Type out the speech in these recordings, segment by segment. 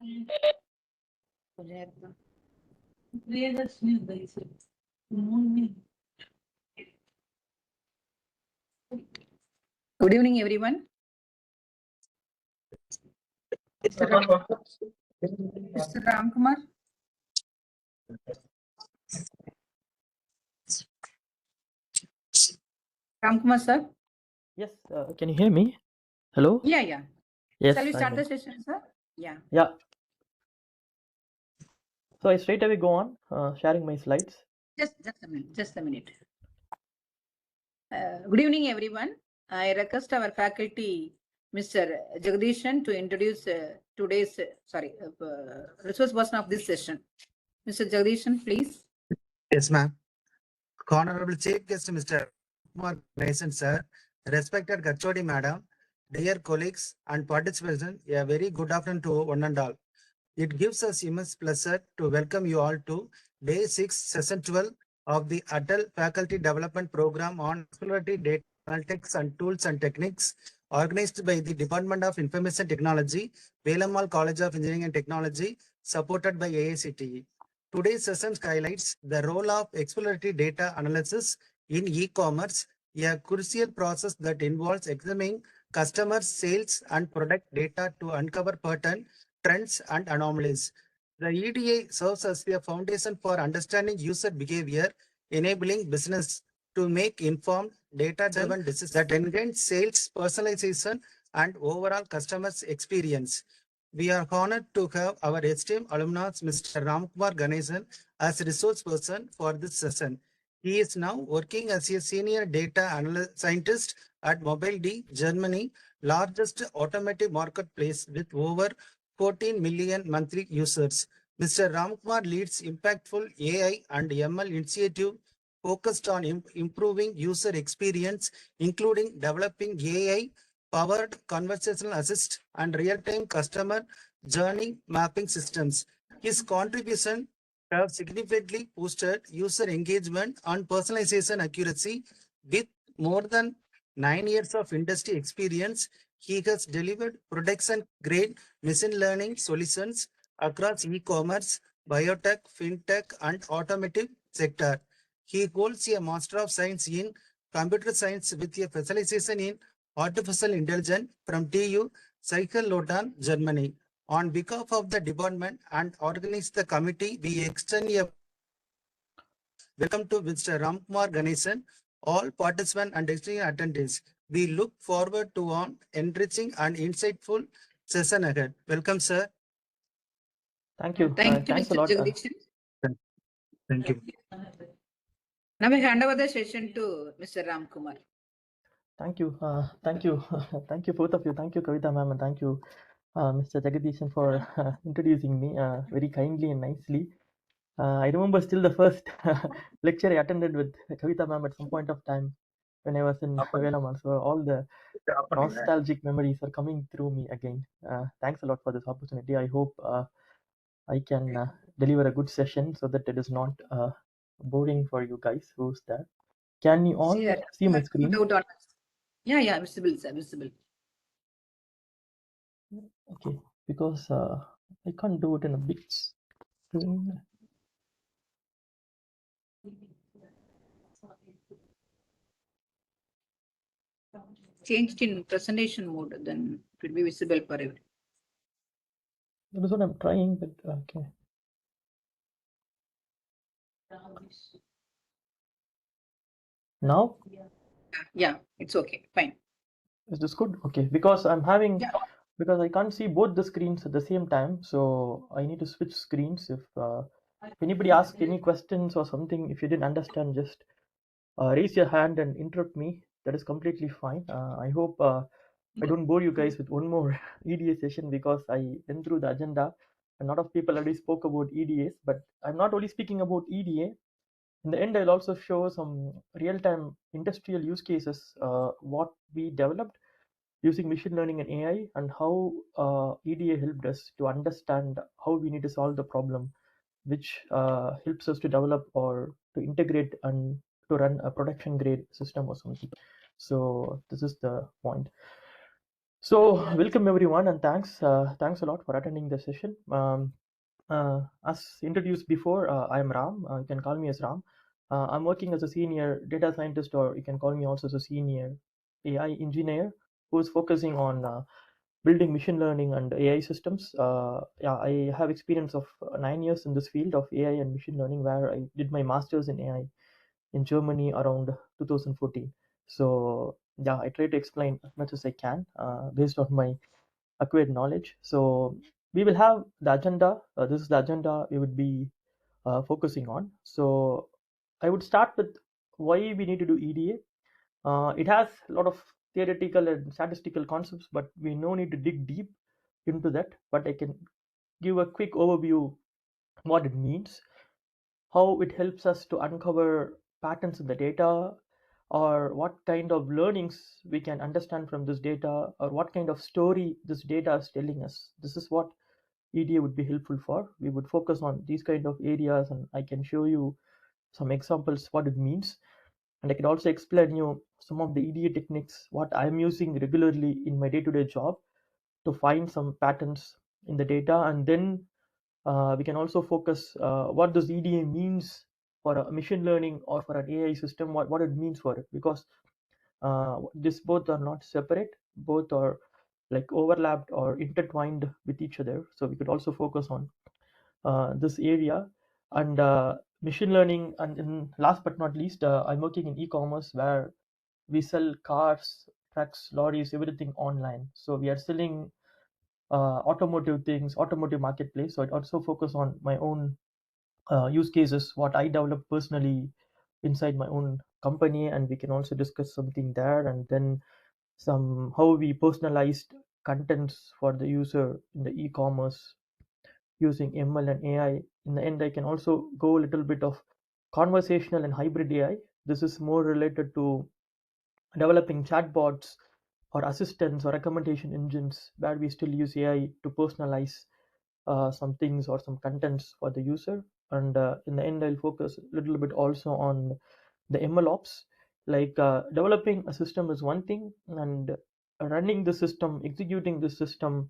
Good evening, everyone. Mr. Ramkumar. Ramkumar, sir. Yes, can you hear me? Hello? Yeah. Yes. Shall we start the session, sir? Yeah. So I straight away go on sharing my slides. Just a minute. Good evening, everyone. I request our faculty, Mr. Jagdishan, to introduce today's resource person of this session. Mr. Jagdishan, please. Yes, ma'am. Honorable Chief Guest, Mr. Kumar Ganesan, sir, respected Gachodi madam, dear colleagues and participants, a very good afternoon to one and all. It gives us immense pleasure to welcome you all to Day 6, Session 12 of the ATAL Faculty Development Program on Exploratory Data Analytics and Tools and Techniques, organized by the Department of Information Technology, Velamal College of Engineering and Technology, supported by AICTE. Today's session highlights the role of exploratory data analysis in e-commerce, a crucial process that involves examining customer sales and product data to uncover patterns, trends, and anomalies. The EDA serves as the foundation for understanding user behavior, enabling business to make informed, data-driven decisions that enhance sales, personalization, and overall customer's experience. We are honored to have our esteemed alumnus, Mr. Ramkumar Ganesan, as a resource person for this session. He is now working as a senior data scientist at Mobile D, Germany, largest automotive marketplace with over 14 million monthly users. Mr. Ramkumar leads impactful AI and ML initiative focused on improving user experience, including developing AI-powered conversational assist and real-time customer journey mapping systems. His contribution have significantly boosted user engagement and personalization accuracy. With more than 9 years of industry experience, he has delivered production-grade machine learning solutions across e-commerce, biotech, fintech, and automotive sector. He holds a Master of Science in Computer Science with a specialization in Artificial Intelligence from TU Lodan, Germany. On behalf of the department and organize the committee, we extend a welcome to Mr. Ramkumar Ganesan, all participants and external attendees. We look forward to an enriching and insightful session ahead. Welcome, sir. Thank you. Thanks Thanks a Mr. lot. Jagdishan. Thank you. Now we hand over the session to Mr. Ramkumar. Thank you. Thank you. Thank you, both of you. Thank you, Kavita ma'am, and thank you, Mr. Jagadishan, for introducing me very kindly and nicely. I remember still the first lecture I attended with Kavita ma'am at some point of time when I was in Velamal. So all the nostalgic memories are coming through me again. Thanks a lot for this opportunity. I hope I can deliver a good session so that it is not boring for you guys who's there. Can you all see my screen? Yeah, visible, sir, visible. Okay, because I can't do it in a big screen. Changed in presentation mode, then it will be visible for everyone. That is what I'm trying, but okay. Now? Yeah, it's okay, fine. Is this good? Okay, because I'm having, because I can't see both the screens at the same time, so I need to switch screens. If anybody asks any questions or something, if you didn't understand, just raise your hand and interrupt me. That is completely fine. I hope I don't bore you guys with one more EDA session, because I went through the agenda. A lot of people already spoke about EDAs, but I'm not only speaking about EDA. In the end, I'll also show some real-time industrial use cases, what we developed using machine learning and AI, and how EDA helped us to understand how we need to solve the problem, which helps us to develop or to integrate and to run a production grade system or something. So this is the point. So welcome everyone, and thanks a lot for attending the session. As introduced before, I am Ram. You can call me as Ram. I'm working as a senior data scientist, or you can call me also as a senior AI engineer who is focusing on building machine learning and AI systems. Yeah, I have experience of 9 years in this field of AI and machine learning, where I did my master's in AI in Germany around 2014. So yeah, I try to explain as much as I can based on my acquired knowledge. So we will have the agenda. This is the agenda we would be focusing on. So I would start with why we need to do EDA. It has a lot of theoretical and statistical concepts, but we no need to dig deep into that. But I can give a quick overview what it means, how it helps us to uncover patterns in the data, or what kind of learnings we can understand from this data, or what kind of story this data is telling us. This is what EDA would be helpful for. We would focus on these kind of areas, and I can show you some examples what it means, and I can also explain you some of the EDA techniques what I'm using regularly in my day-to-day job to find some patterns in the data. And then we can also focus what this EDA means for a machine learning or for an AI system, what it means for it, because this both are not separate, both are like overlapped or intertwined with each other. So we could also focus on this area. And machine learning, and in last but not least, I'm working in e-commerce where we sell cars, trucks, lorries, everything online. So we are selling automotive things, automotive marketplace. So I also focus on my own use cases, what I develop personally inside my own company, and we can also discuss something there. And then some how we personalized contents for the user in the e-commerce using ML and AI. In the end, I can also go a little bit of conversational and hybrid AI. This is more related to developing chatbots or assistants or recommendation engines where we still use AI to personalize some things or some contents for the user. And in the end, I'll focus a little bit also on the ML ops. Like developing a system is one thing, and running the system, executing the system,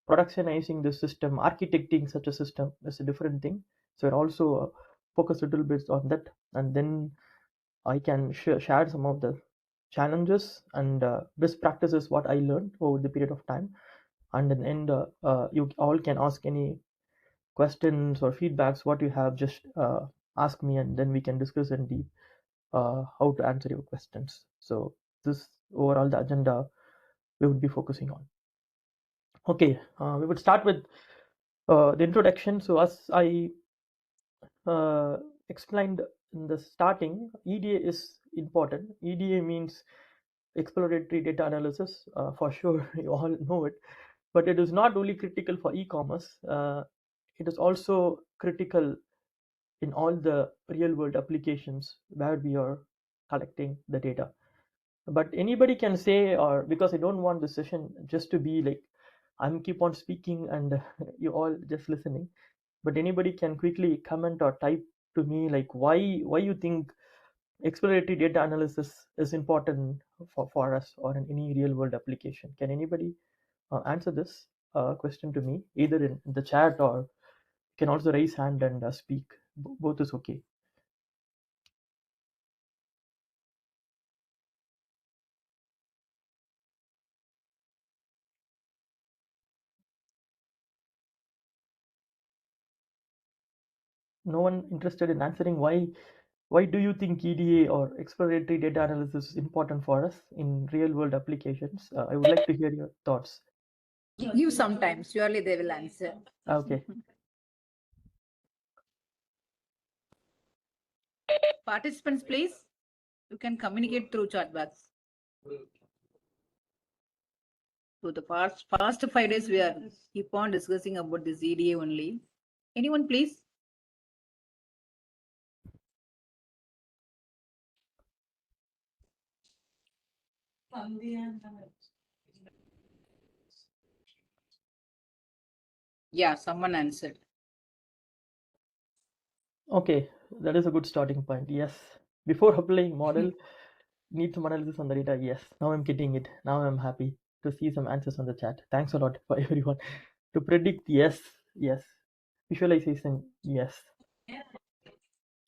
productionizing the system, architecting such a system is a different thing. So I also focus a little bit on that, and then I can share some of the challenges and best practices what I learned over the period of time. And in the end, you all can ask any questions or feedbacks what you have. Just ask me, and then we can discuss in deep how to answer your questions. So this overall the agenda we would be focusing on. Okay, we would start with the introduction. So as I explained in the starting, EDA is important. EDA means exploratory data analysis. For sure, you all know it, but it is not only critical for e-commerce. It is also critical in all the real world applications where we are collecting the data. But anybody can say, or because I don't want the session just to be like I'm keep on speaking and you all just listening, but anybody can quickly comment or type to me like why you think exploratory data analysis is important for us or in any real world application. Can anybody answer this question to me either in the chat, or can also raise hand and speak? Both is okay. No one interested in answering why do you think EDA or exploratory data analysis is important for us in real world applications? I would like to hear your thoughts. Give some time, surely they will answer. Okay. Participants, please, you can communicate through chat box. So the past 5 days we are keep on discussing about this EDA only. Anyone, please? Yeah, someone answered. Okay, that is a good starting point. Yes. Before applying model, need some analysis on the data. Yes. Now I'm getting it. Now I'm happy. to see some answers on the chat. Thanks a lot for everyone. To predict, yes, yes. Visualization, yes.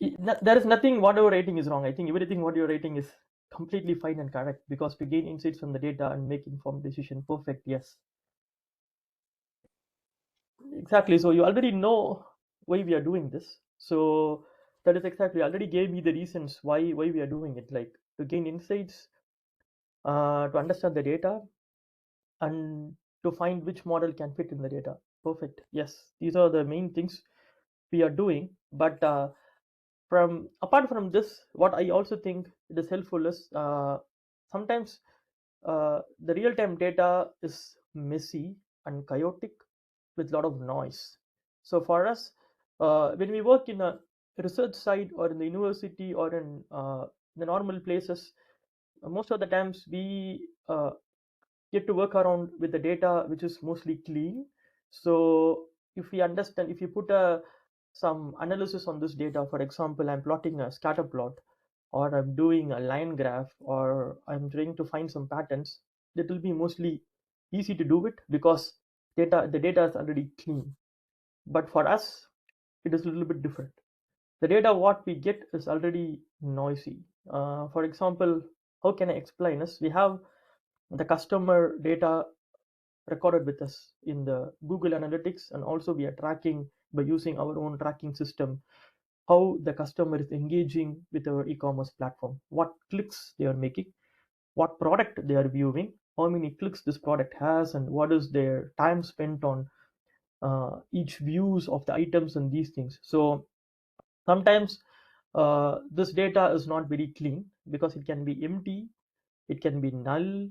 There is nothing, whatever rating is wrong. I think everything what you're rating is completely fine and correct, because to gain insights from the data and make informed decision, perfect, yes. Exactly. So you already know why we are doing this. So that is exactly, already gave me the reasons why we are doing it, like to gain insights, to understand the data, and to find which model can fit in the data. Perfect. Yes, these are the main things we are doing. But from apart from this, what I also think it is helpful is sometimes the real-time data is messy and chaotic with a lot of noise. So for us, when we work in a research site or in the university or in the normal places, most of the times we get to work around with the data which is mostly clean. So if we understand, if you put some analysis on this data, for example, I'm plotting a scatter plot, or I'm doing a line graph, or I'm trying to find some patterns, that will be mostly easy to do it because the data is already clean. But for us, it is a little bit different. The data what we get is already noisy. For example, how can I explain this? We have the customer data recorded with us in the Google Analytics, and also we are tracking by using our own tracking system how the customer is engaging with our e-commerce platform, what clicks they are making, what product they are viewing, how many clicks this product has, and what is their time spent on each views of the items and these things. So sometimes this data is not very clean because it can be empty, it can be null,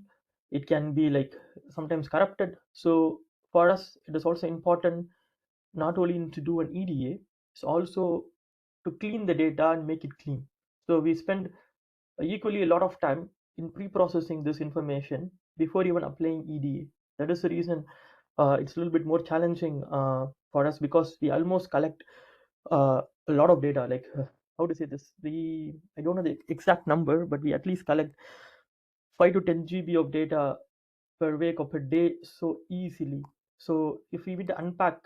it can be like sometimes corrupted. So for us, it is also important not only to do an EDA, it's also to clean the data and make it clean. So we spend equally a lot of time in pre-processing this information before even applying EDA. That is the reason it's a little bit more challenging for us, because we almost collect a lot of data. Like how to say this? I don't know the exact number, but we at least collect 5 to 10 GB of data per week or per day so easily. So if we need to unpack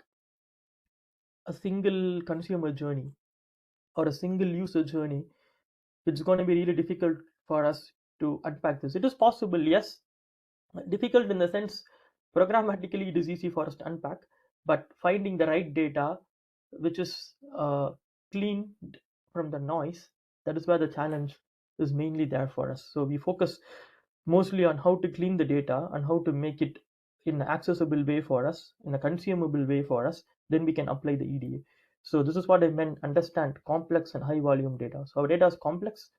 a single consumer journey or a single user journey, it's going to be really difficult for us to unpack this. It is possible, yes. Difficult in the sense, programmatically it is easy for us to unpack, but finding the right data which is clean from the noise, that is where the challenge is mainly there for us. So we focus mostly on how to clean the data and how to make it in an accessible way for us, in a consumable way for us, then we can apply the EDA. So this is what I meant, understand complex and high volume data. So our data is complex.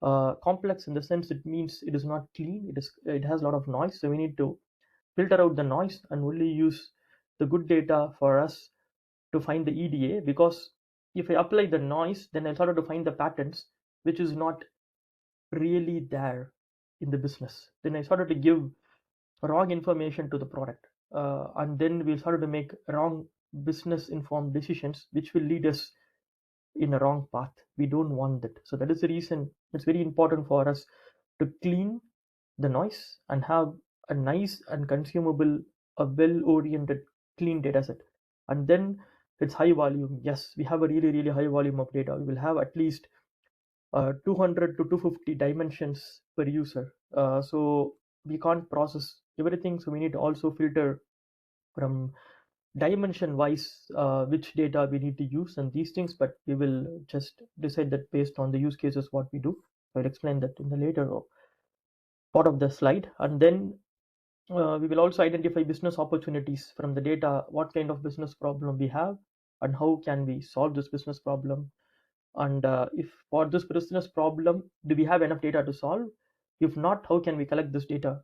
Complex in the sense it means it is not clean, it has a lot of noise, so we need to filter out the noise and only use the good data for us to find the EDA. Because if I apply the noise, then I started to find the patterns which is not really there in the business. Then I started to give wrong information to the product, and then we started to make wrong business informed decisions which will lead us in a wrong path. We don't want that. So that is the reason it's very important for us to clean the noise and have a nice and consumable, a well-oriented, clean data set. And then it's high volume. Yes, we have a really, really high volume of data. We will have at least 200 to 250 dimensions per user. So we can't process everything. So we need to also filter from dimension wise which data we need to use and these things, but we will just decide that based on the use cases what we do. I'll explain that in the later part of the slide. And then we will also identify business opportunities from the data, what kind of business problem we have and how can we solve this business problem. And if for this business problem, do we have enough data to solve? If not, how can we collect this data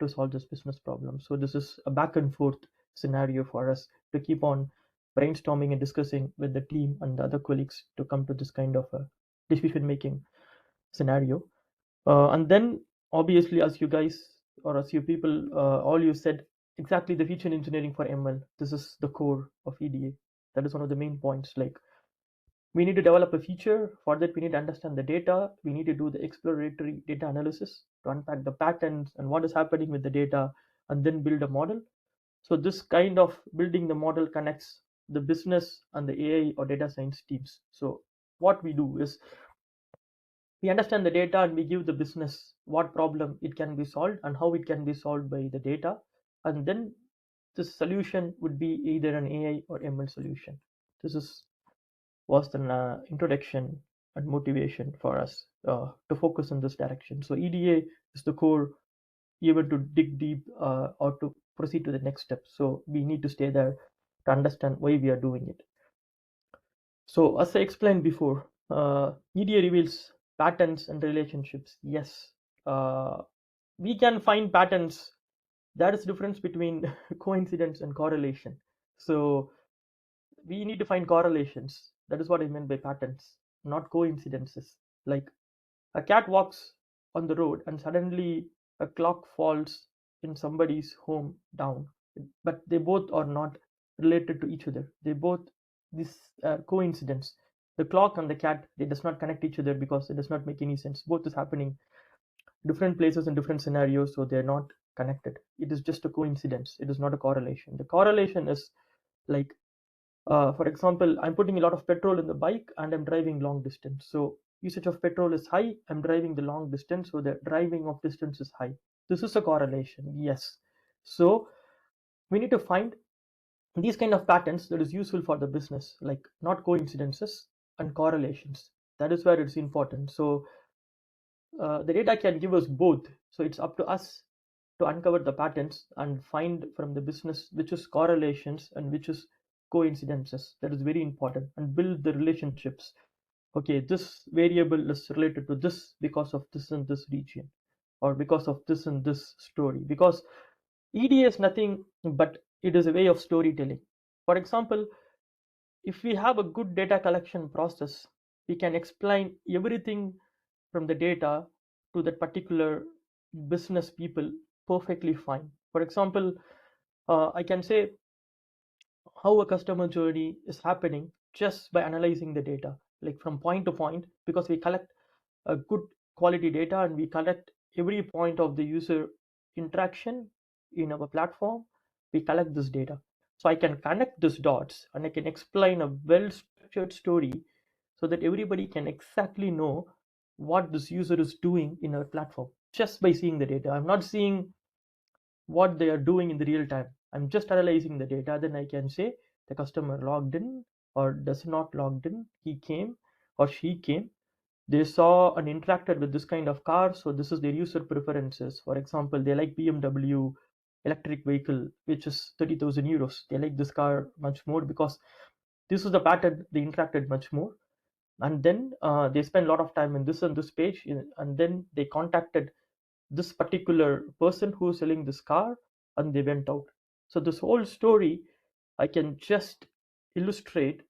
to solve this business problem? So this is a back and forth scenario for us to keep on brainstorming and discussing with the team and the other colleagues to come to this kind of a decision making scenario. And then obviously, as you guys or as you people all you said exactly, the feature engineering for ML, this is the core of EDA. That is one of the main points. Like we need to develop a feature. For that we need to understand the data, we need to do the exploratory data analysis, to unpack the patterns and what is happening with the data, and then build a model. So this kind of building the model connects the business and the AI or data science teams. So what we do is we understand the data and we give the business what problem it can be solved and how it can be solved by the data, and then this solution would be either an AI or ML solution. This was the introduction and motivation for us to focus in this direction. So EDA is the core, even to dig deep or to proceed to the next step. So we need to stay there to understand why we are doing it. So as I explained before, EDA reveals patterns and relationships. Yes, we can find patterns. There is difference between coincidence and correlation. So we need to find correlations. That is what I meant by patterns, not coincidences. Like a cat walks on the road and suddenly a clock falls in somebody's home down, but they both are not related to each other. They both this coincidence. The clock and the cat, they does not connect each other because it does not make any sense. Both is happening different places in different scenarios, so they're not connected. It is just a coincidence. It is not a correlation. The correlation is like, for example, I'm putting a lot of petrol in the bike and I'm driving long distance. So usage of petrol is high. I'm driving the long distance, so the driving of distance is high. This is a correlation. Yes. So we need to find these kind of patterns that is useful for the business, like not coincidences and correlations. That is where it's important. So the data can give us both. So it's up to us to uncover the patterns and find from the business which is correlations and which is coincidences. That is very important, and build the relationships. Okay, this variable is related to this because of this and this region, or because of this and this story. Because EDA is nothing but it is a way of storytelling. For example, if we have a good data collection process, we can explain everything from the data to that particular business people perfectly fine. For example, I can say how a customer journey is happening just by analyzing the data, like from point to point, because we collect a good quality data and we collect every point of the user interaction in our platform. We collect this data. So I can connect these dots and I can explain a well structured story so that everybody can exactly know what this user is doing in our platform just by seeing the data. I'm not seeing what they are doing in the real time. I'm just analyzing the data. Then I can say the customer logged in or does not logged in. He came or she came. They saw and interacted with this kind of car. So this is their user preferences. For example, they like BMW electric vehicle, which is 30,000 euros. They like this car much more because this is the pattern. They interacted much more. And then they spend a lot of time in this and this page. And then they contacted this particular person who's selling this car and they went out. So this whole story I can just illustrate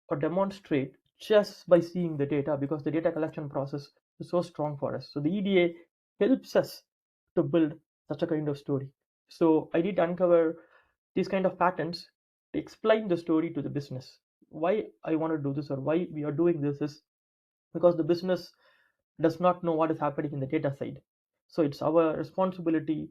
or demonstrate just by seeing the data, because the data collection process is so strong for us. So the EDA helps us to build such a kind of story. So I did uncover these kind of patterns to explain the story to the business. Why I want to do this or why we are doing this is because the business does not know what is happening in the data side. So it's our responsibility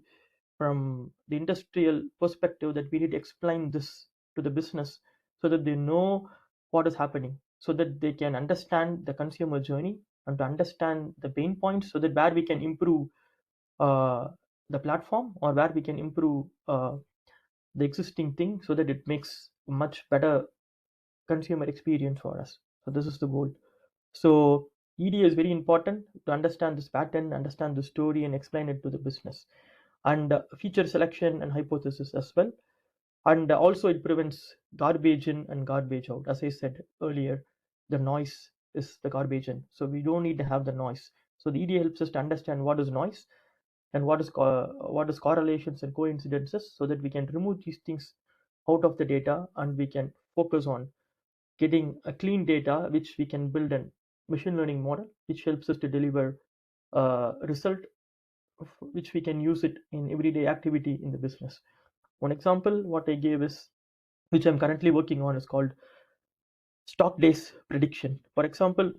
from the industrial perspective that we need to explain this to the business so that they know what is happening, so that they can understand the consumer journey and to understand the pain points, so that where we can improve the platform or where we can improve the existing thing so that it makes a much better consumer experience for us. So this is the goal. So EDA is very important to understand this pattern, understand the story, and explain it to the business. And feature selection and hypothesis as well. And also it prevents garbage in and garbage out. As I said earlier, the noise is the garbage in. So we don't need to have the noise. So the EDA helps us to understand what is noise and what is correlations and coincidences, so that we can remove these things out of the data and we can focus on getting a clean data, which we can build a machine learning model, which helps us to deliver a result which we can use it in everyday activity in the business. One example what I gave is, which I'm currently working on, is called stock days prediction. For example,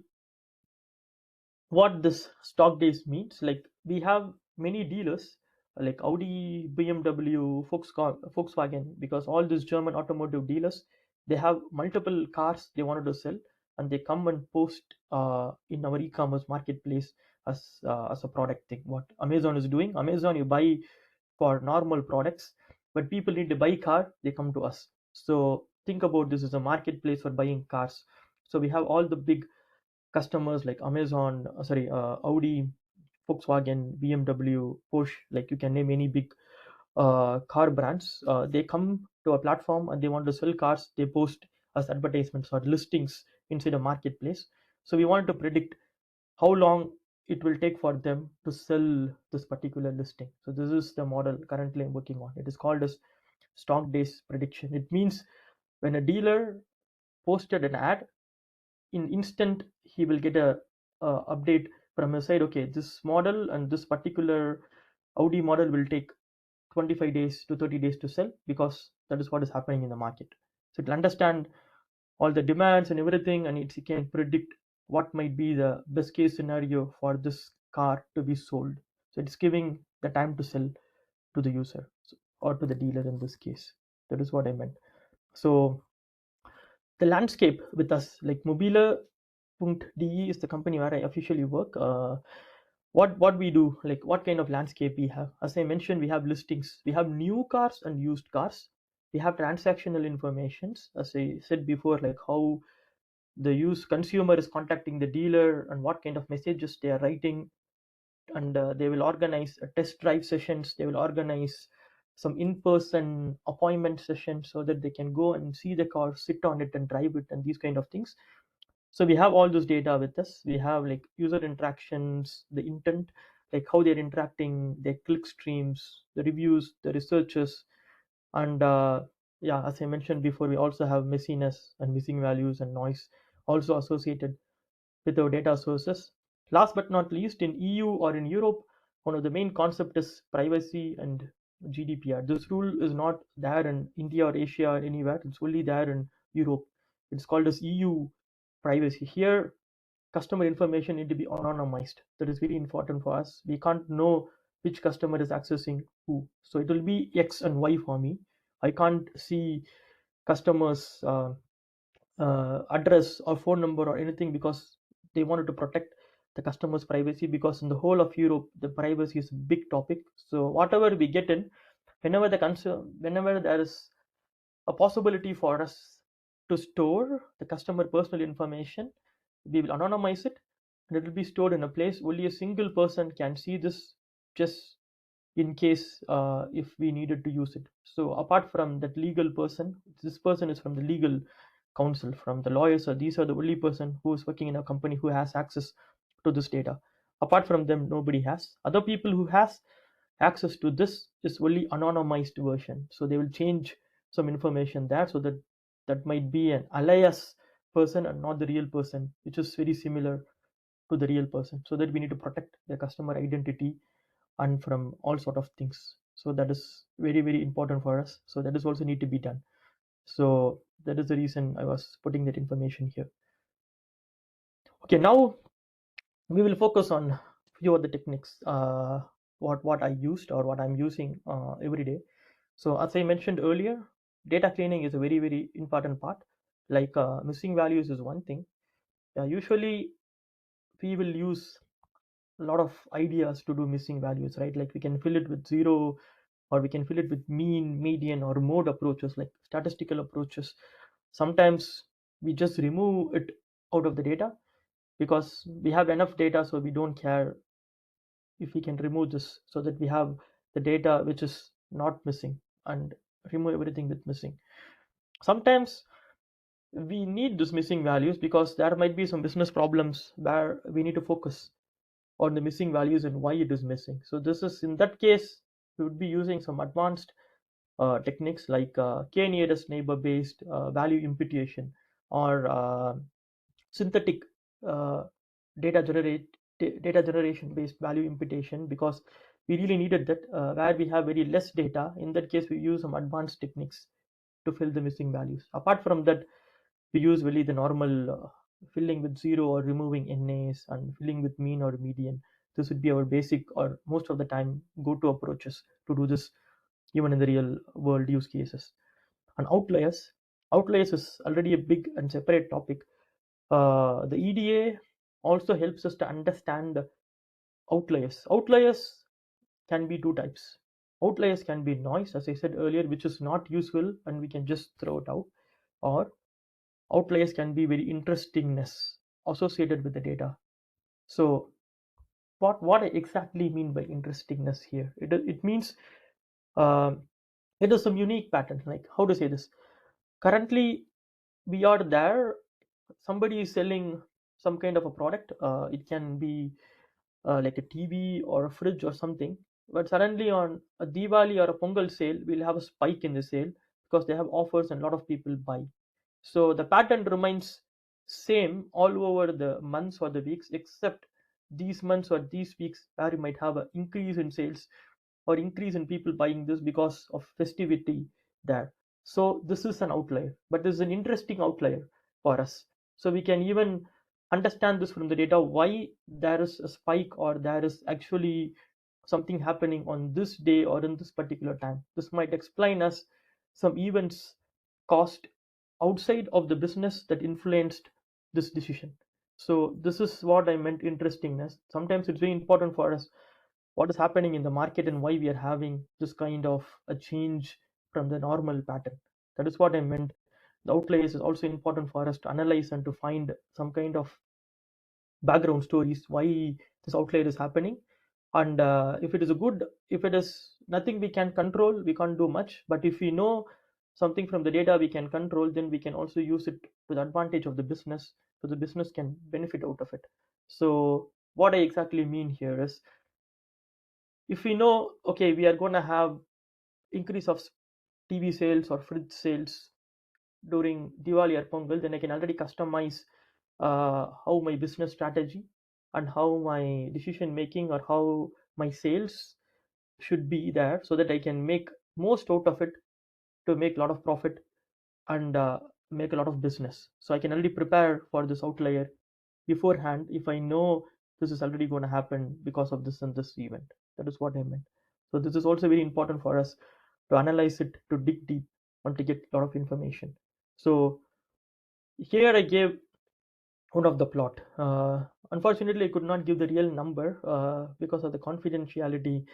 what this stock days means, like we have many dealers like Audi, BMW, Volkswagen, because all these German automotive dealers, they have multiple cars they wanted to sell, and they come and post in our e-commerce marketplace as a product thing. What Amazon is doing, Amazon you buy for normal products, but people need to buy car, they come to us. So think about this as a marketplace for buying cars. So we have all the big customers like Amazon, Audi, Volkswagen, BMW, Porsche, like you can name any big car brands. They come to a platform and they want to sell cars. They post as advertisements or listings inside a marketplace. So we want to predict how long it will take for them to sell this particular listing. So this is the model currently I'm working on. It is called as stock days prediction. It means when a dealer posted an ad, in instant he will get a update from his side. Okay, this model and this particular Audi model will take 25 days to 30 days to sell, because that is what is happening in the market. So it'll understand all the demands and everything, and it can predict what might be the best case scenario for this car to be sold. So it's giving the time to sell to the user, or to the dealer in this case. That is what I meant. So the landscape with us, like mobile.de is the company where I officially work. What we do, like what kind of landscape we have. As I mentioned, we have listings, we have new cars and used cars, we have transactional informations, as I said before, like how the consumer is contacting the dealer and what kind of messages they are writing. And they will organize test drive sessions, they will organize some in-person appointment sessions so that they can go and see the car, sit on it and drive it, and these kind of things. So we have all this data with us. We have like user interactions, the intent, like how they're interacting, their click streams, the reviews, the researches. And yeah, as I mentioned before, we also have messiness and missing values and noise also associated with our data sources. Last but not least, in EU or in Europe, one of the main concept is privacy and GDPR. This rule is not there in India or Asia or anywhere. It's only there in Europe. It's called as EU privacy. Here, customer information need to be anonymized. That is very important for us. We can't know which customer is accessing who. So it will be X and Y for me. I can't see customers' address or phone number or anything, because they wanted to protect the customer's privacy, because in the whole of Europe the privacy is a big topic. So whatever we get in, whenever there is a possibility for us to store the customer personal information, we will anonymize it, and it will be stored in a place only a single person can see this, just in case if we needed to use it. So apart from that legal person, this person is from the legal counsel, from the lawyers, or these are the only person who is working in a company who has access to this data. Apart from them, nobody has. Other people who has access to this is only anonymized version, so they will change some information there, so that might be an alias person and not the real person, which is very similar to the real person, so that we need to protect the customer identity and from all sort of things. So that is very, very important for us. So that is also need to be done. So that is the reason I was putting that information here. Okay, now we will focus on few of the techniques, what I used or what I'm using every day. So as I mentioned earlier, data cleaning is a very, very important part. Like missing values is one thing. Usually we will use a lot of ideas to do missing values, right? Like we can fill it with 0, or we can fill it with mean, median, or mode approaches, like statistical approaches. Sometimes we just remove it out of the data because we have enough data, so we don't care if we can remove this, so that we have the data which is not missing, and remove everything with missing. Sometimes we need these missing values because there might be some business problems where we need to focus on the missing values and why it is missing. So this is, in that case, we would be using some advanced techniques like k-nearest neighbor based value imputation, or synthetic uh, data generation based value imputation, because we really needed that where we have very less data. In that case, we use some advanced techniques to fill the missing values. Apart from that, we use really the normal filling with 0 or removing NAs, and filling with mean or median. This would be our basic, or most of the time, go-to approaches to do this, even in the real world use cases. And outliers is already a big and separate topic. The EDA also helps us to understand outliers. Outliers can be two types. Outliers can be noise, as I said earlier, which is not useful and we can just throw it out, or outliers can be very interestingness associated with the data. So what I exactly mean by interestingness here, it means it is some unique pattern. Like, how to say this? Currently, we are there. Somebody is selling some kind of a product. It can be like a TV or a fridge or something. But suddenly on a Diwali or a Pongal sale, we'll have a spike in the sale because they have offers and a lot of people buy. So the pattern remains same all over the months or the weeks, except these months or these weeks where you might have an increase in sales or increase in people buying this because of festivity there. So this is an outlier, but this is an interesting outlier for us. So we can even understand this from the data, why there is a spike or there is actually something happening on this day or in this particular time. This might explain us some events caused outside of the business that influenced this decision. So this is what I meant interestingness. Sometimes it's very important for us what is happening in the market and why we are having this kind of a change from the normal pattern. That is what I meant. The outliers is also important for us to analyze and to find some kind of background stories why this outlier is happening. And if it is a good, if it is nothing we can control, we can't do much. But if we know something from the data we can control, then we can also use it to the advantage of the business, so the business can benefit out of it. So what I exactly mean here is, if we know, okay, we are going to have increase of TV sales or fridge sales during Diwali or Pongal, then I can already customize how my business strategy and how my decision making or how my sales should be there, so that I can make most out of it to make a lot of profit and make a lot of business. So I can already prepare for this outlier beforehand if I know this is already going to happen because of this and this event. That is what I meant. So this is also very important for us to analyze it, to dig deep, and to get a lot of information. So here I gave one of the plot. Unfortunately, I could not give the real number because of the confidentiality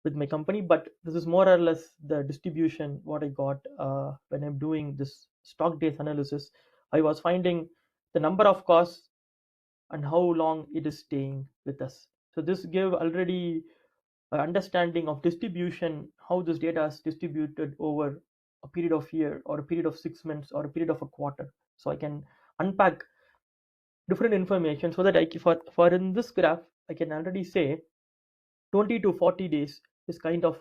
with my company, but this is more or less the distribution what I got when I'm doing this stock days analysis. I was finding the number of costs and how long it is staying with us. So this give already understanding of distribution, how this data is distributed over a period of year or a period of 6 months or a period of a quarter. So I can unpack different information so that for in this graph I can already say 20 to 40 days is kind of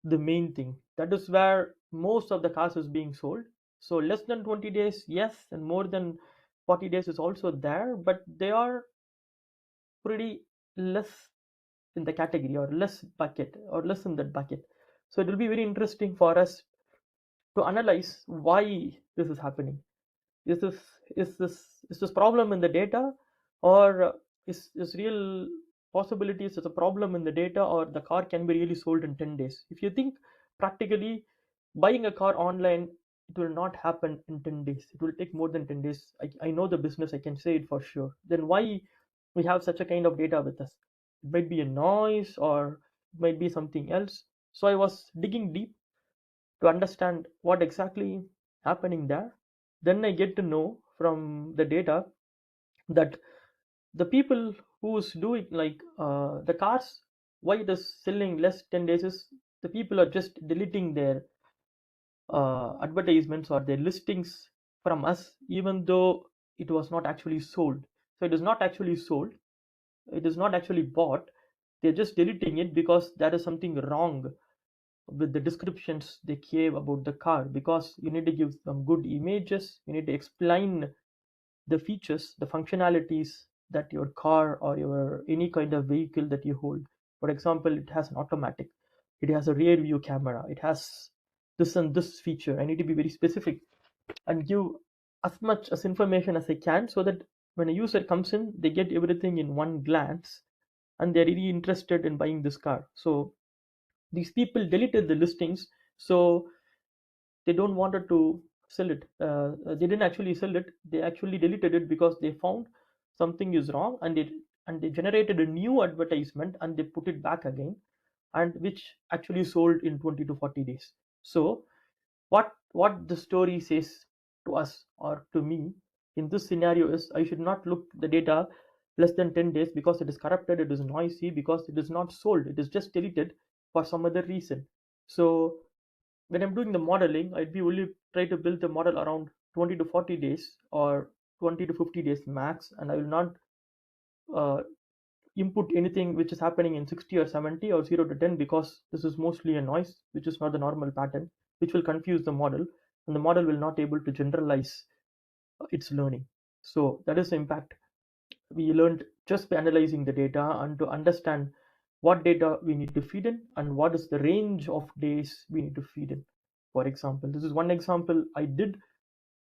the main thing. That is where most of the cars is being sold. So less than 20 days, yes, and more than 40 days is also there, but they are pretty less in the category or less bucket or less in that bucket. So it will be very interesting for us to analyze why this is happening. Is this problem in the data, or is real possibilities as a problem in the data, or the car can be really sold in 10 days? If you think practically, buying a car online, it will not happen in 10 days. It will take more than 10 days. I know the business, I can say it for sure. Then why we have such a kind of data with us? It might be a noise or it might be something else. So I was digging deep to understand what exactly happening there. Then I get to know from the data that the people who's doing like the cars, why it is selling less 10 days is the people are just deleting their advertisements or their listings from us, even though it was not actually sold. So it is not actually sold, it is not actually bought. They're just deleting it because there is something wrong with the descriptions they gave about the car, because you need to give them good images, you need to explain the features, the functionalities that your car or your any kind of vehicle that you hold. For example, it has an automatic, it has a rear view camera, it has this and this feature. I need to be very specific and give as much as information as I can, so that when a user comes in, they get everything in one glance and they're really interested in buying this car. So these people deleted the listings, so they don't wanted to sell it. They didn't actually sell it, they actually deleted it because they found something is wrong, and they generated a new advertisement and they put it back again, and which actually sold in 20 to 40 days. So what the story says to us or to me in this scenario is, I should not look the data less than 10 days because it is corrupted, it is noisy, because it is not sold, it is just deleted for some other reason. So when I'm doing the modeling, I'd be only try to build the model around 20 to 40 days or 20 to 50 days max, and I will not uh, input anything which is happening in 60 or 70 or 0 to 10, because this is mostly a noise which is not the normal pattern, which will confuse the model, and the model will not able to generalize its learning. So that is the impact we learned just by analyzing the data and to understand what data we need to feed in and what is the range of days we need to feed in. For example, this is one example I did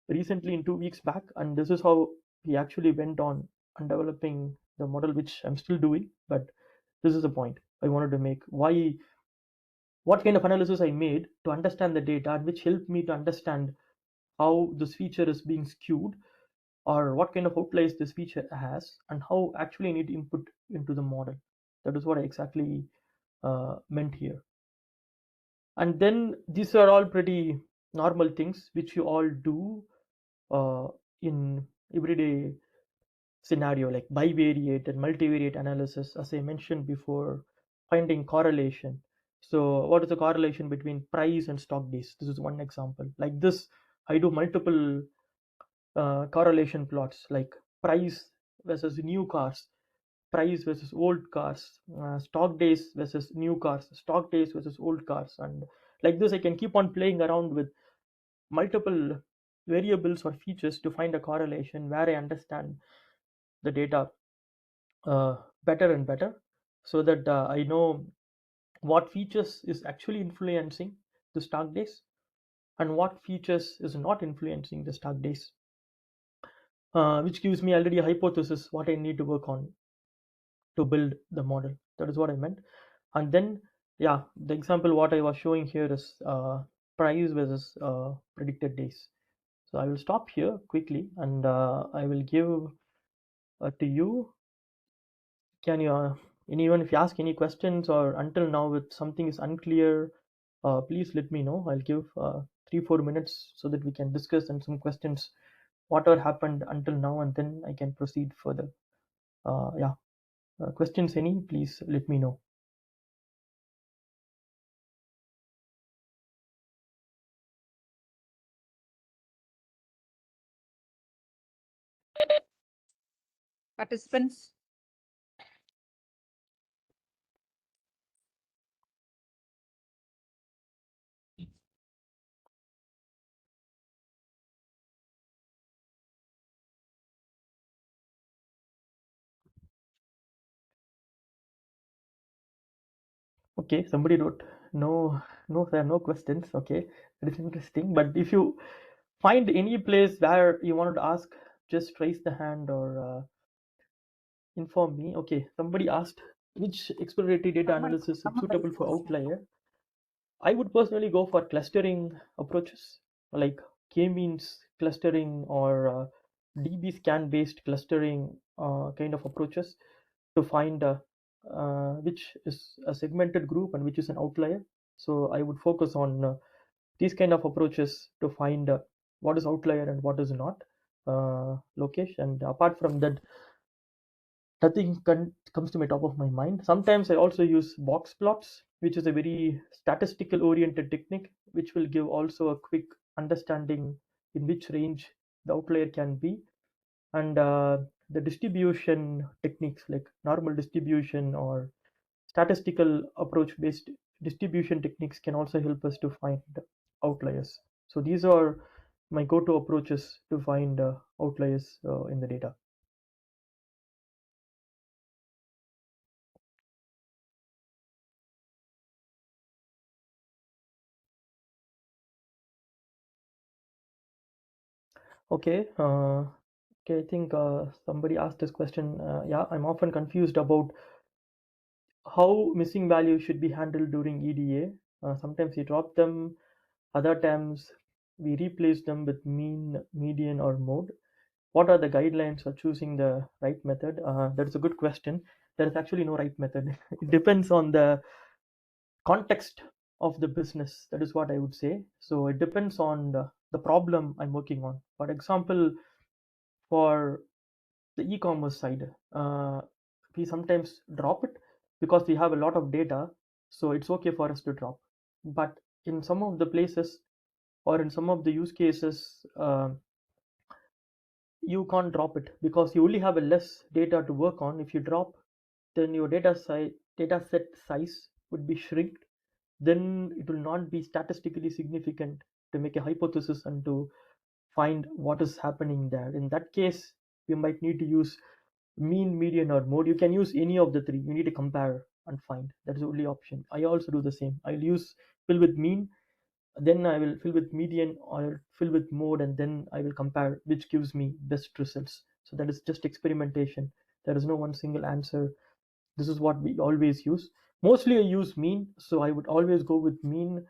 recently in 2 weeks back, and this is how we actually went on and developing the model, which I'm still doing. But this is the point I wanted to make. Why, what kind of analysis I made to understand the data, and which helped me to understand how this feature is being skewed, or what kind of outliers this feature has, and how actually I need to input into the model. That is what I exactly meant here. And then these are all pretty normal things which you all do in everyday scenario, like bivariate and multivariate analysis, as I mentioned before, finding correlation. So what is the correlation between price and stock days? This is one example. Like this, I do multiple correlation plots, like price versus new cars, price versus old cars, stock days versus new cars, stock days versus old cars, and like this I can keep on playing around with multiple variables or features to find a correlation where I understand the data better and better, so that I know what features is actually influencing the stock days and what features is not influencing the stock days, which gives me already a hypothesis what I need to work on to build the model. That is what I meant. And then, yeah, the example what I was showing here is price versus predicted days. So I will stop here quickly, and I will give to you. Can you, anyone, if you ask any questions or until now if something is unclear, please let me know. I'll give 3-4 minutes so that we can discuss and some questions, whatever happened until now, and then I can proceed further. Yeah, questions any, please let me know. Participants? Okay, somebody wrote no, no sir, no questions. Okay, that is interesting. But if you find any place where you wanted to ask, just raise the hand or inform me. Okay, somebody asked which exploratory data analysis is suitable for outlier. I would personally go for clustering approaches like k-means clustering or DB scan based clustering kind of approaches to find which is a segmented group and which is an outlier. So I would focus on these kind of approaches to find what is outlier and what is not, Lokesh. And apart from that, nothing comes to my top of my mind. Sometimes I also use box plots, which is a very statistical oriented technique, which will give also a quick understanding in which range the outlier can be. And the distribution techniques like normal distribution or statistical approach based distribution techniques can also help us to find outliers. So these are my go-to approaches to find outliers in the data. Okay, okay, I think somebody asked this question. Yeah, I'm often confused about how missing values should be handled during EDA. Sometimes we drop them, other times we replace them with mean, median, or mode. What are the guidelines for choosing the right method? That is a good question. There is actually no right method. It depends on the context of the business. That is what I would say. So it depends on the problem I'm working on. For example, for the e-commerce side, we sometimes drop it because we have a lot of data, so it's okay for us to drop. But in some of the places or in some of the use cases, you can't drop it because you only have a less data to work on. If you drop, then your data set size would be shrinked. Then it will not be statistically significant to make a hypothesis and to find what is happening there. In that case, you might need to use mean, median, or mode. You can use any of the three. You need to compare and find. That is the only option. I also do the same. I'll use fill with mean, then I will fill with median or fill with mode, and then I will compare which gives me best results. So that is just experimentation. There is no one single answer. This is what we always use. Mostly I use mean, so I would always go with mean.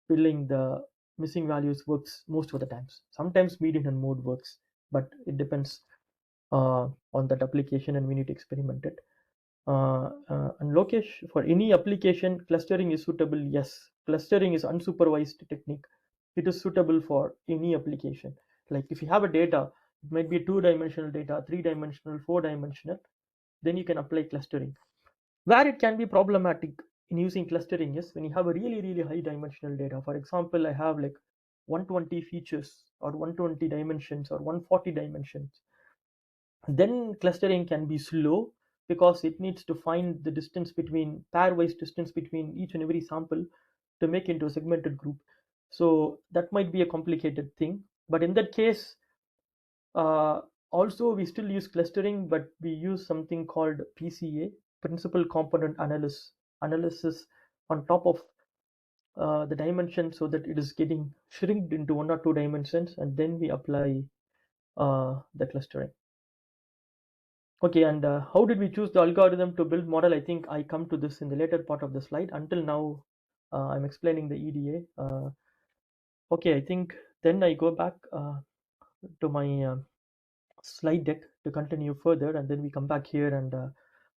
Filling the missing values works most of the times. Sometimes median and mode works, but it depends on that application, and we need to experiment it. And Lokesh, for any application, clustering is suitable. Yes, clustering is unsupervised technique. It is suitable for any application. Like if you have a data, it might be two-dimensional data, three-dimensional, four-dimensional, then you can apply clustering. Where it can be problematic in using clustering is when you have a really, really high dimensional data. For example, I have like 120 features or 120 dimensions or 140 dimensions. Then clustering can be slow because it needs to find the distance between pairwise distance between each and every sample to make into a segmented group. So that might be a complicated thing. But in that case, uh, also we still use clustering, but we use something called PCA, principal component analysis on top of the dimension, so that it is getting shrinked into one or two dimensions, and then we apply the clustering. Okay, and how did we choose the algorithm to build model? I think I come to this in the later part of the slide. Until now, I'm explaining the EDA. Okay, I think then I go back to my slide deck to continue further, and then we come back here, and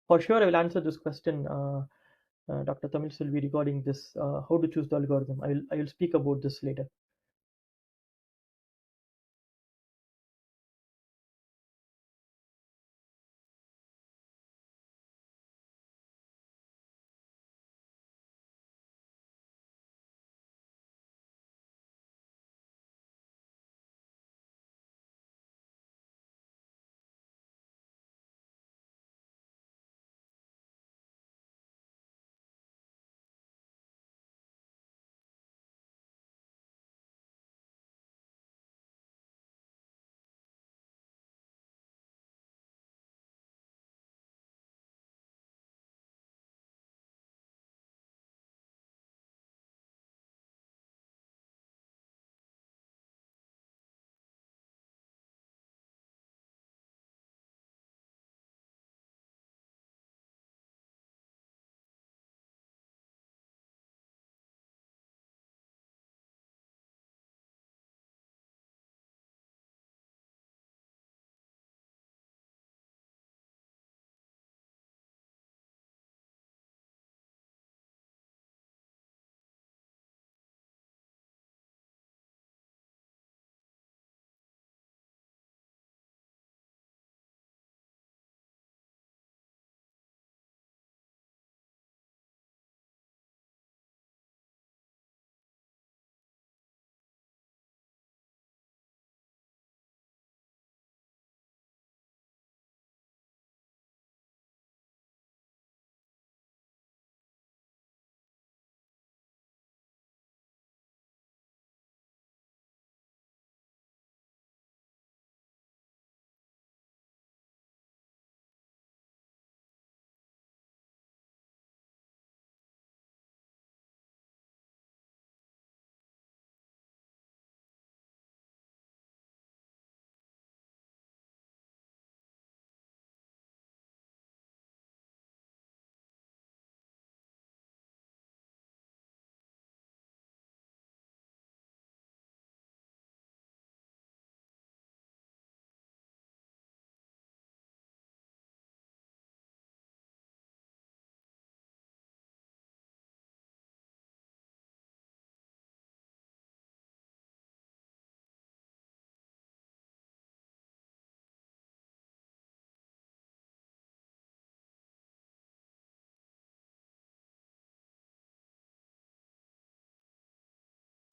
for sure I will answer this question, Dr. Tamil Selvi, regarding this, how to choose the algorithm. I will speak about this later.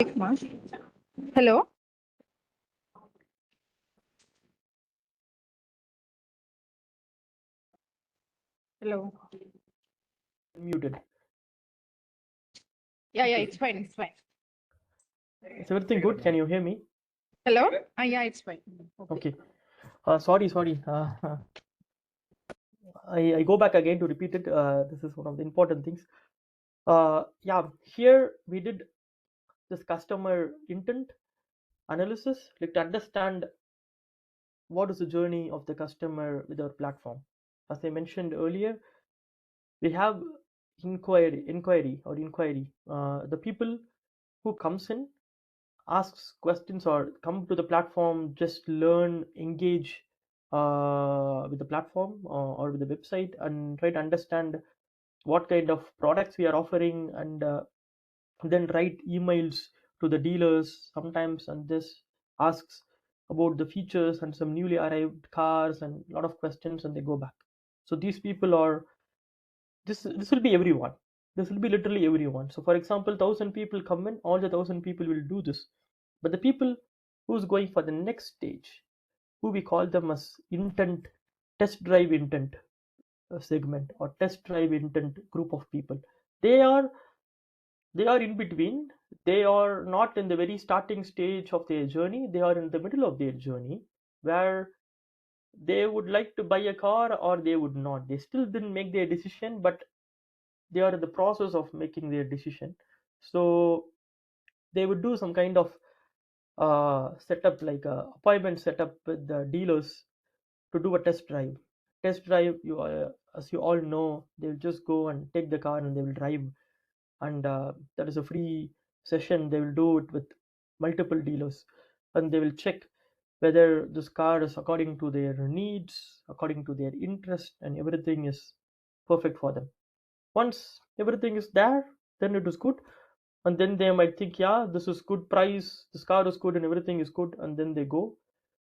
Hello. Hello. Muted. Yeah, it's fine. It's fine. Is everything good? Can you hear me? Hello. Yeah, it's fine. Okay. Sorry. I go back again to repeat it. This is one of the important things. Yeah, here we did this customer intent analysis, like to understand what is the journey of the customer with our platform. As I mentioned earlier, we have inquiry. The people who comes in, asks questions, or come to the platform, just learn, engage with the platform or with the website, and try to understand what kind of products we are offering, and then write emails to the dealers sometimes, and this asks about the features and some newly arrived cars and a lot of questions, and they go back. So these people are, this will be everyone. This will be literally everyone. So for example, 1,000 people come in, all the 1,000 people will do this. But the people who's going for the next stage, who we call them as intent, test drive intent segment, or test drive intent group of people, they are in between. They are not in the very starting stage of their journey. They are in the middle of their journey, where they would like to buy a car or they would not. They still didn't make their decision, but they are in the process of making their decision. So they would do some kind of setup, like a appointment setup with the dealers to do a test drive. You as you all know, they'll just go and take the car and they will drive, and that is a free session. They will do it with multiple dealers, and they will check whether this car is according to their needs, according to their interest, and everything is perfect for them. Once everything is there, then it is good, and then they might think, yeah, this is good price, this car is good, and everything is good, and then they go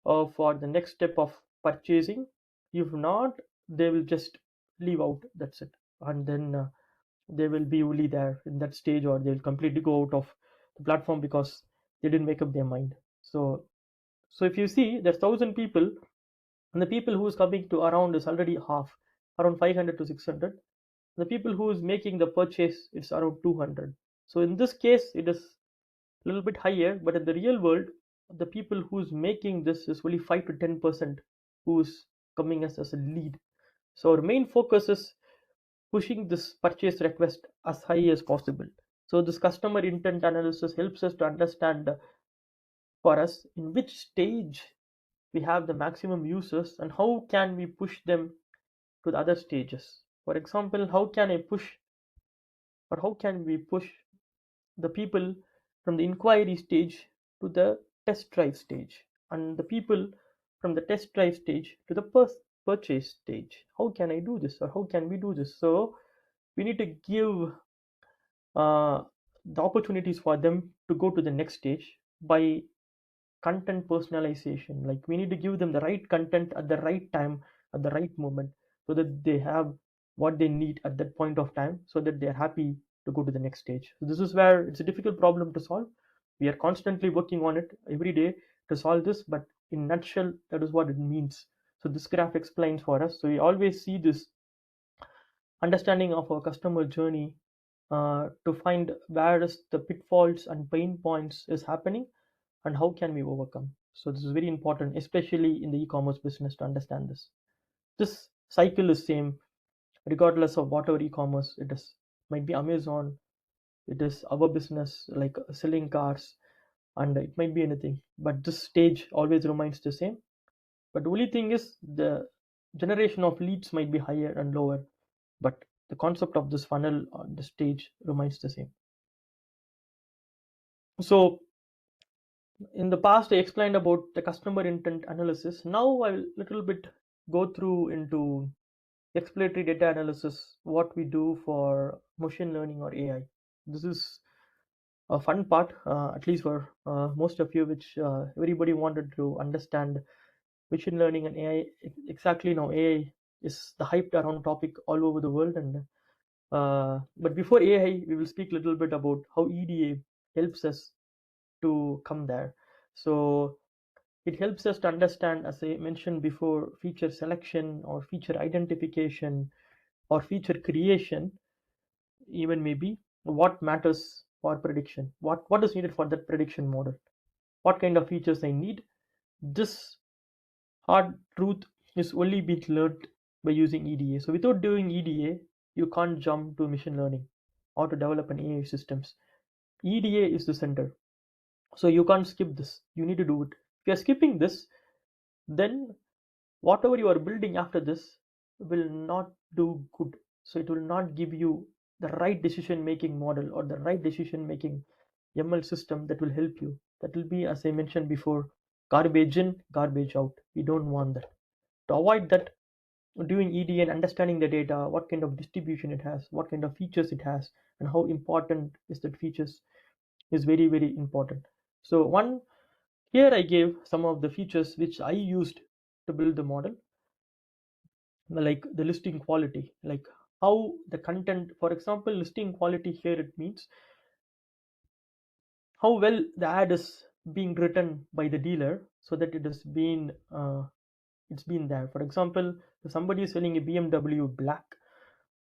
for the next step of purchasing. If not, they will just leave out. That's it. And then they will be only there in that stage, or they'll completely go out of the platform because they didn't make up their mind. So if you see, there's 1,000 people, and the people who is coming to around is already half, around 500 to 600. The people who is making the purchase, it's around 200. So in this case, it is a little bit higher, but in the real world, the people who's making this is only 5 to 10% who's coming as a lead. So our main focus is pushing this purchase request as high as possible. So this customer intent analysis helps us to understand for us in which stage we have the maximum users, and how can we push them to the other stages. For example, how can we push the people from the inquiry stage to the test drive stage, and the people from the test drive stage to the purchase stage? How can I do this, or how can we do this? So we need to give uh, the opportunities for them to go to the next stage by content personalization. Like, we need to give them the right content at the right time, at the right moment, so that they have what they need at that point of time, so that they're happy to go to the next stage. So this is where it's a difficult problem to solve. We are constantly working on it every day to solve this, but in nutshell, that is what it means. So this graph explains for us. So we always see this understanding of our customer journey to find where is the pitfalls and pain points is happening, and how can we overcome. So this is very important, especially in the e-commerce business, to understand this. This cycle is same regardless of whatever e-commerce it is. Might be Amazon, it is our business like selling cars, and it might be anything, but this stage always remains the same. But the only thing is, the generation of leads might be higher and lower, but the concept of this funnel on the stage remains the same. So in the past, I explained about the customer intent analysis. Now I will little bit go through into exploratory data analysis, what we do for machine learning or AI. This is a fun part, at least for most of you, which everybody wanted to understand machine learning and AI. Exactly, now AI is the hyped around topic all over the world, and but before AI, we will speak a little bit about how EDA helps us to come there. So it helps us to understand, as I mentioned before, feature selection or feature identification or feature creation, even maybe what matters for prediction, what is needed for that prediction model, what kind of features I need. This hard truth is only being learned by using EDA. So without doing EDA, you can't jump to machine learning or to develop an AI systems. EDA is the center. So you can't skip this. You need to do it. If you're skipping this, then whatever you are building after this will not do good. So it will not give you the right decision making model or the right decision making ML system that will help you. That will be, as I mentioned before, garbage in, garbage out. We don't want that. To avoid that, doing EDA and understanding the data, what kind of distribution it has, what kind of features it has, and how important is that features is very, very important. So here I gave some of the features which I used to build the model, like the listing quality, like how the content, for example, listing quality here, it means how well the ad is being written by the dealer so that it has been it's been there. For example, if somebody is selling a BMW black,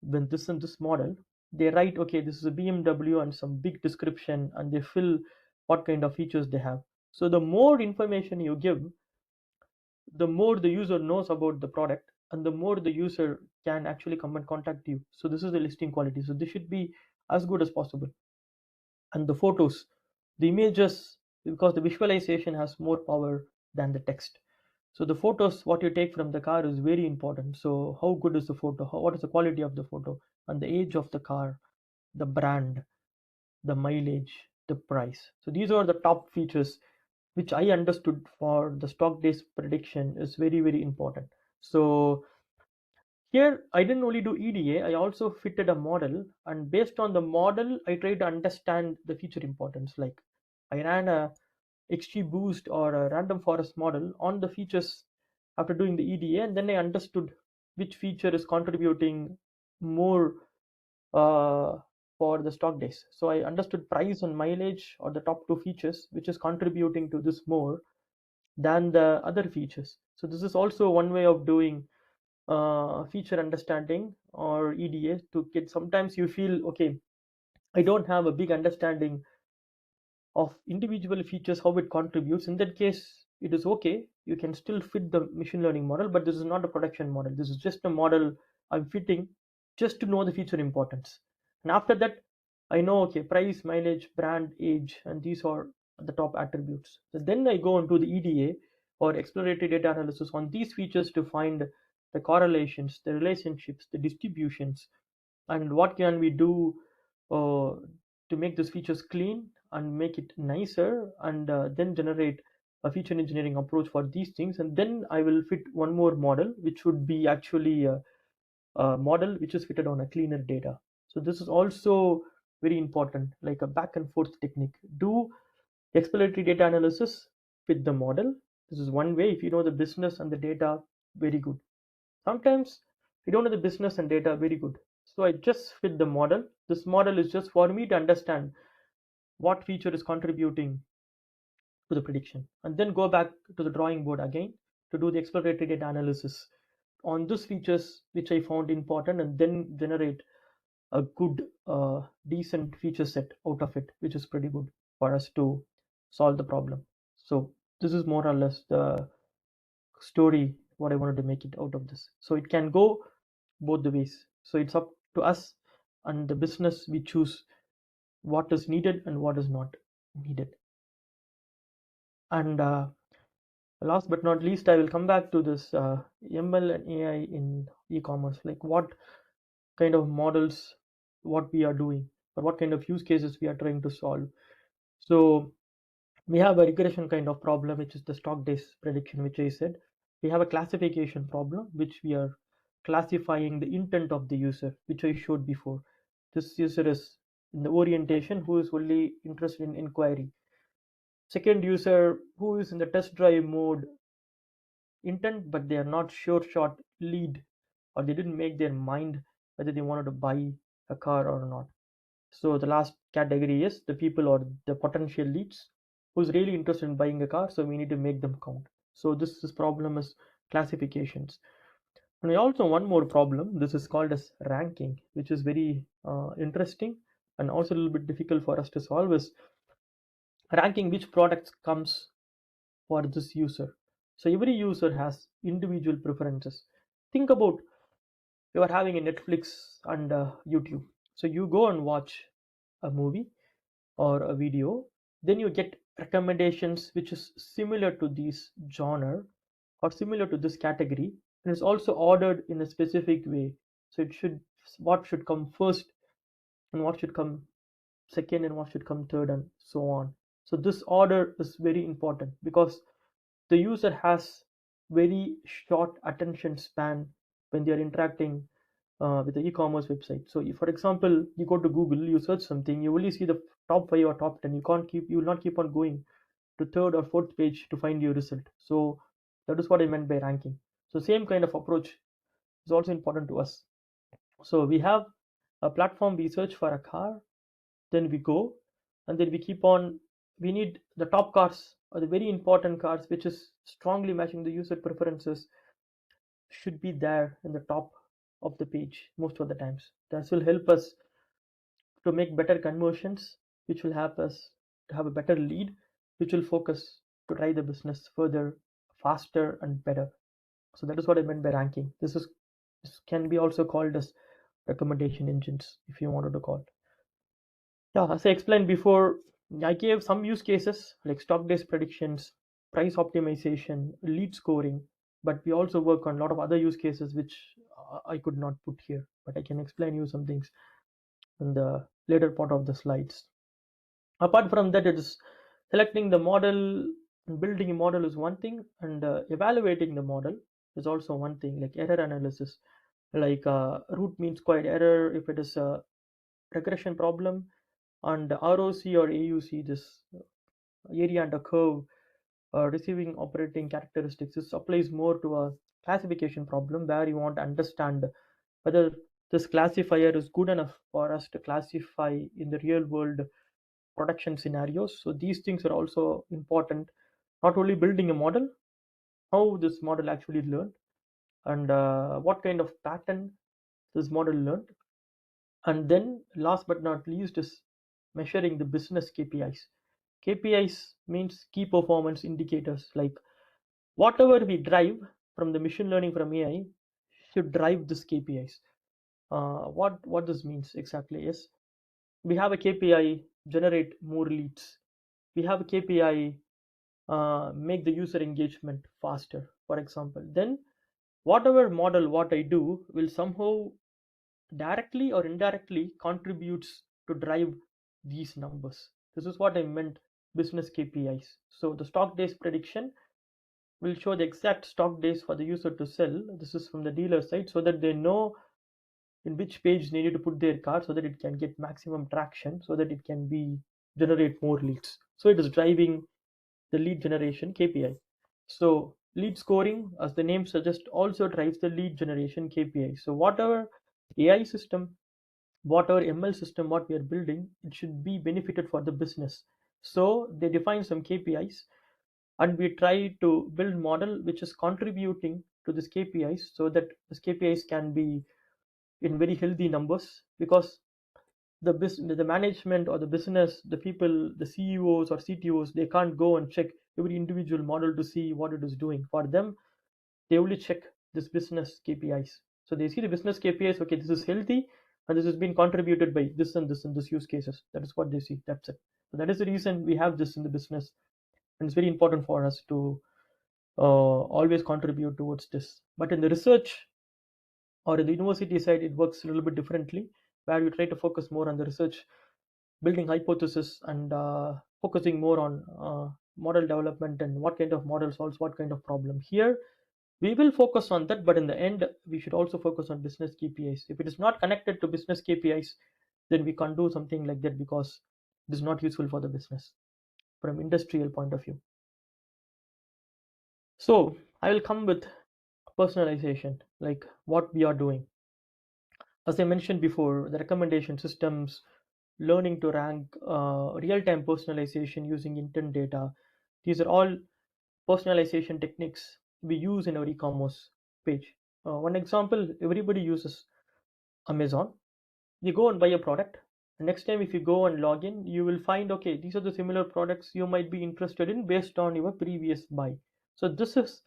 when this and this model, they write, okay, this is a BMW and some big description, and they fill what kind of features they have. So the more information you give, the more the user knows about the product, and the more the user can actually come and contact you. So this is the listing quality. So this should be as good as possible. And the photos, the images, because the visualization has more power than the text. So the photos, what you take from the car is very important. So how good is the photo? What is the quality of the photo? And the age of the car, the brand, the mileage, the price. So these are the top features which I understood for the stock days prediction is very, very important. So here I didn't only do EDA, I also fitted a model, and based on the model, I tried to understand the feature importance. Like I ran a XGBoost or a random forest model on the features after doing the EDA, and then I understood which feature is contributing more for the stock days. So I understood price and mileage or the top two features, which is contributing to this more than the other features. So this is also one way of doing feature understanding or EDA to get. Sometimes you feel, okay, I don't have a big understanding of individual features, how it contributes. In that case, it is okay. You can still fit the machine learning model, but this is not a production model. This is just a model I'm fitting just to know the feature importance. And after that, I know, okay, price, mileage, brand, age, and these are the top attributes. So then I go into the EDA or exploratory data analysis on these features to find the correlations, the relationships, the distributions, and what can we do to make these features clean and make it nicer, and then generate a feature engineering approach for these things. And then I will fit one more model, which would be actually a model which is fitted on a cleaner data. So this is also very important, like a back and forth technique. Do exploratory data analysis with the model. This is one way. If you know the business and the data, very good. Sometimes we don't know the business and data very good. So I just fit the model. This model is just for me to understand what feature is contributing to the prediction, and then go back to the drawing board again to do the exploratory data analysis on those features which I found important, and then generate a good, decent feature set out of it, which is pretty good for us to solve the problem. So this is more or less the story what I wanted to make it out of this. So it can go both the ways. So it's up to us and the business. We choose what is needed and what is not needed. And last but not least, I will come back to this ML and AI in e-commerce, like what kind of models, what we are doing, or what kind of use cases we are trying to solve. So we have a regression kind of problem, which is the stock days prediction, which I said. We have a classification problem, which we are classifying the intent of the user, which I showed before. This user is in the orientation, who is only interested in inquiry. Second user, who is in the test drive mode, intent, but they are not sure shot lead, or they didn't make their mind whether they wanted to buy a car or not. So the last category is the people or the potential leads who's really interested in buying a car, so we need to make them count. So this problem is classifications. And we also one more problem. This is called as ranking, which is very interesting and also a little bit difficult for us to solve. Is ranking which products comes for this user. So every user has individual preferences. Think about you are having a Netflix and YouTube. So you go and watch a movie or a video, then you get recommendations which is similar to this genre or similar to this category, and it's also ordered in a specific way. So it should what should come first and what should come second and what should come third and so on. So this order is very important because the user has very short attention span when they are interacting with the e-commerce website. So if, for example, you go to Google, you search something, you only see the top 5 or top 10. You will not keep on going to third or fourth page to find your result. So that is what I meant by ranking. So same kind of approach is also important to us. So we have a platform, we search for a car, then we go, and then we keep on, we need the top cars or the very important cars which is strongly matching the user preferences should be there in the top of the page most of the times. That will help us to make better conversions, which will help us to have a better lead, which will focus to drive the business further, faster and better. So that is what I meant by ranking. This can be also called as recommendation engines if you wanted to call it. Yeah, as I explained before, I gave some use cases like stock-based predictions, price optimization, lead scoring, but we also work on a lot of other use cases which I could not put here, but I can explain you some things in the later part of the slides. Apart from that, it is selecting the model, building a model is one thing, and evaluating the model is also one thing, like error analysis, like root mean squared error if it is a regression problem, and ROC or AUC, this area under curve receiving operating characteristics. This applies more to a classification problem where you want to understand whether this classifier is good enough for us to classify in the real world production scenarios. So these things are also important, not only building a model, how this model actually learned, and what kind of pattern this model learned. And then last but not least is measuring the business KPIs. KPIs means key performance indicators, like whatever we drive from the machine learning from AI should drive this KPIs. What this means exactly is we have a KPI generate more leads. We have a KPI make the user engagement faster, for example. Then whatever model what I do will somehow directly or indirectly contributes to drive these numbers. This is what I meant business KPIs. So the stock days prediction will show the exact stock days for the user to sell. This is from the dealer side, so that they know in which page they need to put their car so that it can get maximum traction, so that it can be generate more leads. So it is driving the lead generation KPI. So lead scoring, as the name suggests, also drives the lead generation KPI. So whatever AI system, whatever ML system what we are building, it should be benefited for the business. So they define some KPIs and we try to build model which is contributing to this KPIs, so that this KPIs can be in very healthy numbers, because the management or the business, the people, the CEOs or CTOs, they can't go and check every individual model to see what it is doing. For them, they only check this business KPIs. So they see the business KPIs, okay, this is healthy and this has been contributed by this and this and this use cases. That is what they see. That's it. So that is the reason we have this in the business, and it's very important for us to always contribute towards this. But in the research or in the university side, it works a little bit differently, where you try to focus more on the research, building hypothesis, and focusing more on model development and what kind of model solves what kind of problem. Here we will focus on that, but in the end we should also focus on business KPIs. If it is not connected to business KPIs, then we can't do something like that, because it is not useful for the business from industrial point of view. So I will come with personalization, like what we are doing. As I mentioned before, the recommendation systems learning to rank, real-time personalization using intent data. These are all personalization techniques we use in our e-commerce page. One example, everybody uses Amazon. You go and buy a product. Next time if you go and log in, you will find, okay, these are the similar products you might be interested in based on your previous buy. So this is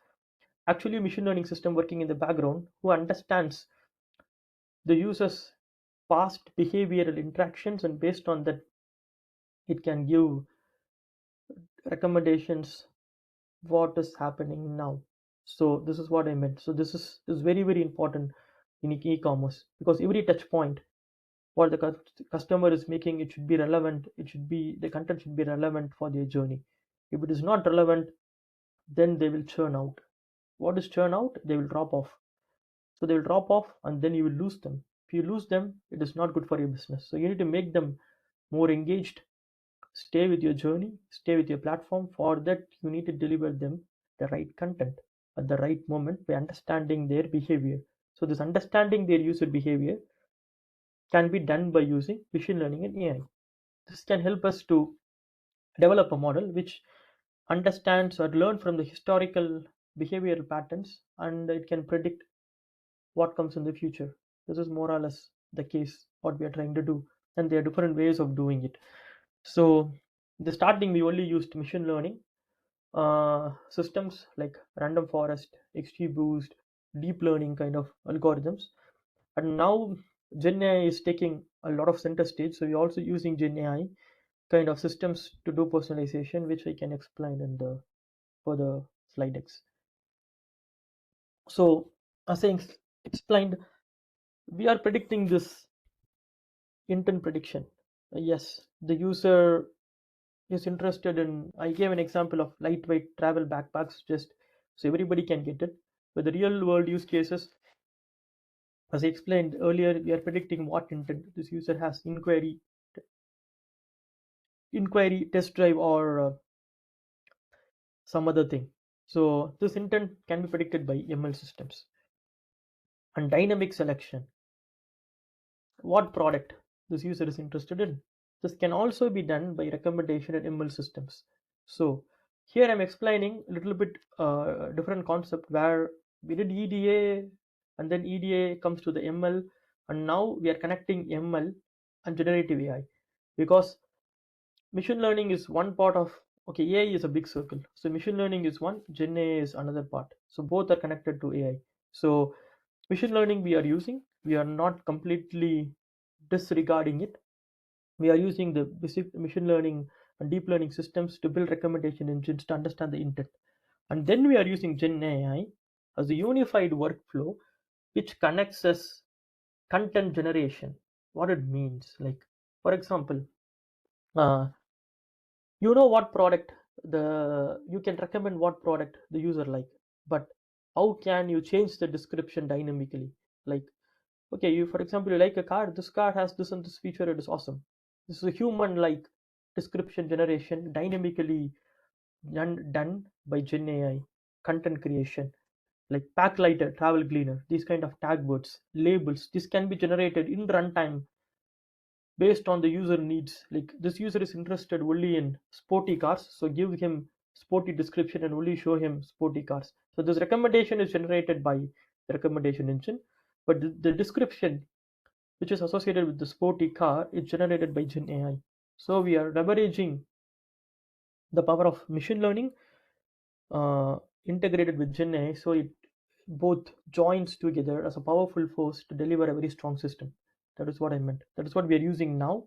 actually a machine learning system working in the background who understands the user's past behavioral interactions, and based on that it can give recommendations what is happening now. So this is what I meant. So this is very, very important in e-commerce, because every touch point what the customer is making, it should be relevant, the content should be relevant for their journey. If it is not relevant, then they will churn out. What is churn out? They will drop off. So they will drop off and then you will lose them. If you lose them, it is not good for your business. So you need to make them more engaged, stay with your journey, stay with your platform. For that you need to deliver them the right content at the right moment by understanding their behavior. So this understanding their user behavior can be done by using machine learning and AI. This can help us to develop a model which understands or learn from the historical behavioral patterns, and it can predict what comes in the future. This is more or less the case what we are trying to do, and there are different ways of doing it. So in the starting we only used machine learning systems like random forest, XGBoost, deep learning kind of algorithms, and now Gen AI is taking a lot of center stage. So we're also using Gen AI kind of systems to do personalization, which I can explain in the further slide decks. So as I explained, we are predicting this intent prediction. Yes, the user is interested in, I gave an example of lightweight travel backpacks, just so everybody can get it. But the real world use cases, as I explained earlier, we are predicting what intent this user has: inquiry, test drive, or some other thing. So this intent can be predicted by ML systems. And dynamic selection, what product this user is interested in. This can also be done by recommendation and ML systems. So here I'm explaining a little bit different concept where we did EDA, and then EDA comes to the ML, and now we are connecting ML and generative AI, because machine learning is one part of, okay, AI is a big circle. So machine learning is one, Gen AI is another part. So both are connected to AI. So machine learning we are using, we are not completely disregarding it. We are using the basic machine learning and deep learning systems to build recommendation engines to understand the intent. And then we are using Gen AI as a unified workflow which connects us content generation. What it means, like for example, you know what product you can recommend what product the user like, but how can you change the description dynamically? Like, okay, you, for example, you like a car, this car has this and this feature, it is awesome. This is a human like description generation dynamically done by Gen AI. Content creation, like pack lighter, travel cleaner, these kind of tag words, labels, this can be generated in runtime based on the user needs. Like this user is interested only in sporty cars, so give him sporty description and only show him sporty cars. So this recommendation is generated by the recommendation engine, but the description which is associated with the sporty car is generated by Gen AI. So we are leveraging the power of machine learning integrated with Gen AI, so it both joins together as a powerful force to deliver a very strong system. That is what I meant. That is what we are using now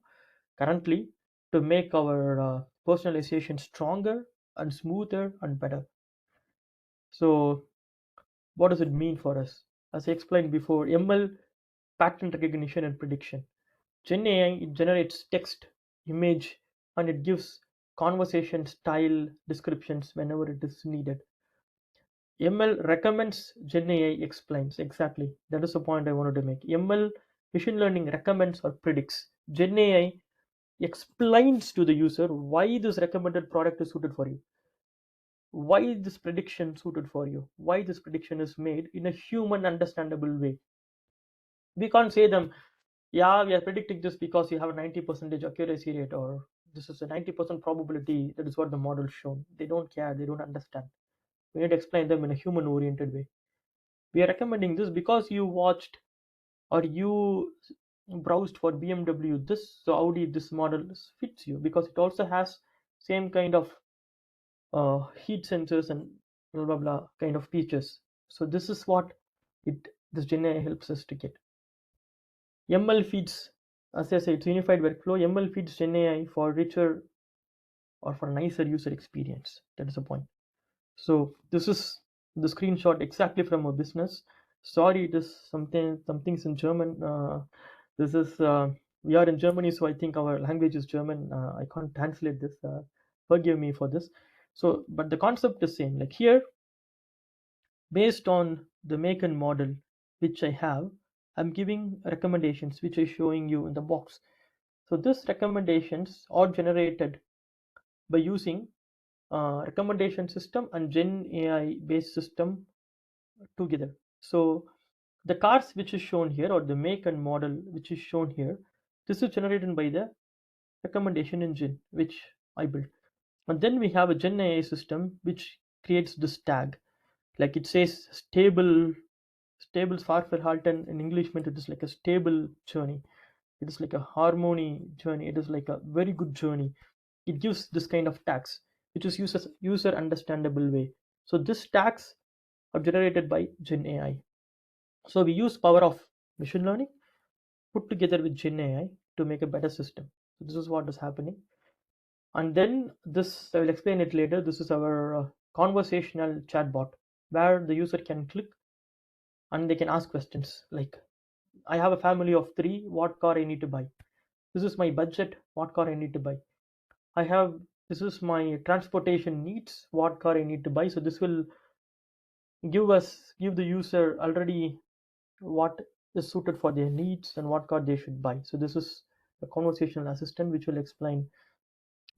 currently to make our personalization stronger and smoother and better. So what does it mean for us? As I explained before, ML, pattern recognition and prediction. Gen AI, it generates text, image, and it gives conversation style descriptions whenever it is needed. ML recommends, Gen AI explains. Exactly. That is the point I wanted to make. ML, machine learning, recommends or predicts. Gen AI explains to the user why this recommended product is suited for you, why this prediction suited for you, why this prediction is made in a human understandable way. We can't say them, yeah, we are predicting this because you have a 90% accuracy rate, or this is a 90% probability. That is what the model shown. They don't care. They don't understand. We need to explain them in a human-oriented way. We are recommending this because you watched or you browsed for BMW this, so Audi this model fits you because it also has same kind of heat sensors and blah blah blah kind of features. So this is what this Gen AI helps us to get. ML feeds, as I said, it's unified workflow. ML feeds Gen AI for richer or for nicer user experience. That is the point. So this is the screenshot exactly from a business. Sorry, it is some things in German. This is we are in Germany, so I think our language is German. I can't translate this. Forgive me for this. So, but the concept is same. Like here, based on the make and model which I have, I'm giving recommendations which I'm showing you in the box. So these recommendations are generated by using recommendation system and Gen AI based system together. So the cars which is shown here, or the make and model which is shown here, this is generated by the recommendation engine which I built. And then we have a Gen AI system which creates this tag, like it says stable Fahrverhalten. In English meant it is like a stable journey. It is like a harmony journey. It is like a very good journey. It gives this kind of tags which is user understandable way. So this tags are generated by Gen AI. So we use power of machine learning put together with Gen AI to make a better system. So this is what is happening. And then this, I will explain it later. This is our conversational chatbot where the user can click and they can ask questions like, I have a family of 3, what car I need to buy? This is my budget, what car I need to buy? This is my transportation needs, what car I need to buy? So this will give the user already what is suited for their needs and what car they should buy. So this is a conversational assistant which will explain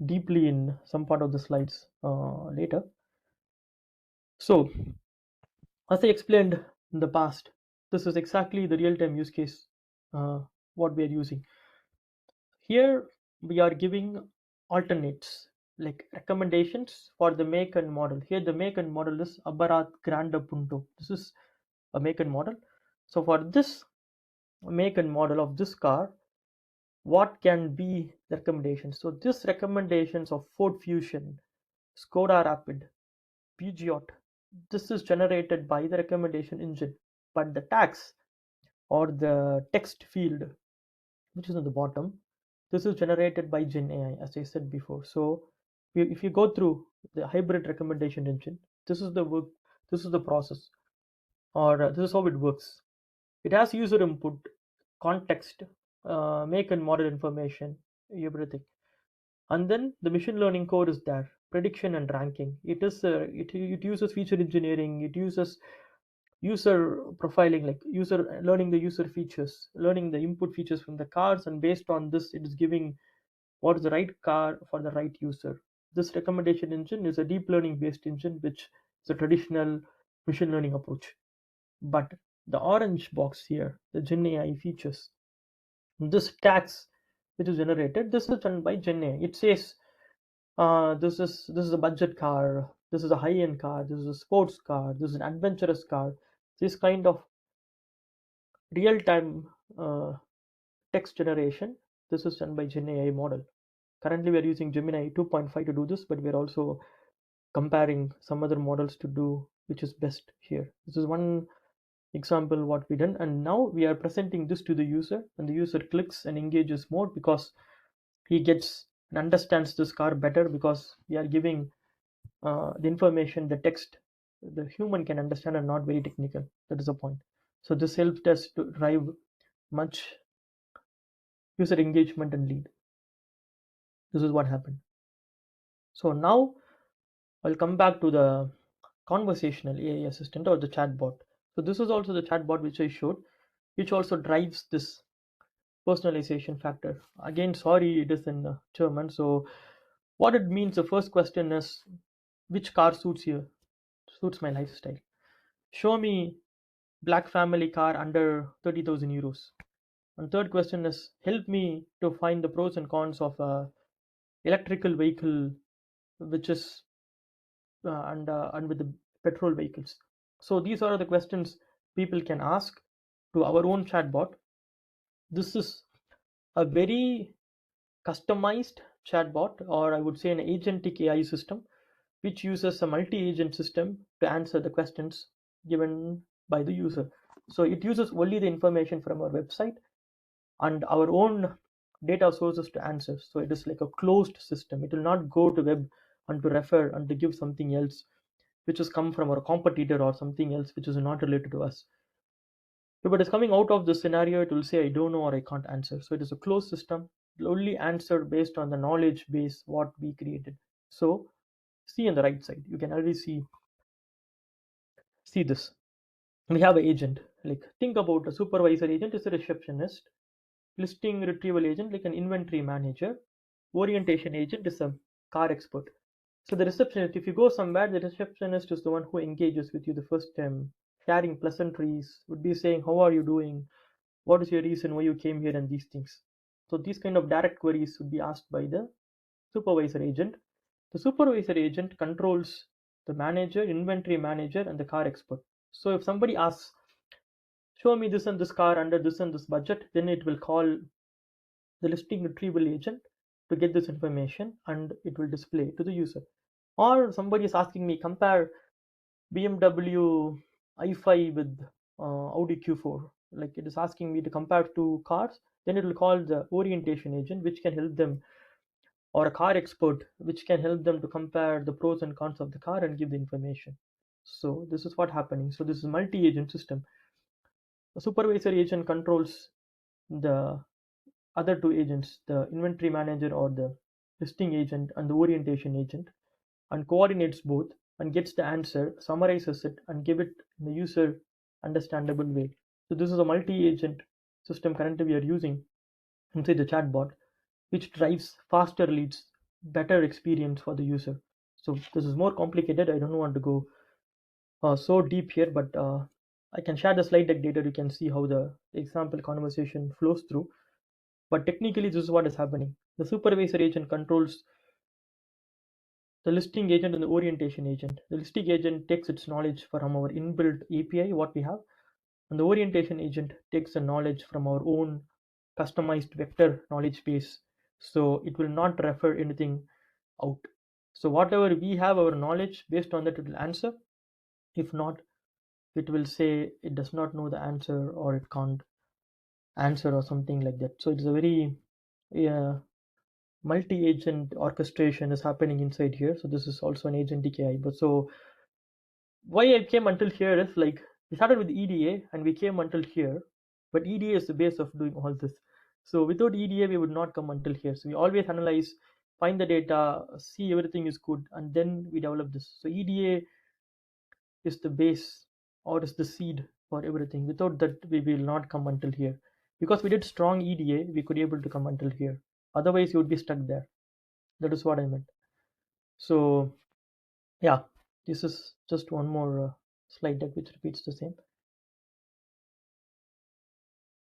deeply in some part of the slides later. So as I explained in the past, this is exactly the real-time use case what we are using. Here we are giving alternates like recommendations for the make and model. Here the make and model is Abarth Grande Punto. This is a make and model. So for this make and model of this car, what can be the recommendations? So this recommendations of Ford Fusion, Skoda Rapid, Peugeot, this is generated by the recommendation engine, but the tags or the text field which is on the bottom, this is generated by Gen AI, as I said before. So if you go through the hybrid recommendation engine, this is the work, this is the process, or this is how it works. It has user input, context, make and model information, everything, and then the machine learning code is there, prediction and ranking. It uses feature engineering. It uses user profiling, like user learning the user features, learning the input features from the cars, and based on this it is giving what is the right car for the right user. This recommendation engine is a deep learning based engine, which is a traditional machine learning approach. But the orange box here, the Gen AI features, this tags which is generated, this is done by Gen AI. It says this is a budget car, this is a high-end car, this is a sports car, this is an adventurous car. This kind of real-time text generation, this is done by Gen AI model. Currently we are using Gemini 2.5 to do this, but we are also comparing some other models to do which is best here. This is one example what we done, and now we are presenting this to the user, and the user clicks and engages more because he gets and understands this car better, because we are giving the information, the text, the human can understand and not very technical. That is the point. So this helped us to drive much user engagement and lead. This is what happened. So now I'll come back to the conversational AI assistant or the chatbot. So this is also the chatbot which I showed, which also drives this personalization factor. Again, sorry, it is in German. So what it means, the first question is, which car suits my lifestyle? Show me black family car under 30,000 euros. And third question is, help me to find the pros and cons of a electrical vehicle which is and with the petrol vehicles. So these are the questions people can ask to our own chatbot. This is a very customized chatbot, or I would say an agentic AI system, which uses a multi-agent system to answer the questions given by the user. So it uses only the information from our website and our own data sources to answer. So it is like a closed system. It will not go to web and to refer and to give something else which has come from our competitor or something else which is not related to us. If it is coming out of the scenario, it will say I don't know or I can't answer. So it is a closed system. It will only answer based on the knowledge base what we created. So see on the right side, you can already see this. We have an agent. Like think about a supervisor agent is a receptionist, listing retrieval agent like an inventory manager, orientation agent is a car expert. So the receptionist, if you go somewhere, the receptionist is the one who engages with you the first time, sharing pleasantries, would be saying, how are you doing? What is your reason why you came here, and these things. So these kind of direct queries would be asked by the supervisor agent. The supervisor agent controls the manager, inventory manager, and the car expert. So if somebody asks, show me this and this car under this and this budget, then it will call the listing retrieval agent to get this information and it will display to the user. Or somebody is asking me, compare BMW i5 with Audi Q4. Like it is asking me to compare two cars, then it will call the orientation agent, which can help them, or a car expert, which can help them to compare the pros and cons of the car and give the information. So this is what happening. So this is multi-agent system. The supervisor agent controls the other two agents, the inventory manager or the listing agent and the orientation agent, and coordinates both and gets the answer, summarizes it, and give it in a user understandable way. So this is a multi-agent system currently we are using inside the chatbot, which drives faster leads, better experience for the user. So this is more complicated. I don't want to go so deep here, but I can share the slide deck data. You can see how the example conversation flows through. But technically, this is what is happening. The supervisor agent controls the listing agent and the orientation agent. The listing agent takes its knowledge from our inbuilt API, what we have, and the orientation agent takes the knowledge from our own customized vector knowledge base. So it will not refer anything out. So whatever we have our knowledge, based on that it will answer. If not, it will say it does not know the answer or it can't answer or something like that. So it's a very multi-agent orchestration is happening inside here. So this is also an agentic AI. But so why I came until here is like we started with EDA and we came until here, but EDA is the base of doing all this. So without EDA, we would not come until here. So we always analyze, find the data, see everything is good, and then we develop this. So EDA is the base or is the seed for everything. Without that, we will not come until here. Because we did strong EDA, we could be able to come until here. Otherwise, you would be stuck there. That is what I meant. So yeah, this is just one more slide deck which repeats the same.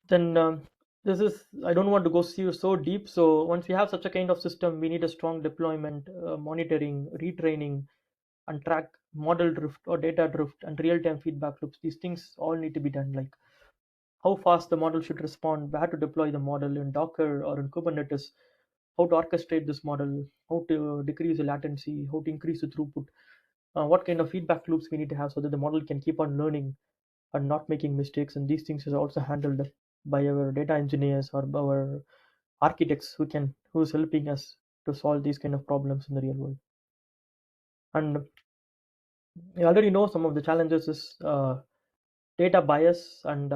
Then this is, I don't want to go so deep. So once we have such a kind of system, we need a strong deployment, monitoring, retraining, and track model drift or data drift and real-time feedback loops. These things all need to be done, like how fast the model should respond, where to deploy the model in Docker or in Kubernetes, how to orchestrate this model, how to decrease the latency, how to increase the throughput, what kind of feedback loops we need to have so that the model can keep on learning and not making mistakes. And these things is also handled by our data engineers or our architects who's helping us to solve these kind of problems in the real world. And you already know some of the challenges is data bias and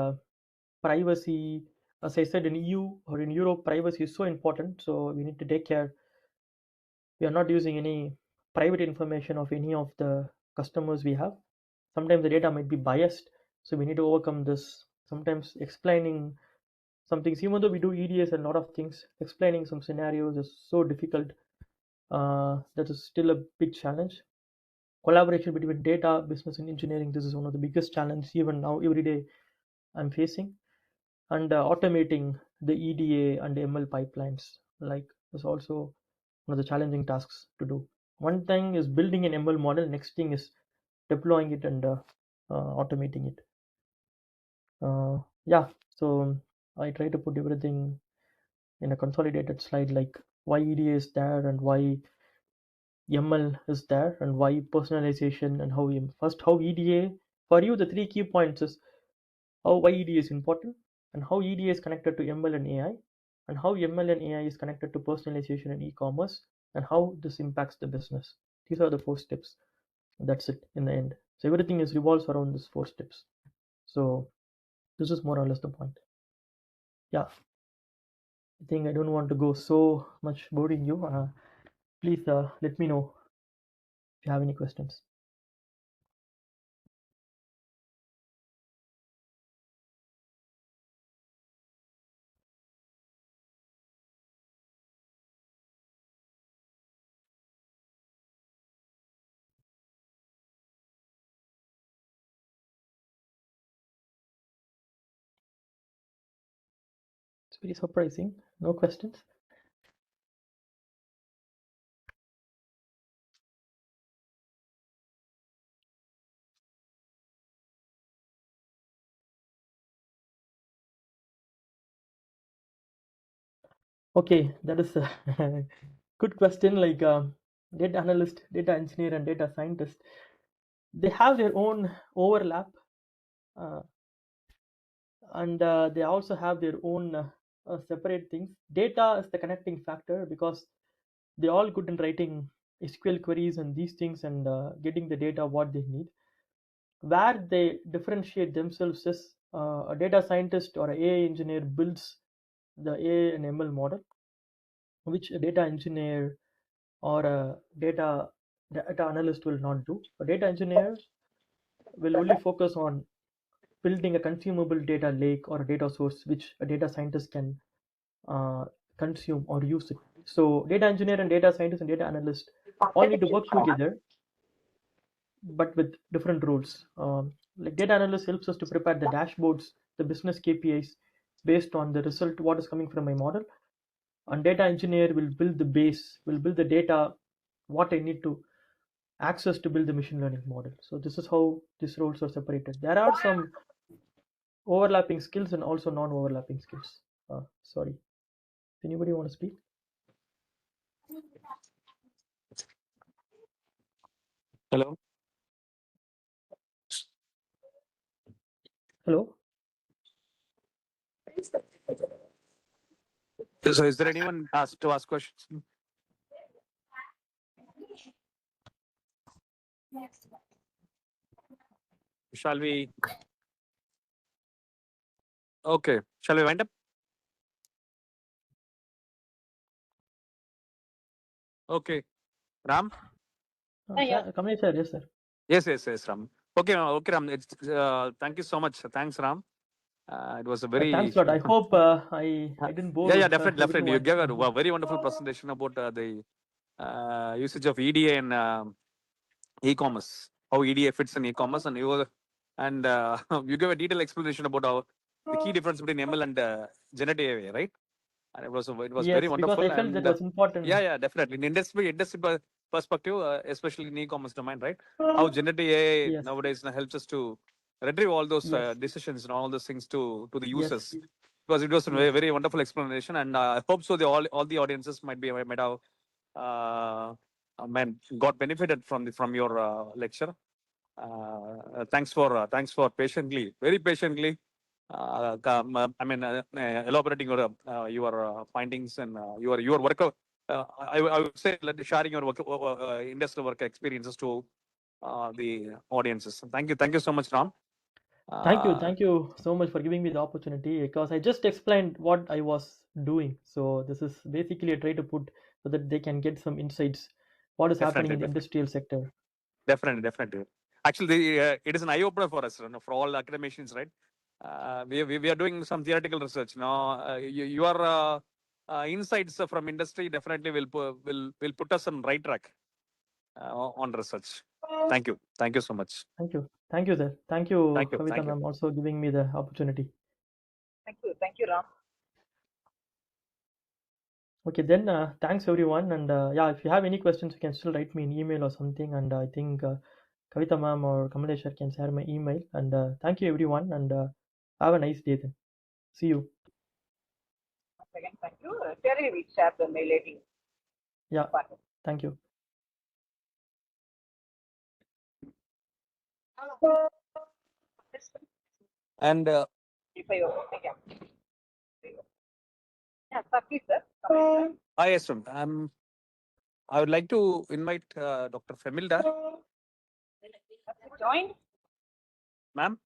privacy. As I said, in EU or in Europe, privacy is so important, so we need to take care. We are not using any private information of any of the customers we have. Sometimes the data might be biased, so we need to overcome this. Sometimes explaining some things, even though we do EDS and a lot of things, explaining some scenarios is so difficult. That is still a big challenge. Collaboration between data, business, and engineering, this is one of the biggest challenges even now every day I'm facing. and automating the EDA and ML pipelines is also one of the challenging tasks to do. One thing is building an ML model, next thing is deploying it and automating it. Yeah, so I try to put everything in a consolidated slide, like why EDA is there and why ML is there and why personalization and how first how EDA, for you the 3 key points is why EDA is important and how EDA is connected to ML and AI and how ML and AI is connected to personalization and e-commerce and how this impacts the business. These are the 4 steps. That's it in the end. So everything is revolves around these 4 steps. So this is more or less the point. Yeah, I think I don't want to go so much boring you. Please let me know if you have any questions. It's very surprising. No questions. Okay, that is a good question. Like data analyst, data engineer, and data scientist, they have their own overlap, and they also have their own separate things. Data is the connecting factor because they're all good in writing SQL queries and these things and getting the data what they need. Where they differentiate themselves is a data scientist or an AI engineer builds the AI and ML model, which a data engineer or a data analyst will not do. A data engineer will only focus on building a consumable data lake or a data source which a data scientist can consume or use it. So data engineer and data scientist and data analyst all need to work together, but with different roles. Like data analyst helps us to prepare the dashboards, the business KPIs based on the result what is coming from my model, and data engineer will build the base, will build the data what I need to access to build the machine learning model. So this is how these roles are separated. There are some overlapping skills and also non-overlapping skills. Sorry, anybody want to speak? Hello. Hello. So, is there anyone asked to ask questions? Shall we? Okay. Shall we wind up? Okay. Ram? Kamlesh sir, yes sir. Yes, Ram. Okay, Ram. It's, thank you so much. Thanks, Ram. It was a very. Thanks a lot. I hope I didn't bore. Yeah, definitely. You everyone. gave a very wonderful presentation about the usage of EDA in e-commerce, how EDA fits in e-commerce, and you gave a detailed explanation about the key difference between ML and generative AI, right? And it was Yes, very wonderful. because I felt that was important. Yeah, definitely. In industry perspective, especially in e-commerce domain, right? How generative AI Yes. nowadays helps us to retrieve all those Yes. decisions and all those things to the users. Yes. Because it was a Yes. very, very wonderful explanation, and I hope so. All the audiences might have got benefited from your lecture. Thanks for very patiently elaborating your findings and your work. I would say sharing your work, industrial work experiences to the audiences. Thank you so much, Ram. Thank you so much for giving me the opportunity, because I just explained what I was doing. So this is basically a try to put so that they can get some insights what is happening in the industrial sector. Definitely. Actually, it is an eye opener for us, for all academicians, right? We are doing some theoretical research now. Your insights from industry definitely will put us on right track on research. Thank you so much. Thank you, sir. Thank you, Kavita ma'am, also giving me the opportunity. Thank you, Ram. Okay, then thanks everyone, and yeah, if you have any questions, you can still write me an email or something, and I think Kavita ma'am or Kamaleshwar can share my email. And thank you everyone, and have a nice day then. See you. Once again, thank you. Terry will share the mail ID. Yeah, Bye. thank you. And If I open, yeah, sir, please, sir. Come in, yes, ma'am. I would like to invite Dr. Femilda. sir. Joined? Ma'am,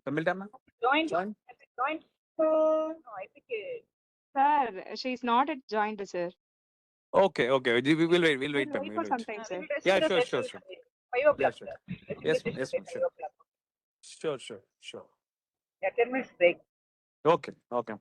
Femilda, ma'am. Joined? Join. Joined? No, I think Sir, she's not at joined, sir. Okay, okay. We will wait. We'll wait, We'll ma'am. wait We'll for wait. some time, sir. we will test Yeah, the sure, session sure. at 5 o'clock, Yeah, sure. sir. Let's Yes, do the yes, session ma'am. at 5 Sure. o'clock. Sure. Yeah, 10 minutes break. Okay.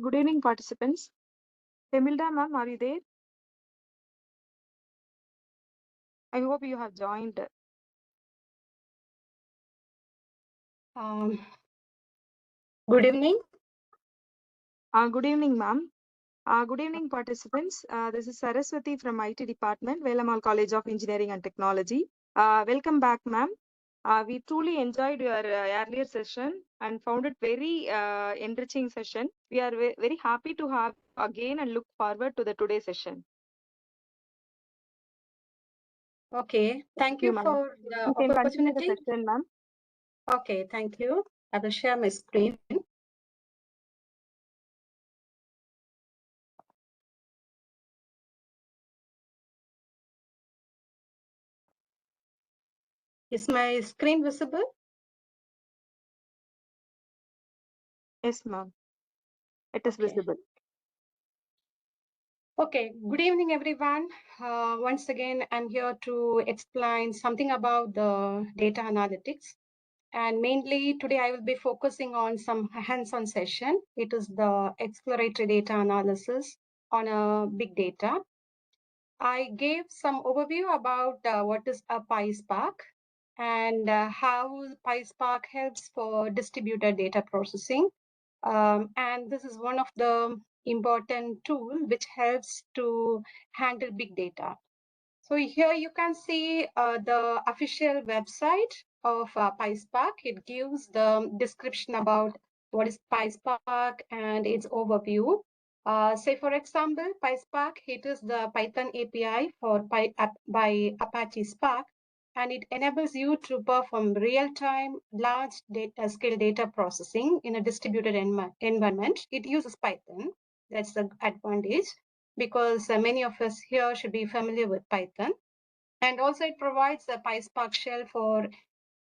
Good evening, participants. Emilda ma'am, are you there? I hope you have joined. Good evening. Good evening, ma'am. Good evening, participants. This is Saraswati from IT Department, Velamal College of Engineering and Technology. Welcome back, ma'am. We truly enjoyed your earlier session and found it very enriching session. We are very happy to have you again and look forward to the today's session. Okay, thank you ma'am. for the You can continue the opportunity. session, ma'am. Okay, thank you. I will share my screen. Is my screen visible? Yes, ma'am. It is Okay. visible. Okay, good evening, everyone. Once again, I'm here to explain something about the data analytics. And mainly today I will be focusing on some hands-on session. It is the exploratory data analysis on a big data. I gave some overview about what is a PySpark and how PySpark helps for distributed data processing. And this is one of the important tool which helps to handle big data. So here you can see the official website of PySpark. It gives the description about what is PySpark and its overview. Say, for example, PySpark, it is the Python API by Apache Spark, and it enables you to perform real-time large scale data processing in a distributed environment. It uses Python. That's the advantage, because many of us here should be familiar with Python. And also it provides a PySpark shell for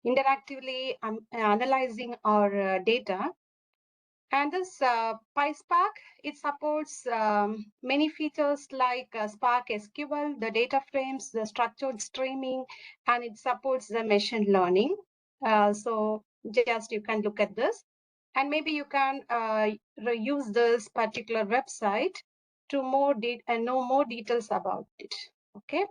interactively analyzing our data. And this PySpark, it supports many features like Spark SQL, the data frames, the structured streaming, and it supports the machine learning. So just you can look at this. And maybe you can use this particular website to know more details about it. Okay.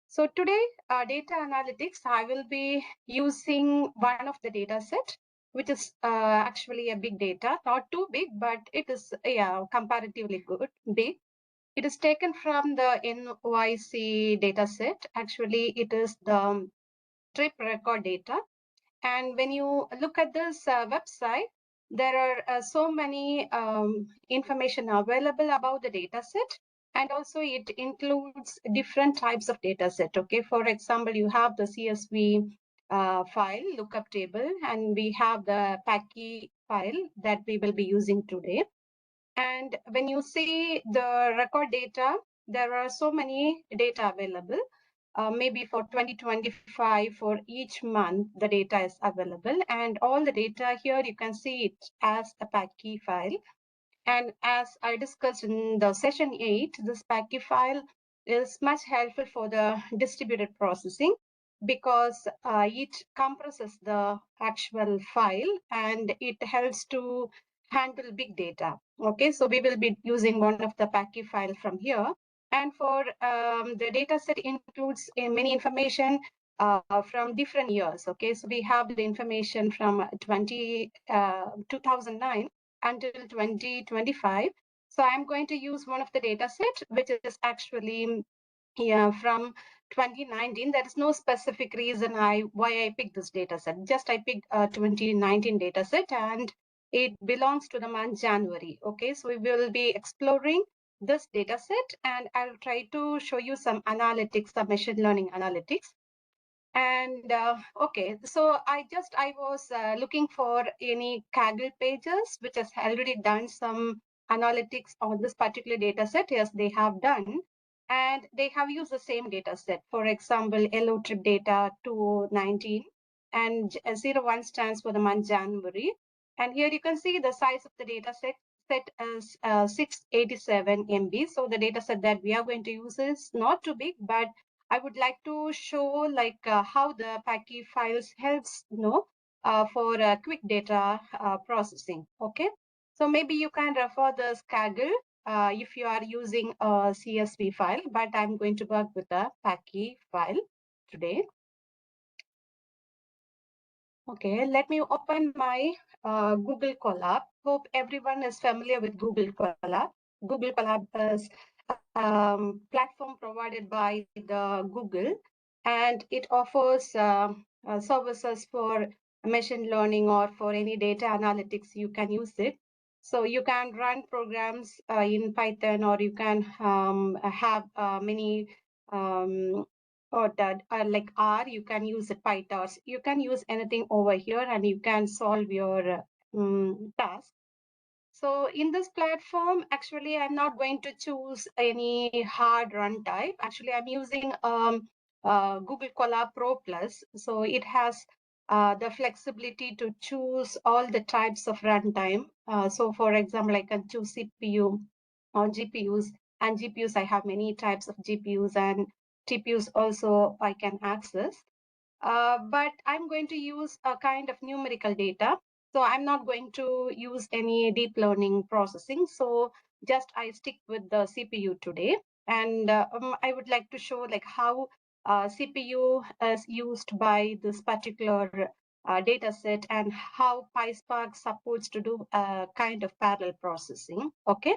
So today, data analytics, I will be using one of the data set, which is actually a big data, not too big, but it is comparatively big. It is taken from the NYC data set. Actually, it is the trip record data. And when you look at this website, there are so many information available about the data set. And also it includes different types of data set. Okay, for example, you have the CSV file, lookup table, and we have the PACI file that we will be using today. And when you see the record data, there are so many data available. Maybe for 2025, for each month, the data is available. And all the data here, you can see it as a PACI file. And as I discussed in the session 8, this PACI file is much helpful for the distributed processing, because it compresses the actual file and it helps to handle big data. Okay, so we will be using one of the PACI file from here. And for the data set includes many information from different years. Okay, so we have the information from 2009 until 2025. So I'm going to use one of the data set, which is actually from 2019. There is no specific reason why I picked this data set. Just I picked a 2019 data set, and it belongs to the month January. Okay, so we will be exploring this data set, and I'll try to show you some analytics, some machine learning analytics. And okay, so I was looking for any Kaggle pages which has already done some analytics on this particular data set. Yes, they have done, and they have used the same data set. For example, yellow trip data 2019, and 01 stands for the month January. And here you can see the size of the data set is 687 MB. So the data set that we are going to use is not too big, but I would like to show like how the PACI files helps for quick data processing. Okay. So maybe you can refer the Kaggle if you are using a CSV file, but I'm going to work with a PACI file today. Okay, let me open my Google Colab. Hope everyone is familiar with Google Colab. Google Colab is a platform provided by the Google, and it offers services for machine learning or for any data analytics. You can use it. So you can run programs in Python, or you can have many or that like R, you can use the PyTorch. You can use anything over here and you can solve your task. So in this platform, actually, I'm not going to choose any hard run type. Actually, I'm using Google Colab Pro Plus. So it has the flexibility to choose all the types of runtime. So for example, I can choose CPU or GPUs, and GPUs, I have many types of GPUs, and TPUs also I can access. But I'm going to use a kind of numerical data. So I'm not going to use any deep learning processing. So just I stick with the CPU today. And I would like to show like how CPU is used by this particular data set and how PySpark supports to do a kind of parallel processing. Okay.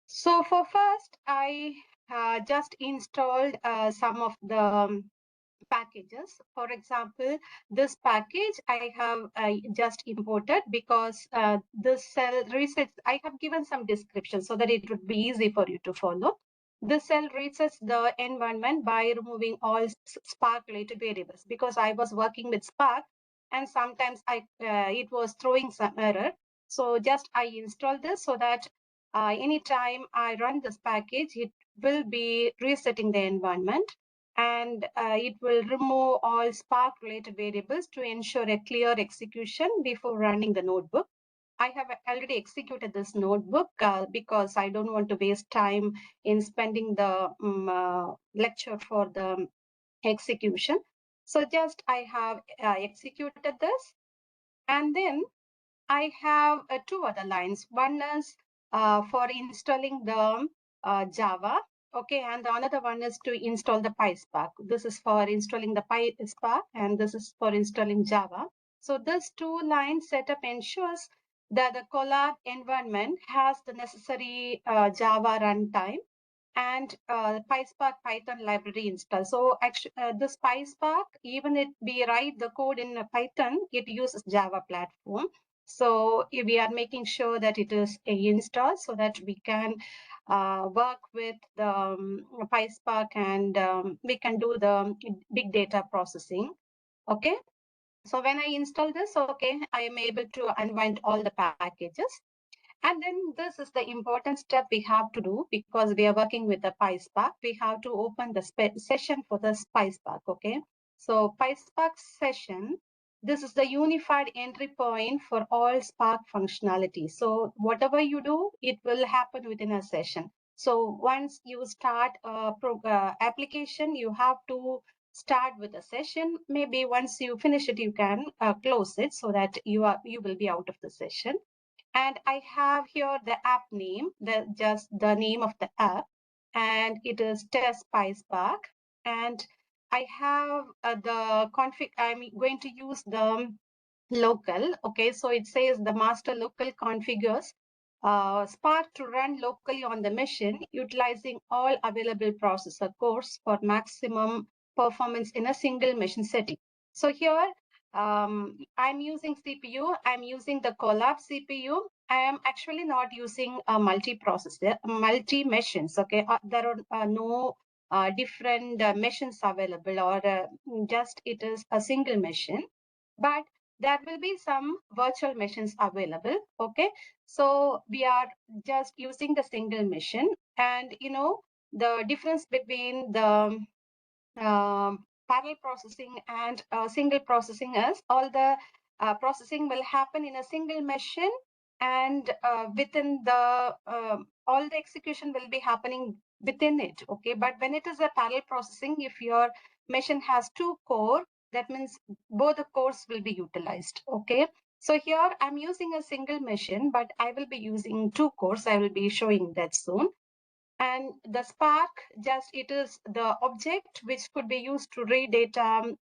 So for first, I just installed some of the packages. For example, this package I have just imported because this cell resets. I have given some description so that it would be easy for you to follow. This cell resets the environment by removing all Spark related variables, because I was working with Spark and sometimes it was throwing some error. So just I install this so that anytime I run this package, it will be resetting the environment, and it will remove all Spark related variables to ensure a clear execution before running the notebook. I have already executed this notebook because I don't want to waste time in spending the lecture for the execution. So just I have executed this, and then I have two other lines. One is for installing the Java, okay, and the another one is to install the PySpark. This is for installing the PySpark, and this is for installing Java. So this two line setup ensures that the Colab environment has the necessary Java runtime and PySpark Python library installed. So actually, this PySpark, even if we write the code in Python, it uses Java platform. So we are making sure that it is installed so that we can work with the PySpark, and we can do the big data processing. Okay. So when I install this, okay, I am able to unwind all the packages. And then this is the important step we have to do, because we are working with the PySpark. We have to open the session for the PySpark, okay? So PySpark session, this is the unified entry point for all Spark functionality. So whatever you do, it will happen within a session. So once you start a application, you have to start with a session. Maybe once you finish it, you can close it so that you will be out of the session. And I have here the app name, just the name of the app, and it is test PySpark. And I have the config. I'm going to use the local. Okay, so it says the master local configures Spark to run locally on the machine, utilizing all available processor cores for maximum performance in a single machine setting. So here I'm using CPU. I'm using the Colab CPU. I am actually not using a multi-processor, multi-machines. Okay, there are no different machines available, or just it is a single machine. But there will be some virtual machines available. Okay, so we are just using the single machine, and you know the difference between the parallel processing and single processing is all the processing will happen in a single machine, and within the all the execution will be happening within it. Okay, but when it is a parallel processing, if your machine has two core, that means both the cores will be utilized. Okay, So here I'm using a single machine, but I will be using 2 cores. I will be showing that soon. And the Spark, just it is the object which could be used to read data,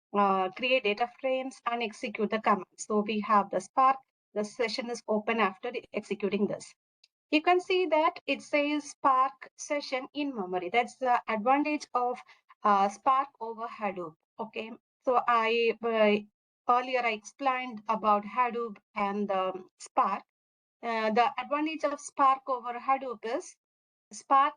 create data frames and execute the command. So we have the Spark. The session is open after executing this. You can see that it says Spark session in memory. That's the advantage of Spark over Hadoop. Okay, so earlier I explained about Hadoop and Spark. The advantage of Spark over Hadoop is Spark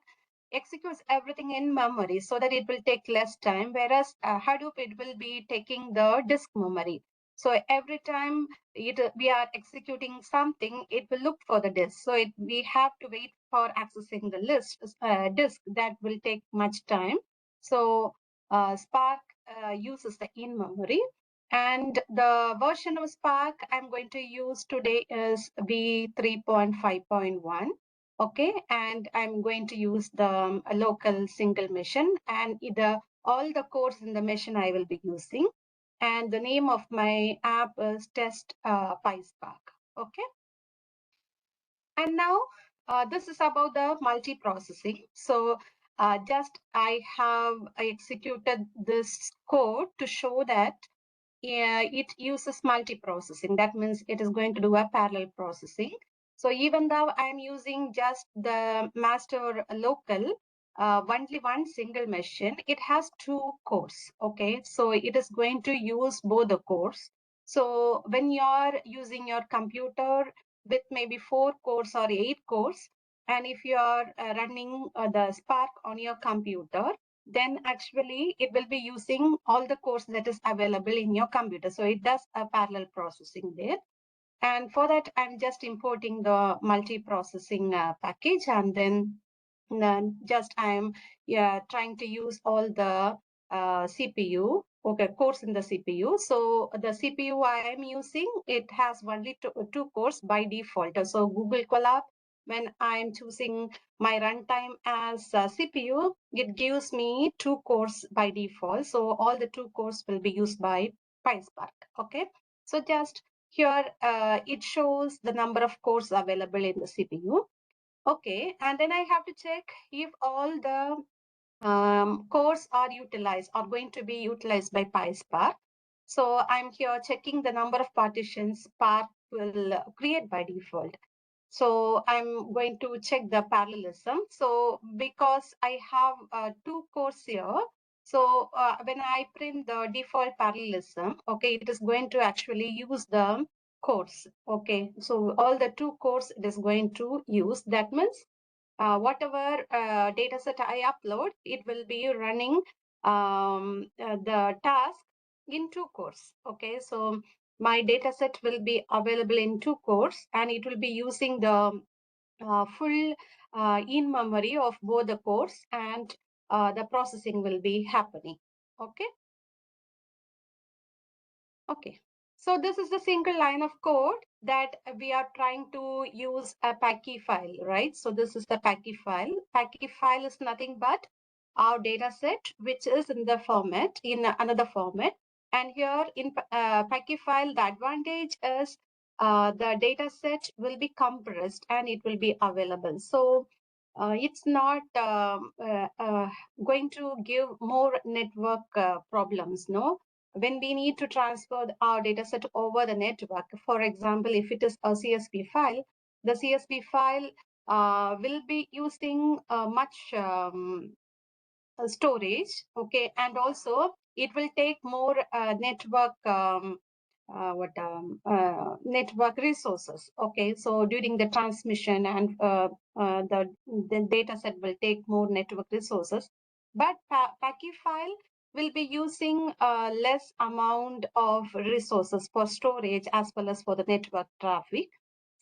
executes everything in memory so that it will take less time, whereas Hadoop, it will be taking the disk memory. So every time we are executing something, it will look for the disk. So we have to wait for accessing the disk. That will take much time. So Spark uses the in-memory. And the version of Spark I'm going to use today is v3.5.1. Okay, and I'm going to use the local single machine, and all the cores in the machine I will be using. And the name of my app is Test PySpark. Okay. And now this is about the multiprocessing. So just I have executed this code to show that it uses multiprocessing. That means it is going to do a parallel processing. So even though I'm using just the master local, only one single machine, it has 2 cores. Okay, so it is going to use both the cores. So when you're using your computer with maybe 4 cores or 8 cores, and if you are running the Spark on your computer, then actually it will be using all the cores that is available in your computer. So it does a parallel processing there. And for that, I'm just importing the multi-processing package, and then just I'm trying to use all the CPU, okay, cores in the CPU. So the CPU I am using, it has only two cores by default. So Google Colab, when I'm choosing my runtime as CPU, it gives me 2 cores by default. So all the 2 cores will be used by PySpark. Okay, so just here it shows the number of cores available in the CPU. Okay, and then I have to check if all the cores are going to be utilized by PySpark. So I'm here checking the number of partitions Spark will create by default. So I'm going to check the parallelism. So because I have 2 cores here, so when I print the default parallelism, okay, it is going to actually use the cores. Okay, so all the 2 cores it is going to use. That means whatever data set I upload, it will be running the task in 2 cores. Okay, so my data set will be available in 2 cores, and it will be using the full in memory of both the cores, and the processing will be happening. Okay. Okay. So this is the single line of code that we are trying to use a Paki file, right? So this is the Paki file. Paki file is nothing but our data set, which is in the format, in another format. And here in Paki file, the advantage is the data set will be compressed and it will be available. So it's not going to give more network problems, no? When we need to transfer our data set over the network, for example, if it is a CSV file, the CSV file will be using much storage, okay, and also it will take more network network resources. Okay, so during the transmission and the data set will take more network resources, but Paki file will be using less amount of resources for storage as well as for the network traffic.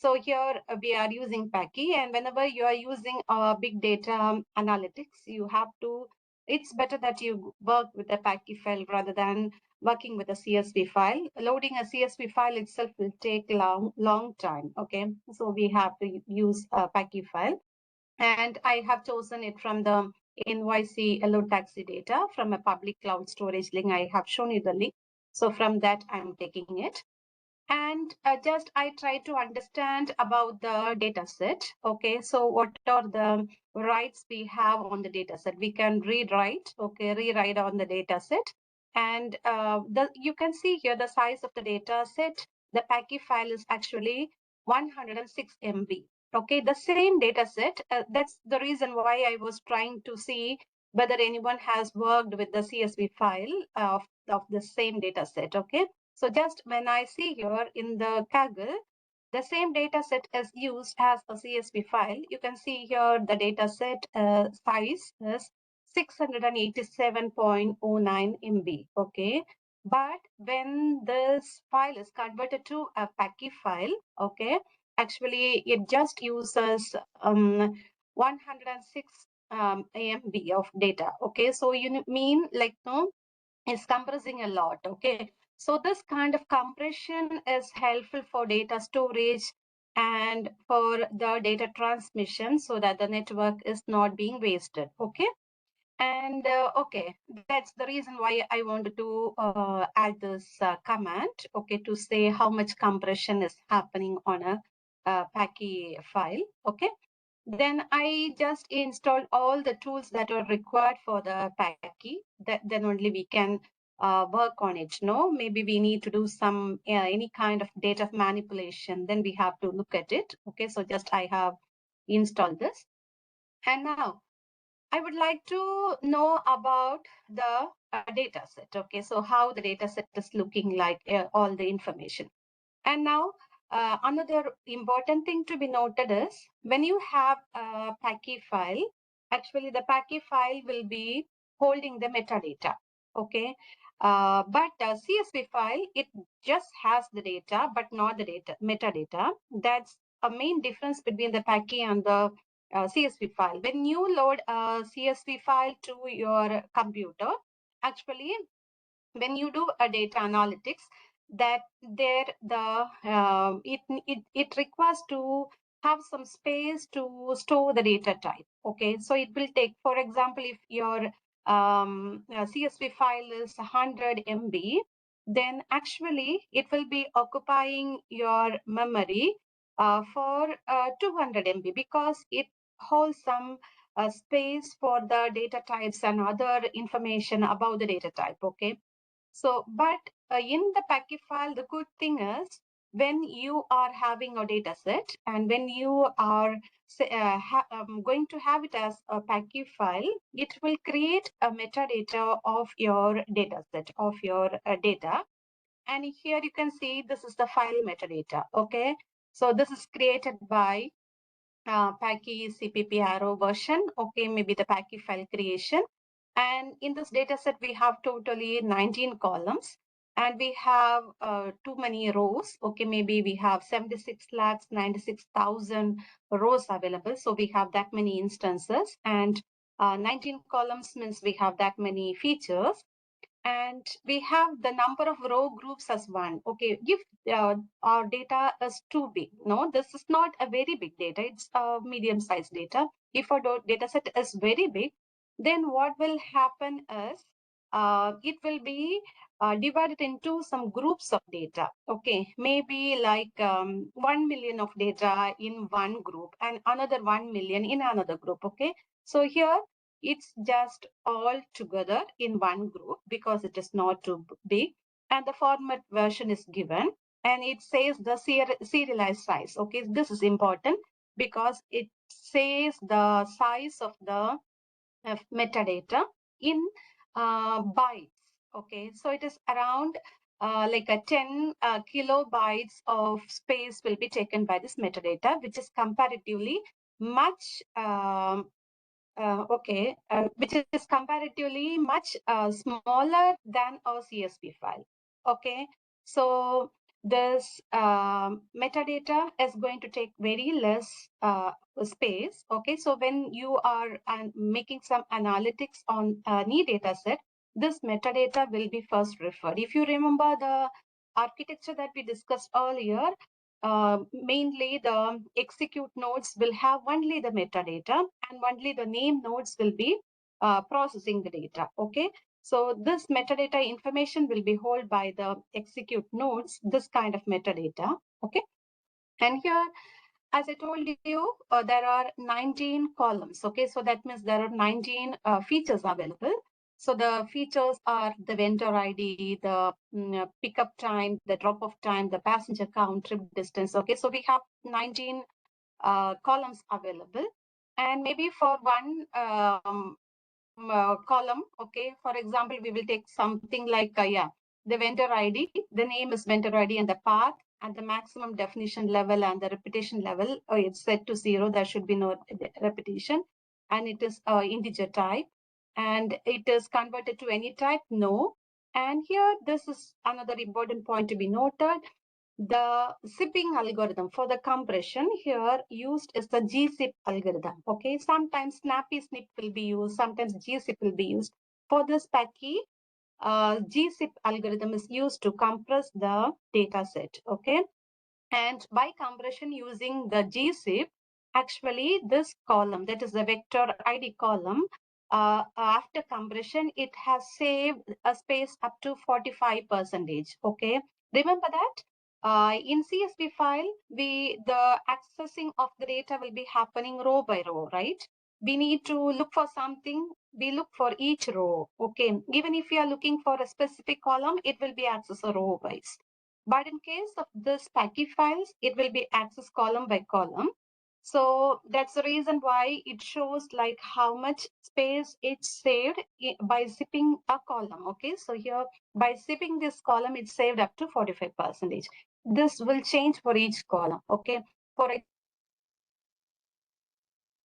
So here we are using Paki, and whenever you are using big data analytics, you have to, it's better that you work with the Paki file rather than working with a CSV file. Loading a CSV file itself will take long time. Okay, so we have to use a Paki file, and I have chosen it from the NYC Yellow Taxi data from a public cloud storage link. I have shown you the link. So from that, I'm taking it. And just I try to understand about the data set. Okay, so what are the rights we have on the data set? We can rewrite on the data set. And you can see here the size of the data set. The PACI file is actually 106 MB. Okay, the same data set. That's the reason why I was trying to see whether anyone has worked with the CSV file of the same data set. Okay, so just when I see here in the Kaggle, the same data set is used as a CSV file. You can see here the data set size is 687.09 MB. Okay, but when this file is converted to a PACI file, okay, actually it just uses 106 MB of data. Okay, so you mean like no, it's compressing a lot. Okay, so this kind of compression is helpful for data storage and for the data transmission so that the network is not being wasted. Okay, and okay, that's the reason why I wanted to add this command, okay, to say how much compression is happening on a PACI file. Okay, then I just installed all the tools that are required for the PACI. Then only we can work on it. No, maybe we need to do some any kind of data manipulation. Then we have to look at it. Okay, so just I have installed this. And now I would like to know about the data set. Okay, so how the data set is looking like, all the information. And now another important thing to be noted is when you have a PACI file, actually the PACI file will be holding the metadata. Okay, but CSV file, it just has the data, but not the data metadata. That's a main difference between the PACI and the CSV file. When you load a CSV file to your computer, actually when you do a data analytics, that there the it requires to have some space to store the data type. Okay, so it will take, for example, if your CSV file is 100 MB, then actually it will be occupying your memory for 200 MB because it holds some space for the data types and other information about the data type. Okay, so, but in the PACI file, the good thing is when you are having a data set and when you are going to have it as a PACI file, it will create a metadata of your data set, of your data. And here you can see this is the file metadata. Okay, so this is created by PACI CPP arrow version. Okay, maybe the PACI file creation. And in this data set, we have totally 19 columns and we have too many rows. Okay, maybe we have 76,96,000 rows available. So we have that many instances and 19 columns means we have that many features. And we have the number of row groups as one. Okay, if our data is too big, no, this is not a very big data, it's a medium-sized data. If our data set is very big, then what will happen is it will be divided into some groups of data. Okay, maybe like 1 million of data in one group and another 1 million in another group. Okay, so here it's just all together in one group because it is not too big, and the format version is given and it says the serialized size. Okay, this is important because it says the size of the metadata in bytes. Okay, so it is around like a 10 kilobytes of space will be taken by this metadata, which is comparatively much which is comparatively much smaller than our CSV file. Okay, so this metadata is going to take very less space. Okay, so when you are making some analytics on any data set, this metadata will be first referred. If you remember the architecture that we discussed earlier, mainly the execute nodes will have only the metadata and only the name nodes will be processing the data. Okay, So this metadata information will be held by the execute nodes, this kind of metadata. Okay. And here, as I told you, there are 19 columns. Okay. So that means there are 19 features available. So the features are the vendor ID, the pickup time, the drop-off time, the passenger count, trip distance. Okay. So we have 19 columns available. And maybe for one column, okay, for example, we will take something like, the vendor ID, the name is vendor ID, and the path and the maximum definition level and the repetition level, it's set to 0. There should be no repetition. And it is integer type. And it is converted to any type, no. And here, this is another important point to be noted. The zipping algorithm for the compression here used is the gzip algorithm. Okay, sometimes snappy snip will be used, sometimes gzip will be used. For this packy, gzip algorithm is used to compress the data set. Okay, and by compression using the gzip, actually this column, that is the vector ID column, after compression, it has saved a space up to 45%. Okay, remember that. In CSV file, the accessing of the data will be happening row by row, right? We need to look for something. We look for each row. Okay, even if we are looking for a specific column, it will be accessed row wise. But in case of this packy files, it will be accessed column by column. So that's the reason why it shows like how much space it's saved by zipping a column. Okay, so here by zipping this column, it's saved up to 45%. This will change for each column. Okay, for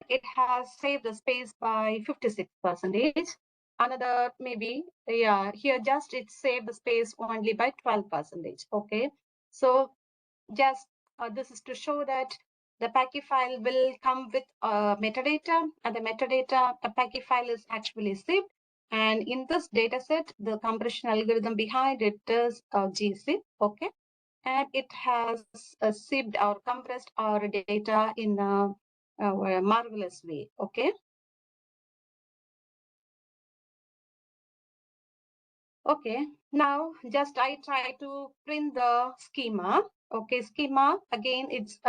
it has saved the space by 56%. Another maybe, yeah, here just it saved the space only by 12%. Okay, so just this is to show that the packy file will come with metadata, and the metadata, a packy file is actually zipped. And in this data set, the compression algorithm behind it is gzip. Okay, and it has zipped or compressed our data in a marvelous way. Okay. Okay, now just I try to print the schema. Okay, schema, again, it's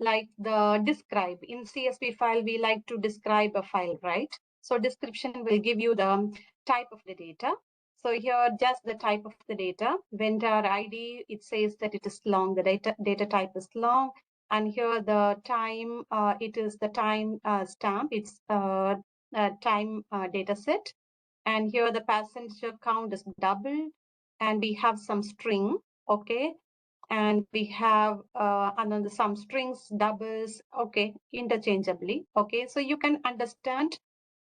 like the describe. In CSV file, we like to describe a file, right? So description will give you the type of the data. So here, just the type of the data. Vendor ID, it says that it is long. The data type is long. And here the time, it is the time stamp. It's time data set. And here the passenger count is double, and we have some string. Okay, and we have another some strings, doubles. Okay, interchangeably. Okay, so you can understand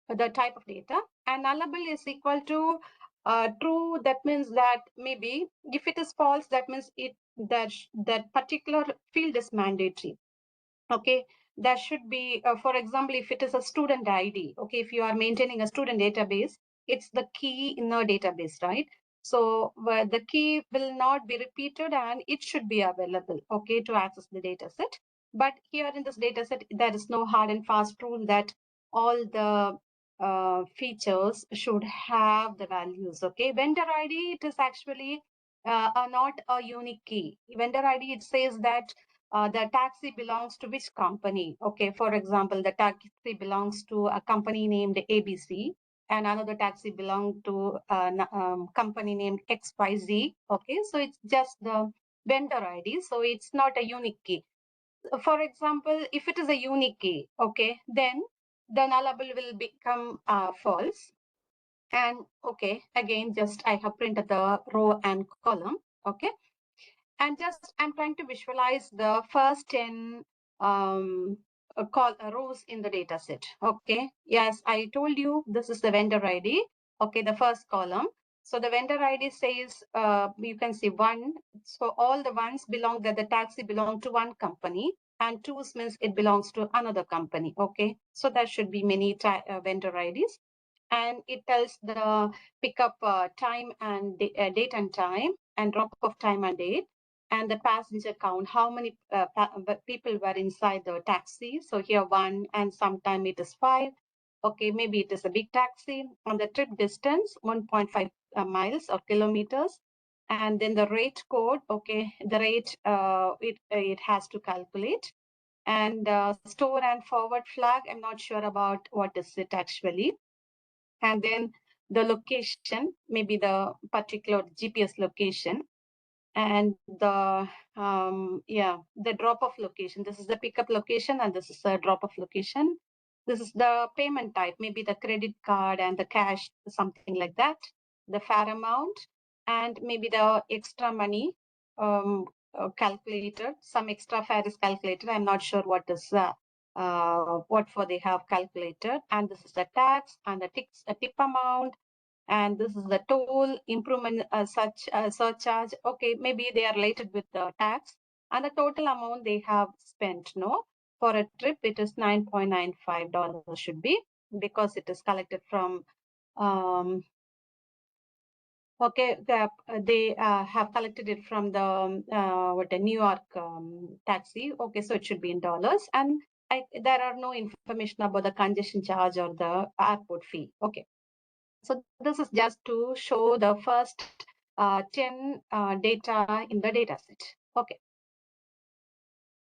the type of data. And nullable is equal to true. That means that maybe if it is false, that means that particular field is mandatory. Okay, there should be, for example, if it is a student ID, okay, if you are maintaining a student database, it's the key in the database, right? So the key will not be repeated and it should be available, okay, to access the data set. But here in this data set, there is no hard and fast rule that all the features should have the values, okay? Vendor ID, it is actually not a unique key. Vendor ID, it says that the taxi belongs to which company? Okay, for example, the taxi belongs to a company named ABC, and another taxi belongs to a company named XYZ. Okay, so it's just the vendor ID, so it's not a unique key. For example, if it is a unique key, okay, then the nullable will become false. And okay, again, just I have printed the row and column. Okay. And just I'm trying to visualize the first 10 rows in the data set. Okay. Yes, I told you this is the vendor ID. Okay, the first column. So the vendor ID says you can see 1. So all the ones belong that the taxi belong to one company, and 2 means it belongs to another company. Okay. So there should be many vendor IDs. And it tells the pickup time and date and time, and drop off time and date, and the passenger count, how many people were inside the taxi. So here 1, and sometime it is 5. Okay, maybe it is a big taxi, on the trip distance, 1.5 miles or kilometers. And then the rate code, okay, the rate it has to calculate. And store and forward flag, I'm not sure about what is it actually. And then the location, maybe the particular GPS location, and the the drop-off location. This is the pickup location, and this is the drop-off location. This is the payment type, maybe the credit card and the cash, something like that. The fare amount, and maybe the extra money calculated. Some extra fare is calculated. I'm not sure what is what for they have calculated. And this is the tax and the tip amount. And this is the toll improvement surcharge. Okay, maybe they are related with the tax, and the total amount they have spent. No, for a trip it is $9.95 should be, because it is collected from okay, they have collected it from the New York taxi. Okay, so it should be in dollars, and there are no information about the congestion charge or the airport fee. Okay. So this is just to show the first 10 data in the data set. Okay.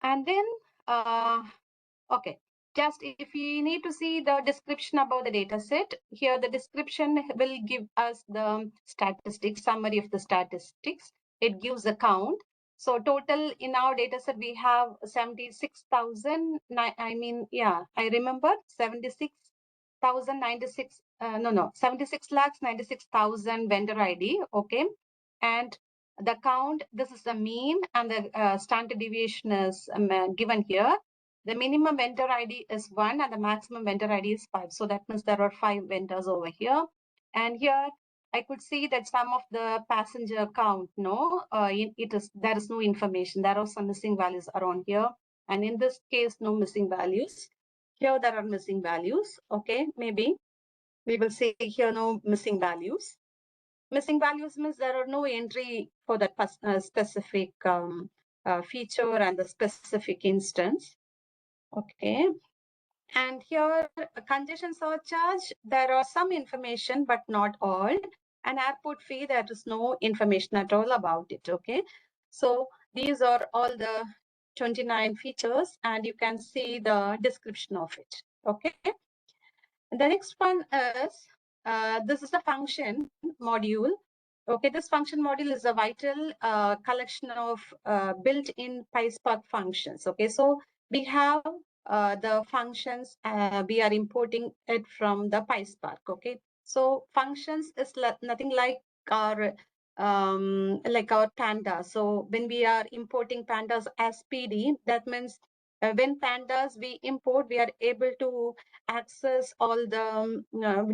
And then, okay, just if we need to see the description about the data set, here the description will give us the statistics, summary of the statistics. It gives the count. So total in our data set, we have 76,000, I mean, yeah, I remember 76,096, 76 lakhs 96,000 vendor ID. Okay. And the count, this is the mean, and the standard deviation is given here. The minimum vendor ID is 1 and the maximum vendor ID is 5. So that means there are 5 vendors over here. And here I could see that some of the passenger count, there is no information. There are some missing values around here. And in this case, no missing values. Here there are missing values. Okay, maybe we will say here no missing values. Missing values means there are no entry for that specific feature and the specific instance. Okay. And here, congestion surcharge, there are some information, but not all. And airport fee, there is no information at all about it. Okay. So these are all the 29 features, and you can see the description of it. Okay. And the next one is, this is the function module. Okay, this function module is a vital collection of built-in PySpark functions. Okay, so we have the functions, we are importing it from the PySpark. Okay, so functions is nothing like our pandas. So when we are importing pandas as PD, that means when pandas we import, we are able to access all the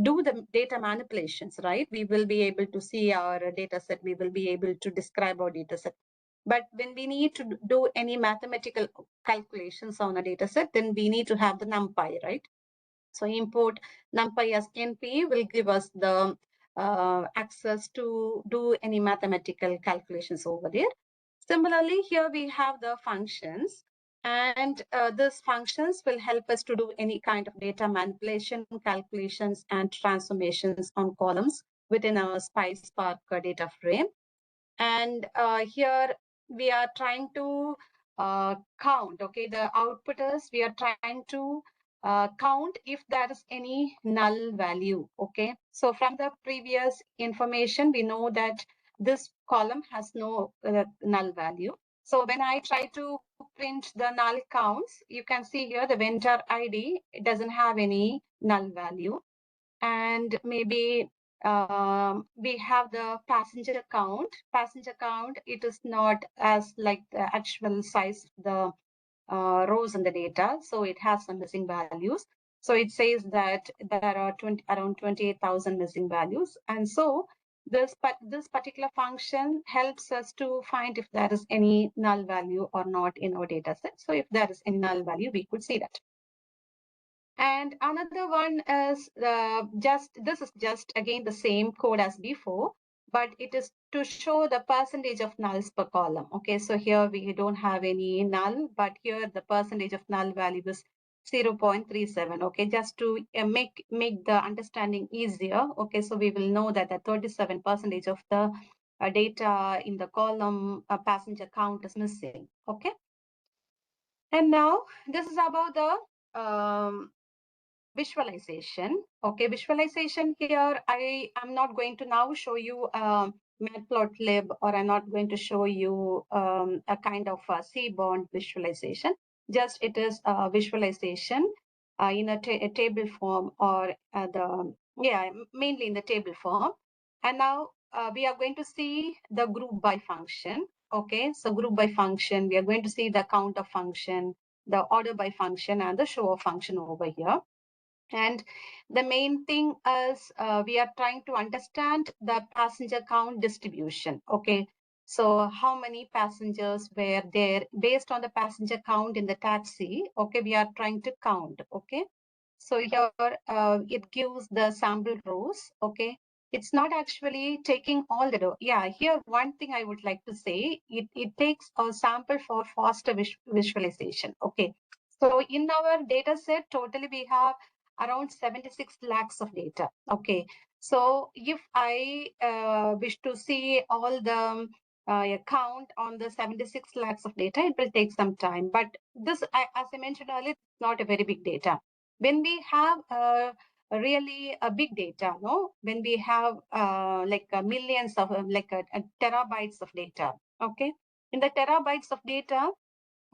do the data manipulations, right? We will be able to see our data set, we will be able to describe our data set. But when we need to do any mathematical calculations on a data set, then we need to have the numpy, right? So import numpy as np will give us the access to do any mathematical calculations over there. Similarly, here we have the functions, and these functions will help us to do any kind of data manipulation, calculations, and transformations on columns within our PySpark data frame. And here we are trying to count, okay, the output is we are trying to count if there is any null value, okay. So from the previous information, we know that this column has no null value. So when I try to print the null counts, you can see here the vendor ID, it doesn't have any null value. And maybe we have the passenger count. Passenger count, it is not as like the actual size of the rows in the data. So it has some missing values. So it says that there are around 28,000 missing values. And so this particular function helps us to find if there is any null value or not in our data set. So if there is any null value, we could see that. And another one is this is just again the same code as before, but it is to show the percentage of nulls per column. Okay, so here we don't have any null, but here the percentage of null value is 0.37. Okay, just to make the understanding easier. Okay, so we will know that the 37% of the data in the column passenger count is missing. Okay, and now this is about the visualization. Okay, visualization here, I am not going to now show you matplotlib, or I'm not going to show you a kind of a C-bond visualization. Just it is a visualization in a table form, or mainly in the table form. And now we are going to see the group by function. Okay, so group by function, we are going to see the counter function, the order by function, and the show of function over here. And the main thing is we are trying to understand the passenger count distribution. Okay, so how many passengers were there based on the passenger count in the taxi? Okay, we are trying to count. Okay, so here it gives the sample rows. Okay, it's not actually taking all the here one thing I would like to say, it takes a sample for faster visualization. Okay, so in our data set totally we have around 76 lakhs of data. Okay, so if I wish to see all the count on the 76 lakhs of data, it will take some time. But this, as I mentioned earlier, it's not a very big data. When we have really a big data, no, when we have like millions of terabytes of data. Okay, in the terabytes of data,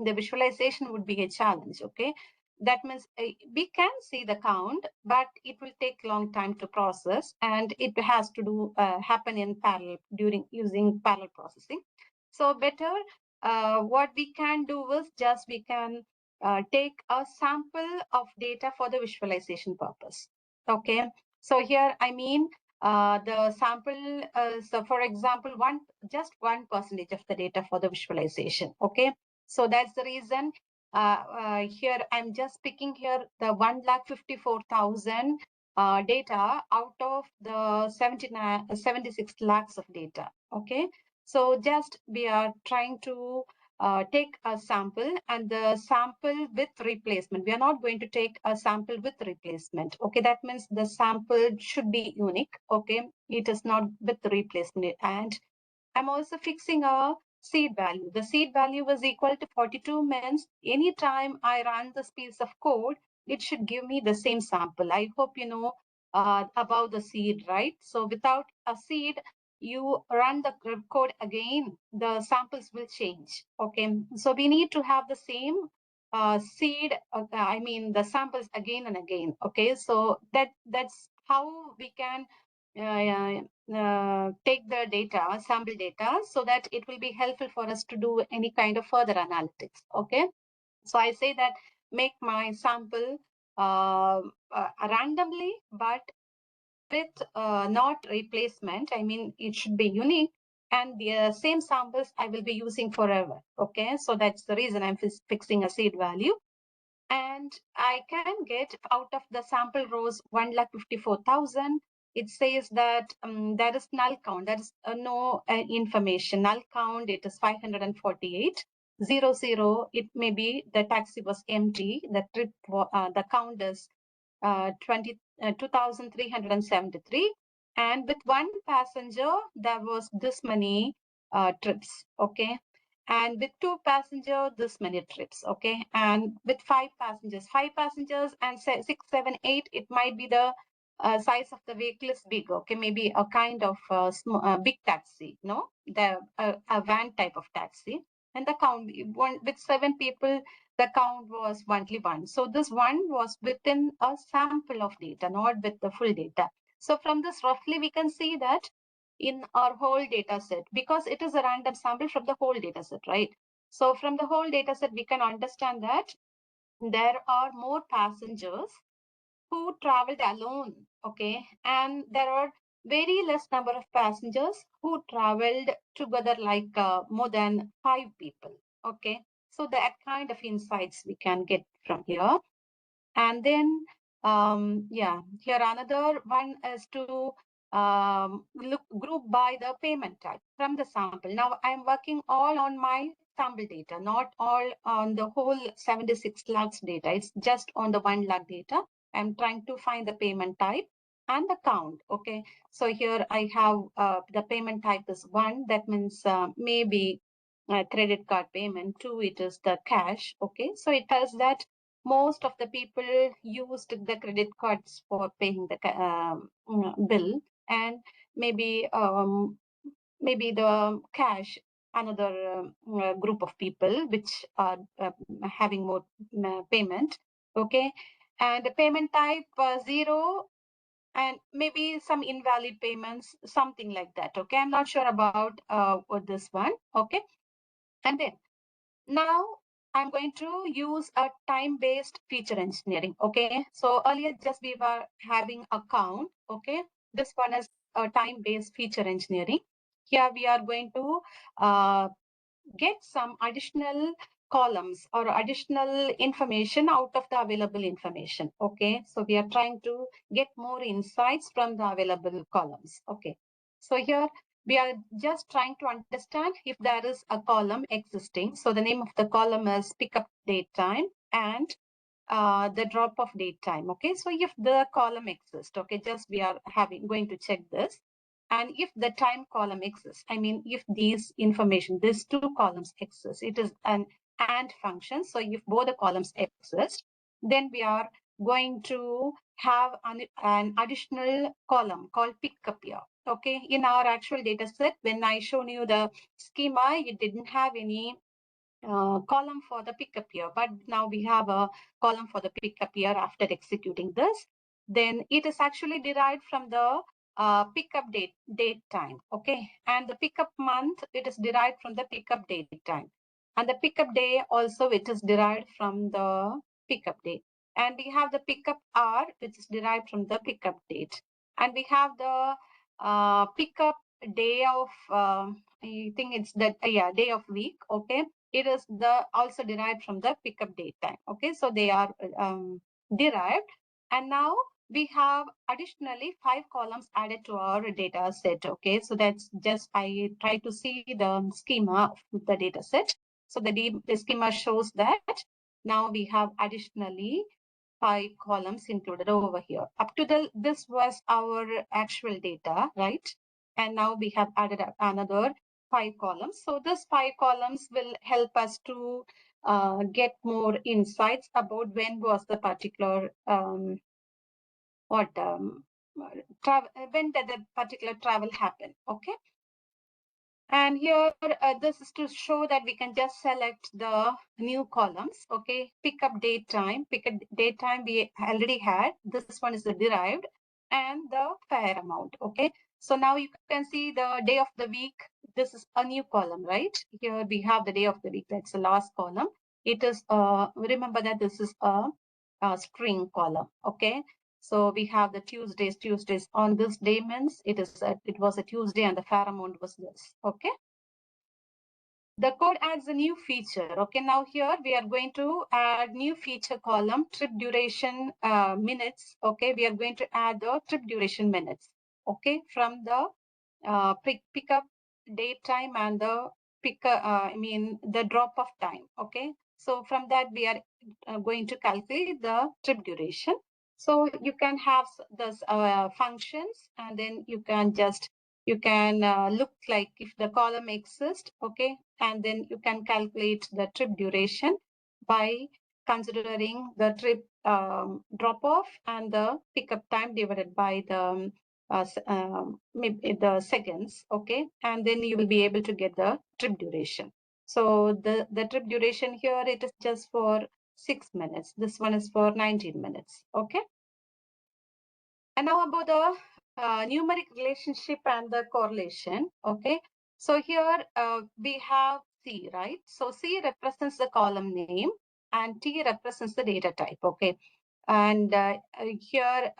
the visualization would be a challenge. Okay, that means we can see the count, but it will take long time to process, and it has to do happen in parallel during using parallel processing. So better what we can do is just we can take a sample of data for the visualization purpose. Okay, so here I mean the sample, so for example, just 1% of the data for the visualization. Okay, so that's the reason here I'm just picking here the 1,54,000 data out of the 76 lakhs of data. Okay, so just we are trying to take a sample, and the sample with replacement. We are not going to take a sample with replacement. Okay, that means the sample should be unique. Okay, it is not with replacement. And I'm also fixing a seed value. The seed value was equal to 42, means anytime I run this piece of code, it should give me the same sample. I hope you know about the seed, right? So without a seed, you run the code again, the samples will change. Okay, so we need to have the same seed, I mean the samples again and again. Okay, so that's how we can take the data, sample data, so that it will be helpful for us to do any kind of further analytics. Okay, so I say that make my sample randomly, but with not replacement. I mean, it should be unique, and the same samples I will be using forever. Okay, so that's the reason I'm fixing a seed value. And I can get out of the sample rows 1,54,000. It says that there is null count. There is no information. Null count, it is 548. 00, it may be the taxi was empty. The trip, the count is 2,373. And with one passenger, there was this many trips. Okay. And with two passengers, this many trips. Okay, and with five passengers and 6, 7, 8, it might be the size of the vehicle is big. Okay, maybe a kind of big taxi, no, the a van type of taxi. And the count with 7 people, the count was only 1. So this one was within a sample of data, not with the full data. So from this, roughly we can see that in our whole data set, because it is a random sample from the whole data set, right? So from the whole data set, we can understand that there are more passengers who traveled alone. Okay, and there are very less number of passengers who traveled together, like more than 5 people. Okay, so that kind of insights we can get from here. And then here another one is to look group by the payment type from the sample. Now I'm working all on my sample data, not all on the whole 76 lakhs data. It's just on the 1 lakh data. I'm trying to find the payment type and the count. Okay, so here I have the payment type is 1. That means maybe credit card payment. 2, it is the cash. Okay, so it tells that most of the people used the credit cards for paying the bill, and maybe the cash, another group of people which are having more payment. Okay, and the payment type 0, and maybe some invalid payments, something like that. Okay, I'm not sure about what this one. Okay, and then now I'm going to use a time-based feature engineering. Okay, so earlier just we were having a count. Okay, this one is a time-based feature engineering. Here we are going to get some additional columns or additional information out of the available information. Okay, so we are trying to get more insights from the available columns. Okay, so here we are just trying to understand if there is a column existing. So the name of the column is pickup date time and the drop off date time. Okay, so if the column exists, okay, just we are going to check this. And if the time column exists, I mean, if these information, these 2 columns exist, it is an AND function. So if both the columns exist, then we are going to have an additional column called pickup here. Okay, in our actual data set, when I shown you the schema, it didn't have any column for the pickup here, but now we have a column for the pickup here after executing this. Then it is actually derived from the pickup date time. Okay, and the pickup month, it is derived from the pickup date time, and the pickup day also, it is derived from the pickup day. And we have the pickup hour, which is derived from the pickup date, and we have the pickup day of I think it's that day of week. Okay, it is also derived from the pickup date time. Okay, so they are derived, and now we have additionally 5 columns added to our data set. Okay, so that's just I try to see the schema of the data set. So the schema shows that now we have additionally 5 columns included over here. Up to this was our actual data, right? And now we have added another 5 columns. So this 5 columns will help us to get more insights about when was the particular when did the particular travel happen. Okay, and here this is to show that we can just select the new columns. Okay, pickup date time we already had. This one is the derived, and the fare amount. Okay, so now you can see the day of the week. This is a new column, right? Here we have the day of the week. That's the last column. It is remember that this is a string column. Okay, so we have the Tuesdays on this day means it was a Tuesday, and the fare amount was this. Okay, the code adds a new feature. Okay, now here we are going to add new feature column, trip duration minutes. Okay, we are going to add the trip duration minutes. Okay, from the pickup date time and the the drop off time. Okay, so from that we are going to calculate the trip duration. So you can have those functions, and then you can look like if the column exists. Okay, and then you can calculate the trip duration by considering the trip drop off and the pickup time divided by the maybe the seconds. Okay, and then you will be able to get the trip duration. So the trip duration here, it is just for 6 minutes. This one is for 19 minutes. Okay, and now about the numeric relationship and the correlation. Okay, so here we have C, right? So C represents the column name and T represents the data type. Okay, and here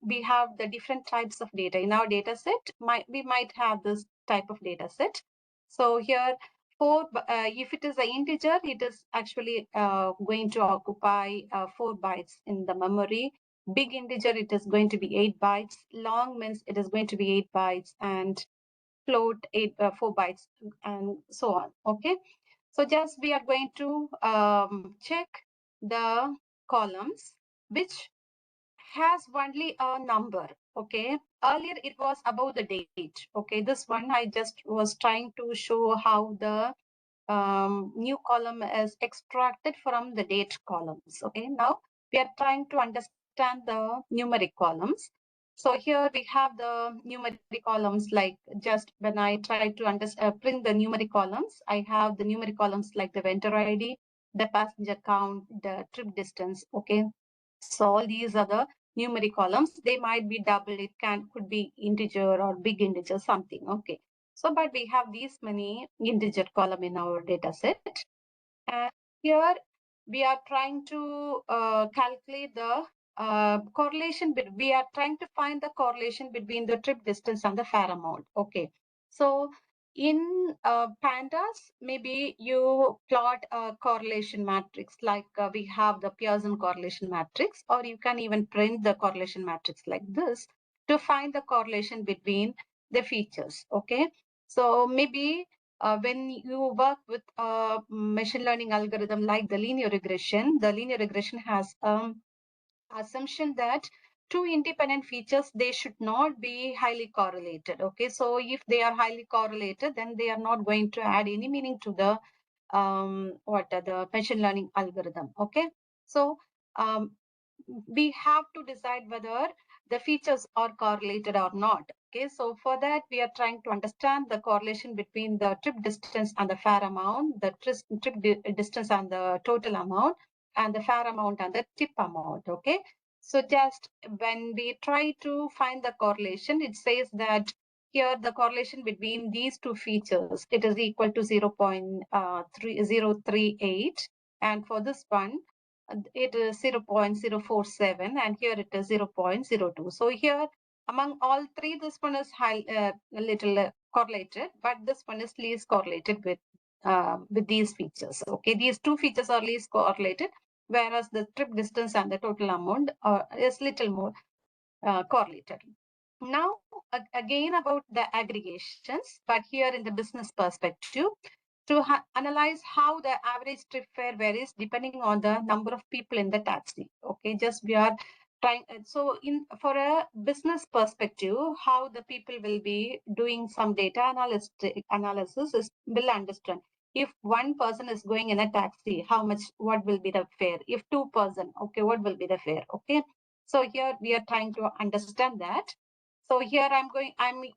we have the different types of data in our data set. We might have this type of data set. So here if it is an integer, it is actually going to occupy 4 bytes in the memory. Big integer, it is going to be 8 bytes. Long means it is going to be 8 bytes, and float 4 bytes, and so on. Okay, So just we are going to check the columns which has only a number. Okay, earlier it was about the date. Okay, this one I just was trying to show how the new column is extracted from the date columns. Okay, now we are trying to understand the numeric columns. So here we have the numeric columns, like just when I try to print the numeric columns, I have the numeric columns like the vendor ID, the passenger count, the trip distance. Okay, so all these are the numeric columns. They might be double, it could be integer or big integer, something. Okay. So, but we have these many integer column in our data set. And here we are trying to calculate the correlation. We are trying to find the correlation between the trip distance and the fare amount. Okay. So in pandas, maybe you plot a correlation matrix like we have the Pearson correlation matrix, or you can even print the correlation matrix like this to find the correlation between the features. Okay. So maybe when you work with a machine learning algorithm like the linear regression has assumption that two independent features, they should not be highly correlated. Okay, so if they are highly correlated, then they are not going to add any meaning to the the machine learning algorithm. Okay, so we have to decide whether the features are correlated or not. Okay, so for that, we are trying to understand the correlation between the trip distance and the fare amount, the trip distance and the total amount, and the fare amount and the tip amount. Okay, so just when we try to find the correlation, it says that here the correlation between these two features, it is equal to 0.3038, and for this one, it is 0.047, and here it is 0.02. So here among all three, this one is a little correlated, but this one is least correlated with these features. Okay, these two features are least correlated, whereas the trip distance and the total amount is little more correlated. Now, again about the aggregations, but here in the business perspective, to analyze how the average trip fare varies depending on the number of people in the taxi. Okay, just we are trying. So, for a business perspective, how the people will be doing some data analysis will understand. If one person is going in a taxi, what will be the fare? If two person, okay, what will be the fare? Okay, so here we are trying to understand that. So here I'm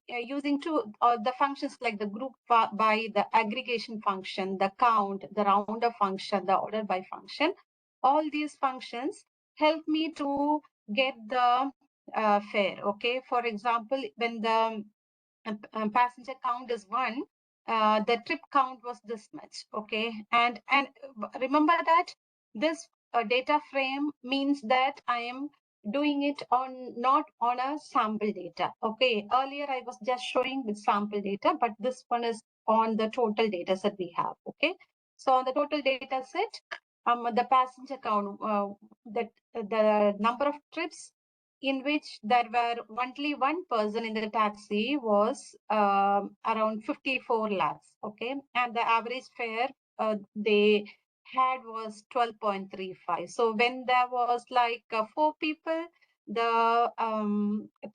using the functions like the group by, the aggregation function, the count, the roundup function, the order by function. All these functions help me to get the fare. Okay, for example, when the passenger count is 1, the trip count was this much. Okay, and remember that this data frame means that I am doing it not on a sample data. Okay, earlier I was just showing with sample data, but this one is on the total data set we have. Okay, so on the total data set, the passenger count, the number of trips in which there were only one person in the taxi was around 54 lakhs. Okay, and the average fare they had was 12.35. So when there was like 4 people, the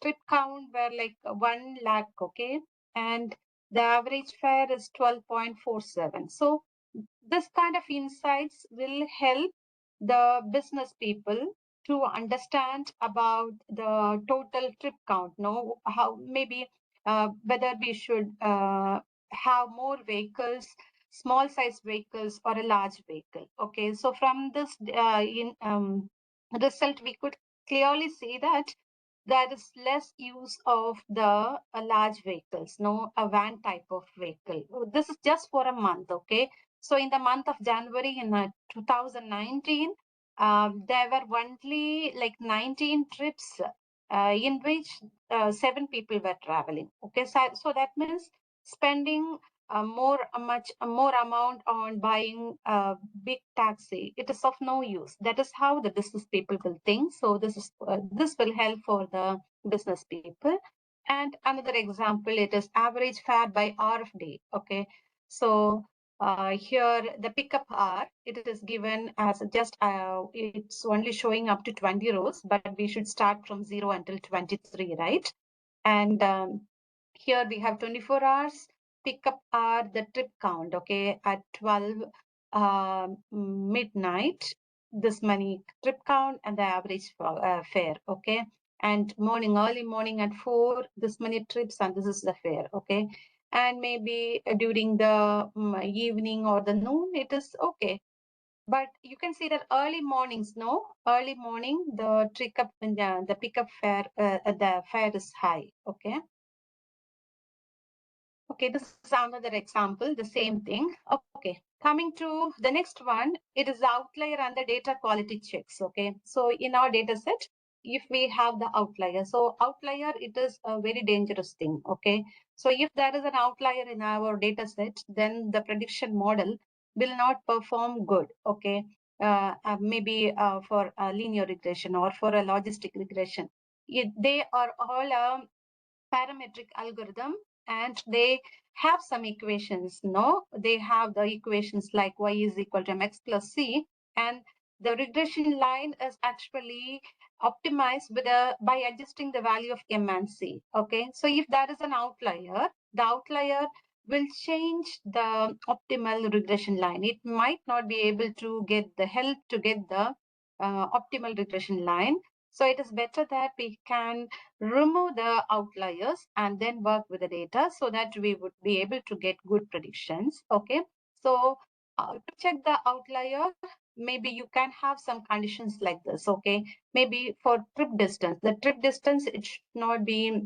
trip count were like 1 lakh. Okay, and the average fare is 12.47. So this kind of insights will help the business people to understand about the total trip count. No, how maybe whether we should have more vehicles, small size vehicles, or a large vehicle. Okay, so from this result, we could clearly see that there is less use of the large vehicles, no, a van type of vehicle. This is just for a month. Okay, so in the month of January in 2019, there were only like 19 trips in which 7 people were traveling. Okay, so that means spending much more amount on buying a big taxi, it is of no use. That is how the business people will think. So this will help for the business people. And another example, it is average fare by hour of day. Okay, so Here the pickup hour, it is given as just it's only showing up to 20 rows, but we should start from 0 until 23, right? And here we have 24 hours, pickup hour, the trip count, okay, at 12 midnight, this many trip count and the average fare, okay? And early morning at 4, this many trips, and this is the fare, okay? And maybe during the evening or the noon, it is okay. But you can see that early mornings, early morning, the pickup fare, the fare is high, okay? Okay, this is another example, the same thing. Okay, coming to the next one, it is the outlier and the data quality checks, okay? So in our data set, if we have the outlier, so outlier, it is a very dangerous thing, okay? So if there is an outlier in our data set, then the prediction model will not perform good, okay? Maybe for a linear regression or for a logistic regression. They are all a parametric algorithm, and they have some equations. They have the equations like y is equal to mx plus c, and the regression line is actually optimized by adjusting the value of m and c. Okay, so if that is an outlier, the outlier will change the optimal regression line. It might not be able to get the help to get the optimal regression line. So it is better that we can remove the outliers and then work with the data so that we would be able to get good predictions. Okay, so to check the outlier, maybe you can have some conditions like this. Okay, maybe for trip distance, the trip distance, it should not be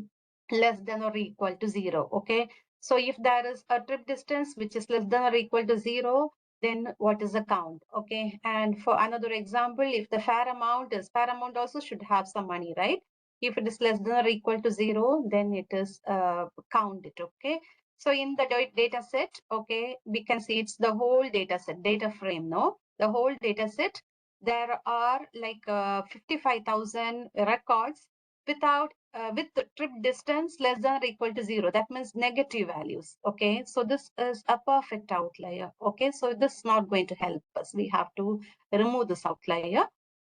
less than or equal to 0. Okay, so if there is a trip distance which is less than or equal to 0, then what is the count? Okay, and for another example, if the fare amount also should have some money, right? If it is less than or equal to 0, then it is counted. Okay, so in the data set, okay, we can see it's the whole data set, data frame. The whole data set, there are like 55,000 records with the trip distance less than or equal to 0. That means negative values. Okay, so this is a perfect outlier. Okay, so this is not going to help us. We have to remove this outlier.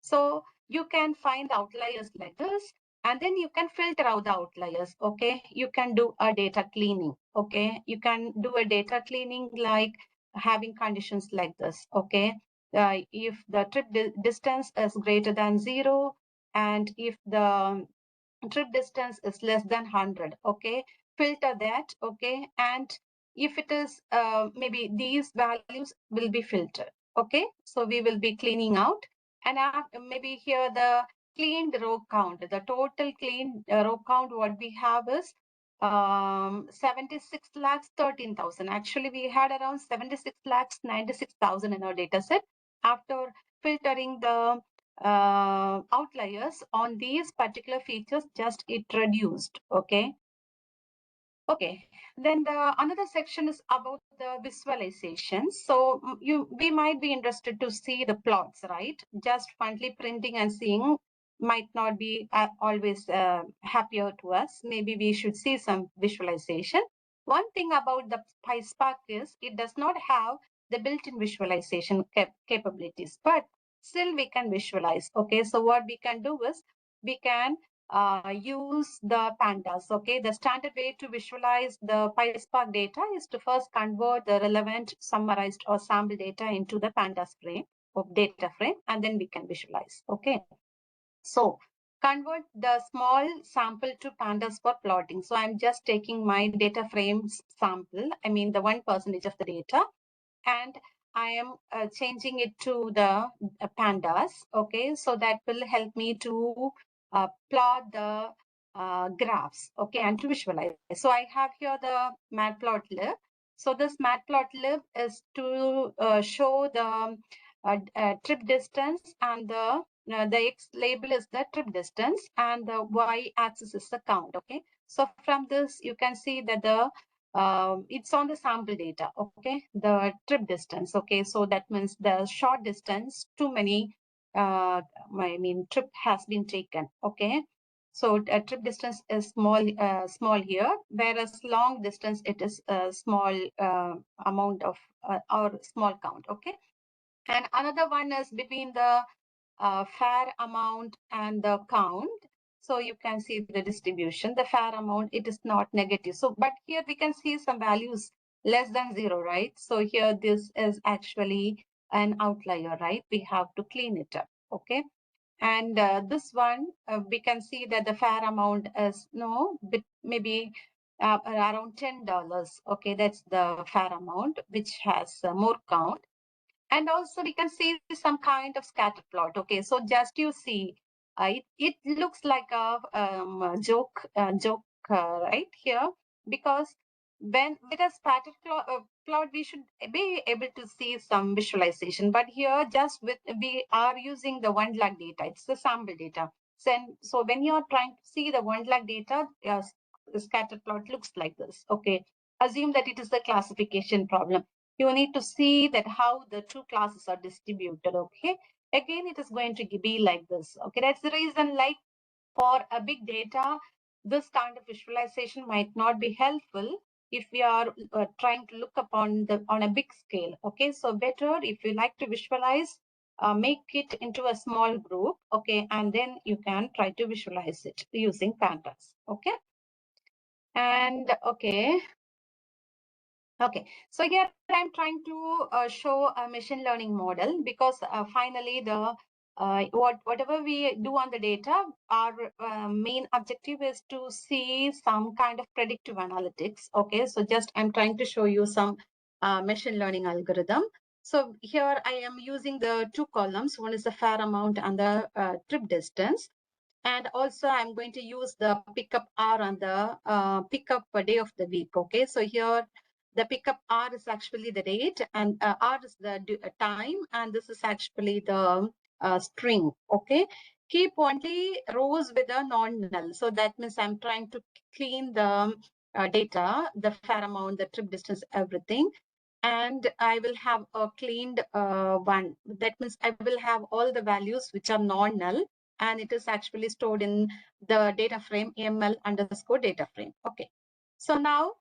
So you can find outliers like this, and then you can filter out the outliers. Okay, you can do a data cleaning. Okay, you can do a data cleaning like having conditions like this. Okay, if the trip distance is greater than 0, and if the trip distance is less than 100, okay, filter that. Okay, and if it is maybe these values will be filtered. Okay, so we will be cleaning out, and maybe here the cleaned row count, the total cleaned row count, what we have is 76 lakhs 13,000. Actually, we had around 76 lakhs 96,000 in our data set. After filtering the outliers on these particular features, just it reduced. Okay, then another section is about the visualization. So we might be interested to see the plots, right? Just frankly printing and seeing might not be always happier to us. Maybe we should see some visualization. One thing about the PySpark is it does not have the built-in visualization capabilities, but still we can visualize. Okay, so what we can do is we can use the pandas. Okay, the standard way to visualize the PySpark data is to first convert the relevant, summarized or sample data into the pandas frame of data frame, and then we can visualize. Okay, so convert the small sample to pandas for plotting. So I'm just taking my data frame sample, I mean the 1% of the data, and I am changing it to the pandas. Okay, so that will help me to plot the graphs. Okay, and to visualize. So I have here the matplotlib. So this matplotlib is to show the trip distance, and the X label is the trip distance, and the Y axis is the count. Okay, so from this you can see that the it's on the sample data. Okay, the trip distance. Okay, so that means the short distance, too many trip has been taken. Okay, So trip distance is small here, whereas long distance it is a small amount of or small count. Okay, and another one is between the fare amount and the count. So you can see the distribution. The fare amount, it is not negative. So, but here we can see some values less than 0, right? So here this is actually an outlier, right? We have to clean it up. Okay. And this one, we can see that the fare amount is maybe around $10. Okay, that's the fare amount, which has more count. And also we can see some kind of scatter plot. Okay, so just you see, it looks like a joke, right here, because when with a scatter plot, we should be able to see some visualization. But here, just we are using the 1 lakh data. It's the sample data. So when you are trying to see the 1 lakh data, the scatter plot looks like this. Okay, assume that it is the classification problem. You need to see that how the two classes are distributed. Okay, again it is going to be like this. Okay, that's the reason, like for a big data, this kind of visualization might not be helpful if we are trying to look upon on a big scale. Okay, so better if you like to visualize, make it into a small group. Okay, and then you can try to visualize it using pandas. Okay, and okay, so here I'm trying to show a machine learning model, because finally the whatever we do on the data, our main objective is to see some kind of predictive analytics. Okay, so just I'm trying to show you some machine learning algorithm. So here I am using the 2 columns. One is the fare amount and the trip distance. And also I'm going to use the pickup hour and the pickup day of the week. Okay, so here the pickup R is actually the date, and R is the time, and this is actually the string. Okay, keep only rows with a non-null. So that means I'm trying to clean the data, the fare amount, the trip distance, everything. And I will have a cleaned one. That means I will have all the values which are non-null, and it is actually stored in the data frame ML_data frame. Okay, so now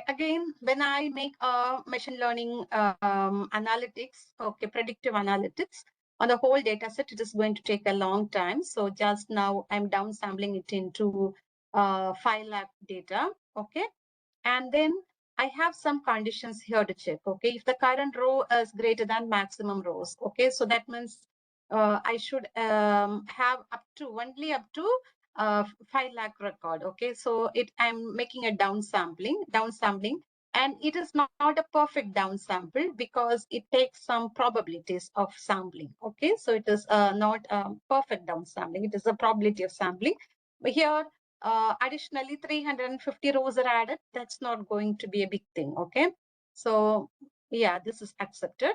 again, when I make a machine learning analytics, okay, predictive analytics on the whole data set, it is going to take a long time. So just now I'm downsampling it into 5 lakh data. Okay, and then I have some conditions here to check. Okay, if the current row is greater than maximum rows. Okay, so that means I should have only up to 5 lakh record. Okay, so I'm making a downsampling, and it is not a perfect downsample because it takes some probabilities of sampling. Okay, so it is not a perfect downsampling, it is a probability of sampling. But here additionally 350 rows are added. That's not going to be a big thing. Okay, so yeah, this is accepted.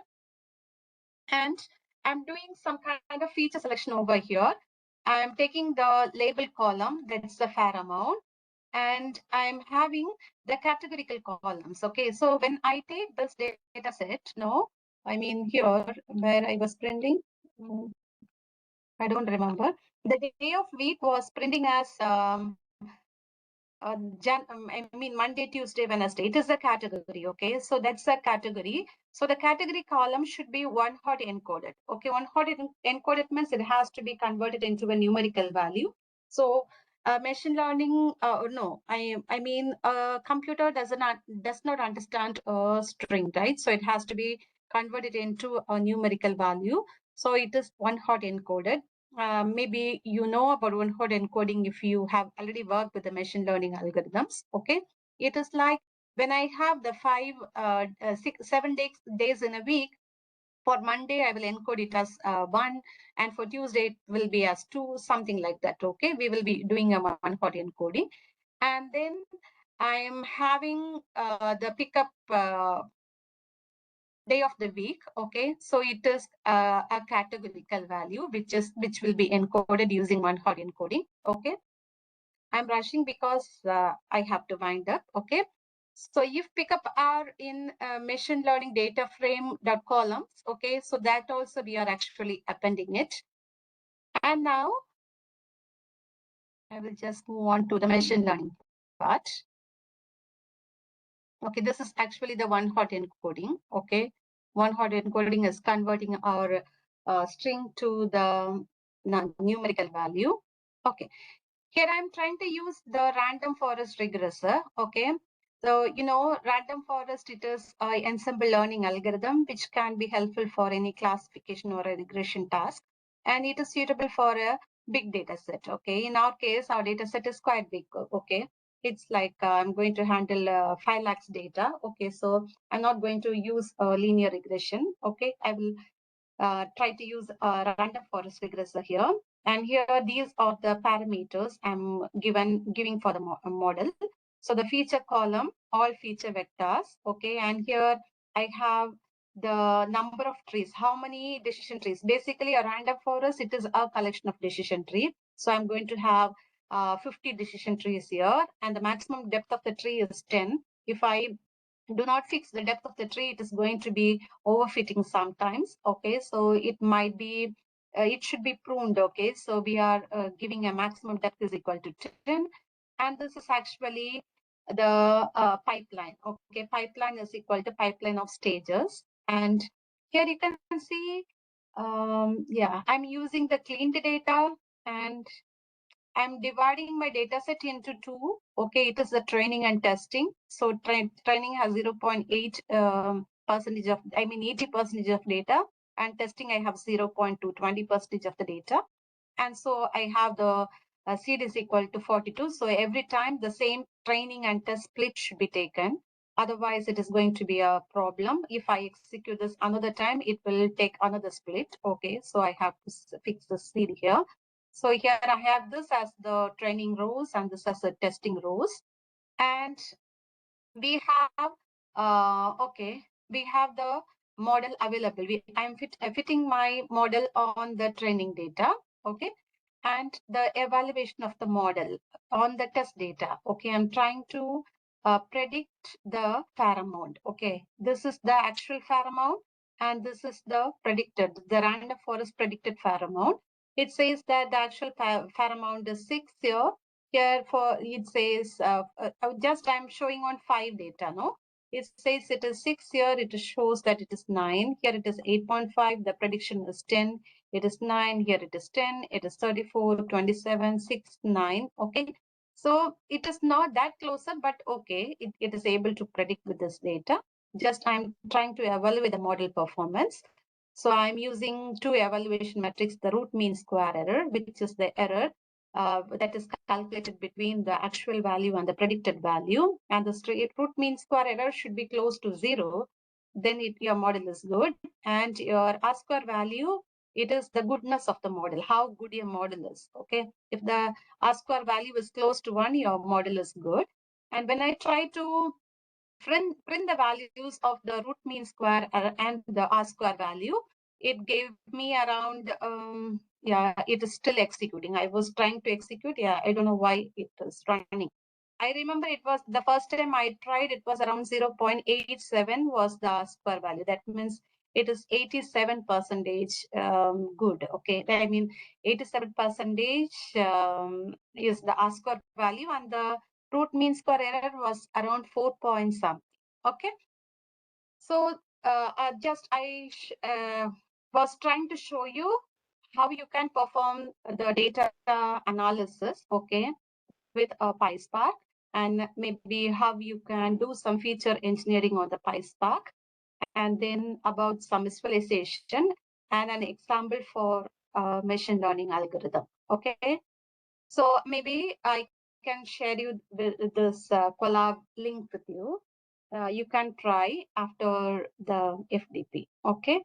And I'm doing some kind of feature selection over here. I'm taking the label column, that's the fare amount, and I'm having the categorical columns. Okay, so when I take this data set, I mean here where I was printing, I don't remember. The day of week was printing as I mean Monday, Tuesday, Wednesday. It is a category. Okay, so that's a category. So the category column should be 1 hot encoded. Okay, 1 hot encoded means it has to be converted into a numerical value. So machine learning, I mean computer does not understand a string, right? So it has to be converted into a numerical value. So it is 1 hot encoded. Maybe you know about one-hot encoding if you have already worked with the machine learning algorithms. Okay, it is like when I have the 7 days in a week. For Monday, I will encode it as 1, and for Tuesday, it will be as 2, something like that. Okay, we will be doing a one-hot encoding, and then I am having the pickup day of the week. Okay, so it is a categorical value which will be encoded using one hot encoding. Okay, I'm rushing because I have to wind up. Okay, so if pickup are in machine learning data frame dot columns. Okay, so that also we are actually appending it. And now I will just move on to the machine learning part. Okay, this is actually the one-hot encoding. Okay, one-hot encoding is converting our string to the numerical value. Okay, here I'm trying to use the random forest regressor. Okay, so random forest, it is an ensemble learning algorithm which can be helpful for any classification or a regression task, and it is suitable for a big data set. Okay, in our case, our data set is quite big. Okay, it's like I'm going to handle 5 lakhs data. Okay, so I'm not going to use linear regression. Okay, I will try to use a random forest regressor here. And here, these are the parameters I'm giving for the model. So the feature column, all feature vectors. Okay, and here I have the number of trees, how many decision trees. Basically, a random forest, it is a collection of decision tree. So I'm going to have 50 decision trees here, and the maximum depth of the tree is 10. If I do not fix the depth of the tree, it is going to be overfitting sometimes. Okay, so it might be, it should be pruned. Okay, so we are giving a maximum depth is equal to 10. And this is actually the pipeline. Okay, pipeline is equal to pipeline of stages. And here you can see, yeah, I'm using the cleaned data, and I'm dividing my data set into 2. Okay, it is the training and testing. So training has 0.8 percentage of, 80% of data, and testing I have 0.2, 20% of the data. And so I have the seed is equal to 42. So every time the same training and test split should be taken. Otherwise, it is going to be a problem. If I execute this another time, it will take another split. Okay, so I have to fix the seed here. So here I have this as the training rows and this as the testing rows. And we have, we have the model available. I'm fitting my model on the training data. Okay, and the evaluation of the model on the test data. Okay, I'm trying to predict the fair amount. Okay, this is the actual fair amount, and this is the predicted, the random forest predicted fair amount. It says that the actual fair amount is 6 here. Here for it says just I'm showing on 5 data. No, it says it is 6 here. It shows that it is 9. Here it is 8.5. The prediction is 10. It is 9. Here it is 10. It is 34, 27, 6, 9. Okay. So it is not that closer, but okay, it is able to predict with this data. Just I'm trying to evaluate the model performance. So I'm using 2 evaluation metrics, the root mean square error, which is the error that is calculated between the actual value and the predicted value. And the root mean square error should be close to 0. Then your model is good. And your R square value, it is the goodness of the model, how good your model is. Okay, if the R square value is close to 1, your model is good. And when I try to print the values of the root mean square and the R square value, it gave me around, yeah, it is still executing. I was trying to execute. Yeah, I don't know why it is running. I remember it was the first time I tried, it was around 0.87 was the R square value. That means it is 87% good. Okay, I mean 87% is the R square value, and the root mean square error was around 4 point something. Okay, so I was trying to show you how you can perform the data analysis, okay, with a PySpark, and maybe how you can do some feature engineering on the PySpark, and then about some visualization and an example for machine learning algorithm. Okay, so maybe I can share you this collab link with you. You can try after the FDP. Okay.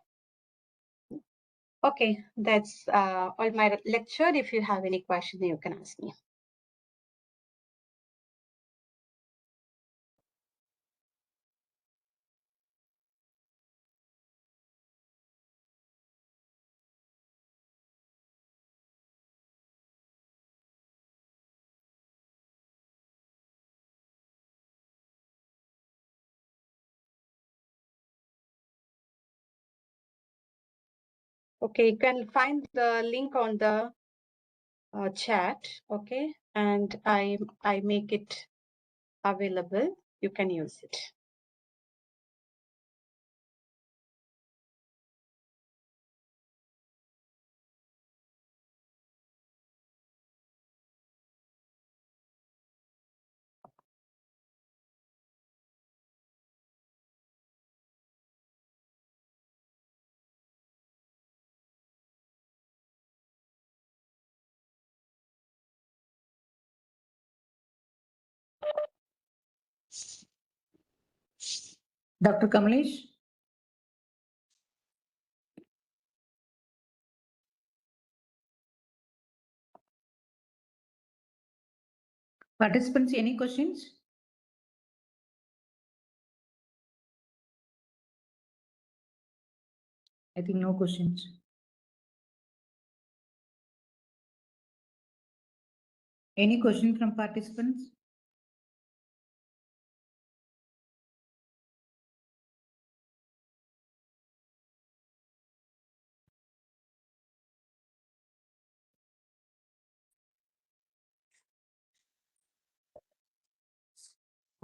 Okay, that's all my lecture. If you have any question, you can ask me. Okay, you can find the link on the chat. Okay. and I make it available. You can use it. Dr. Kamlesh? Participants, any questions? I think no questions. Any question from participants?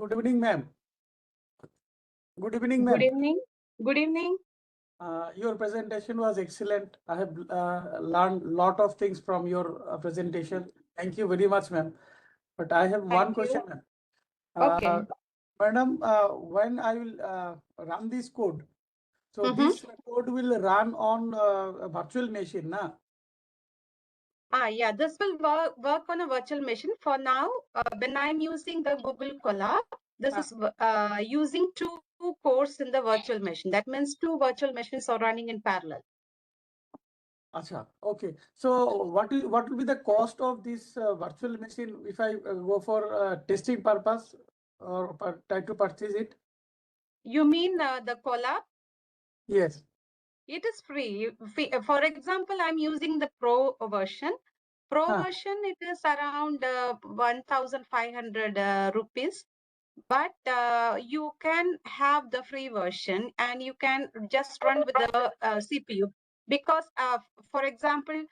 Good evening, ma'am. Good evening, Good ma'am. evening. Good evening. Your presentation was excellent. I have learned a lot of things from your presentation. Thank you very much, ma'am. But I have one Thank question, you. ma'am. Okay. Madam, when I will run this code, so Mhm. this code will run on a virtual machine, na? Yeah, this will work on a virtual machine. For now, when I'm using the Google Colab, this is using two cores in the virtual machine. That means two virtual machines are running in parallel. Acha, okay. So what will be the cost of this virtual machine if I go for testing purpose or try to purchase it? You mean the Colab? Yes. It is free. For example, I'm using the Pro version. Pro version, it is around 1,500 rupees. But you can have the free version and you can just run with the CPU. Because, for example,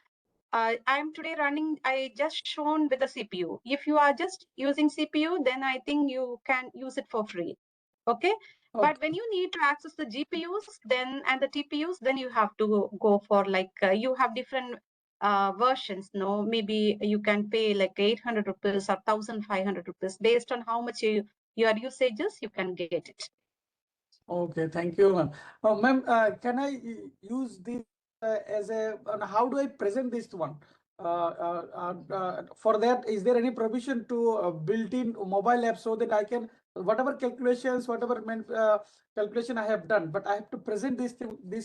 I'm today running, I just shown with the CPU. If you are just using CPU, then I think you can use it for free. Okay. But when you need to access the GPUs then and the TPUs, then you have to go for like, you have different versions. No, maybe you can pay like 800 rupees or 1,500 rupees based on how much your usages, you can get it. Okay, thank you, ma'am. Ma'am, can I use this as a, how do I present this one? For that, is there any provision to built-in mobile app so that I can, whatever calculations, whatever calculation I have done, but I have to present this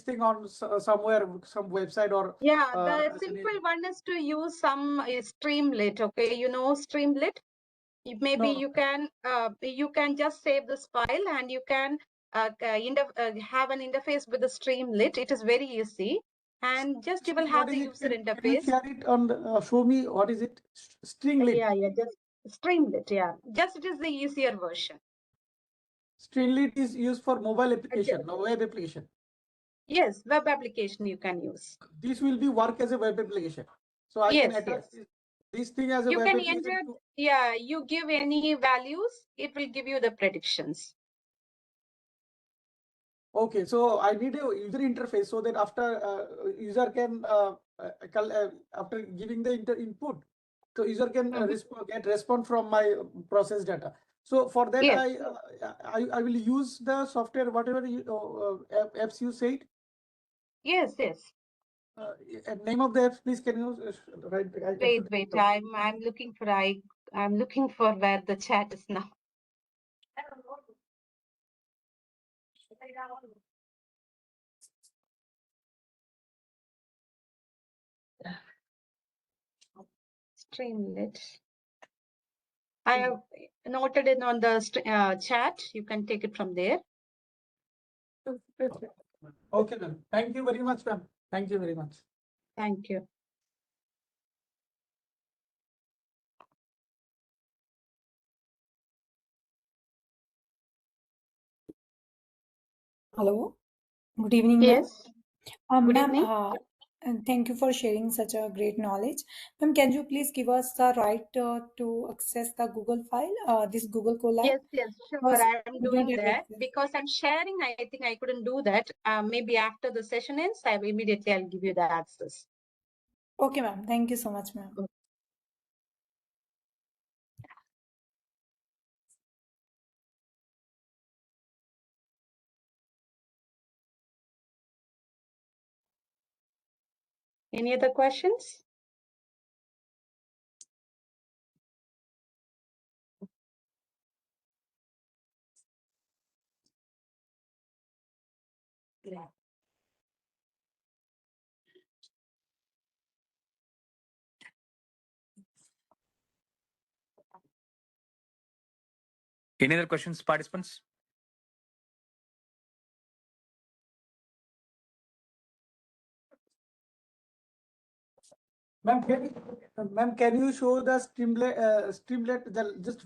thing on somewhere, some website or. Yeah, the simple one is to use some Streamlit. Okay, you know Streamlit. Maybe No. you can just save this file and you can have an interface with the Streamlit. It is very easy, and just you will have the user interface. Can you share it on show me what is it? Streamlit. Yeah, just Streamlit. Yeah, just it is the easier version. Streamlit is used for mobile application, no web application. Yes, web application you can use. This will be work as a web application. So I can attach this thing as a You web can application. enter, yeah, you give any values, it will give you the predictions. Okay, so I need a user interface so that after user can after giving the input, so user can get response from my process data. So for that, Yes. I will use the software, whatever apps you said. Yes. Name of the apps, please. Can you write? Wait. I'm looking for I'm looking for where the chat is now. Streamlit. I have noted it on the chat. You can take it from there. Okay, ma'am. Thank you very much, ma'am. Thank you very much. Thank you. Hello. Good evening, Yes. ma'am. Good Ma'am, evening. And thank you for sharing such a great knowledge. Ma'am, can you please give us the right to access the Google file, this Google Colab? Yes, yes, sure. Because I'm we don't doing have that access. because I'm sharing. I think I couldn't do that. Maybe after the session ends, I'll give you the access. Okay, ma'am. Thank you so much, ma'am. Any other questions? Any other questions, participants? Ma'am, can you show the Streamlit,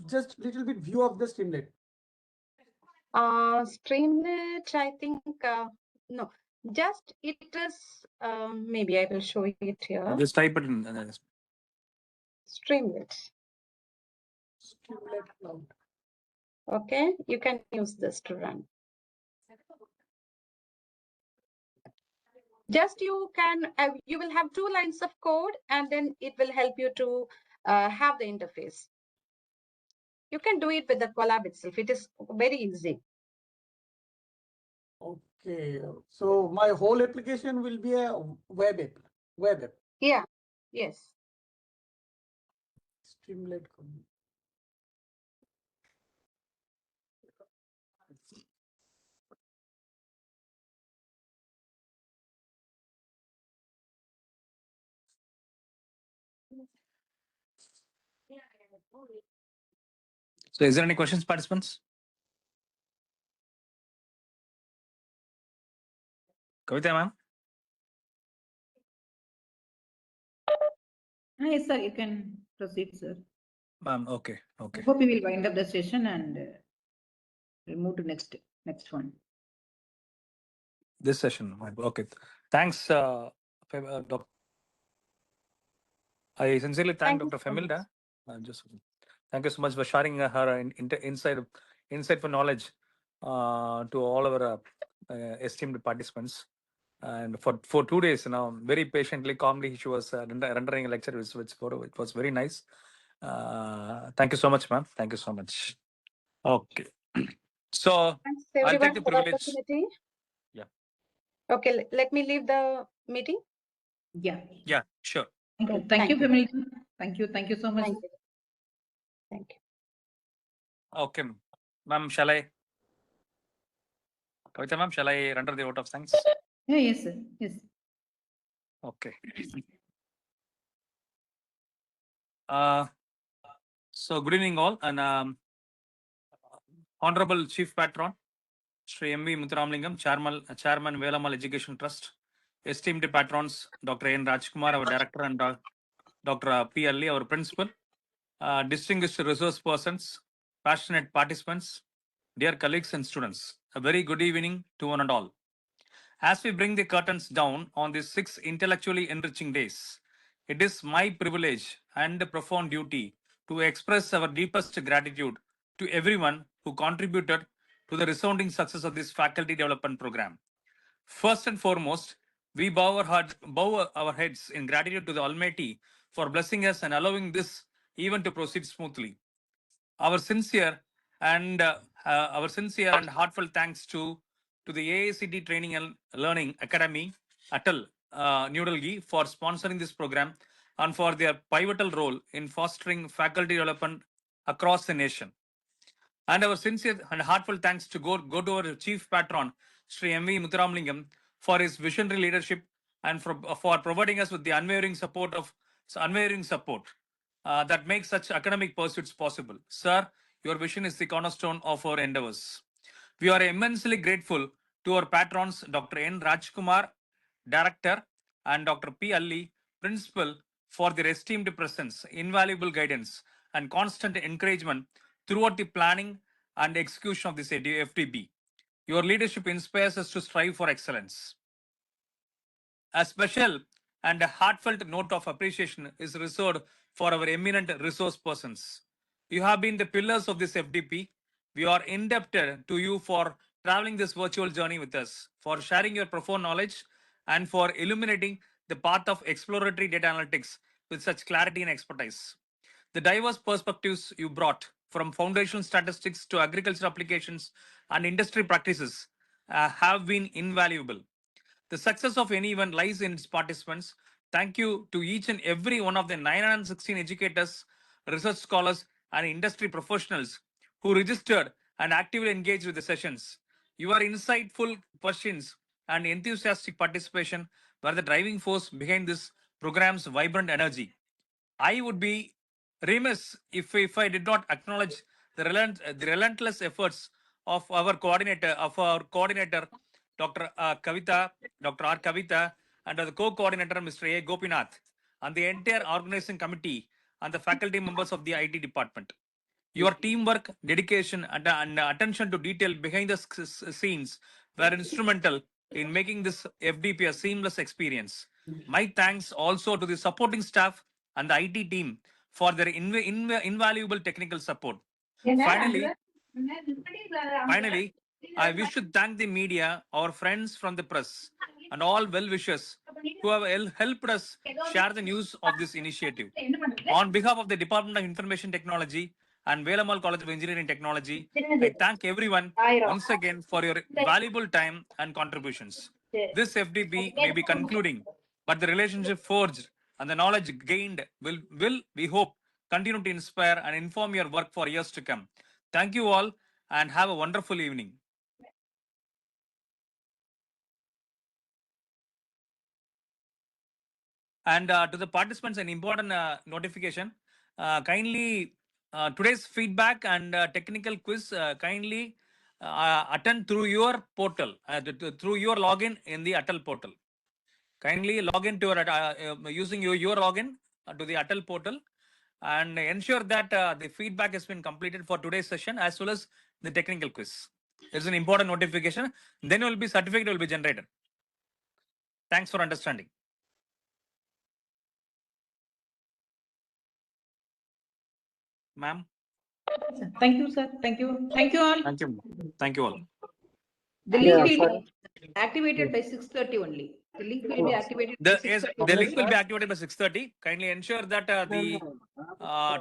just little bit view of the Streamlit? Streamlit, I think, no, just it is, maybe I will show it here. Just type it in. Streamlit. Streamlit cloud. Okay, you can use this to run. Just you can, you will have 2 lines of code and then it will help you to have the interface. You can do it with the Colab itself. It is very easy. Okay, so my whole application will be a web app. Yeah, yes. Streamlit. So is there any questions, participants? Kavita, ma'am? Yes, sir, you can proceed, sir. Ma'am, okay, okay. I hope we will wind up the session and we'll move to next one. This session, okay. Thanks, Dr. I sincerely thank Dr. Femilda. Thank you so much for sharing her insightful knowledge to all our esteemed participants. And for 2 days, very patiently, calmly, she was rendering a lecture, which it was very nice. Thank you so much, ma'am. Thank you so much. Okay. So Thanks I'll everyone take the for the privilege. opportunity. Yeah. Okay, let me leave the meeting. Yeah. Yeah, sure. Thank you, Femilda. Thank you so much. Thank you. Thank you. Okay, ma'am, shall I? Kavita, ma'am, shall I render the vote of thanks? Yeah, yes, sir. Yes. Okay. So good evening all, and Honorable Chief Patron, Sri M.V. Muthuramlingam, Chairman Velamal Education Trust, esteemed patrons, Dr. N. Rajkumar, our Director, and Dr. P. Ali, our Principal, distinguished resource persons, passionate participants, dear colleagues and students, a very good evening to one and all. As we bring the curtains down on these 6 intellectually enriching days, it is my privilege and profound duty to express our deepest gratitude to everyone who contributed to the resounding success of this faculty development program. First and foremost, we bow our heads in gratitude to the Almighty for blessing us and allowing this event to proceed smoothly. Our sincere and heartfelt thanks to the AICT Training and Learning Academy, ATAL, New Delhi, for sponsoring this program and for their pivotal role in fostering faculty development across the nation. And our sincere and heartfelt thanks to go to our chief patron, Sri M.V. Muthuramlingam, for his visionary leadership and for providing us with the unwavering support that makes such academic pursuits possible. Sir, your vision is the cornerstone of our endeavors. We are immensely grateful to our patrons, Dr. N. Rajkumar, Director, and Dr. P. Ali, Principal, for their esteemed presence, invaluable guidance, and constant encouragement throughout the planning and execution of this FDP. Your leadership inspires us to strive for excellence. A special and a heartfelt note of appreciation is reserved for our eminent resource persons. You have been the pillars of this FDP. We are indebted to you for traveling this virtual journey with us, for sharing your profound knowledge, and for illuminating the path of exploratory data analytics with such clarity and expertise. The diverse perspectives you brought, from foundational statistics to agriculture applications and industry practices, have been invaluable. The success of any event lies in its participants. Thank you to each and every one of the 916 educators, research scholars, and industry professionals who registered and actively engaged with the sessions. Your insightful questions and enthusiastic participation were the driving force behind this program's vibrant energy. I would be remiss if I did not acknowledge the relentless efforts of our coordinator, Dr. Kavita, Dr. R. Kavita, and the co-coordinator, Mr. A. Gopinath, and the entire organizing committee and the faculty members of the IT department. Your teamwork, dedication, and attention to detail behind the scenes were instrumental in making this FDP a seamless experience. My thanks also to the supporting staff and the IT team for their invaluable technical support. Finally, I wish to thank the media, our friends from the press, and all well-wishers who have helped us share the news of this initiative. On behalf of the Department of Information Technology and Velamal College of Engineering Technology, I thank everyone once again for your valuable time and contributions. This FDP may be concluding, but the relationship forged and the knowledge gained will, we hope, continue to inspire and inform your work for years to come. Thank you all and have a wonderful evening. And to the participants, an important notification. Kindly, today's feedback and technical quiz, kindly attend through your portal, through your login in the ATAL portal. Kindly log in to your, using your login to the ATAL portal and ensure that the feedback has been completed for today's session as well as the technical quiz. It's an important notification. Then will be certificate will be generated. Thanks for understanding. Ma'am. Thank you, sir. Thank you. Thank you all. Thank you. Thank you all. The link will be activated by 6:30 only. The link will be activated by 6:30. The link will be activated by 6:30. Kindly ensure that the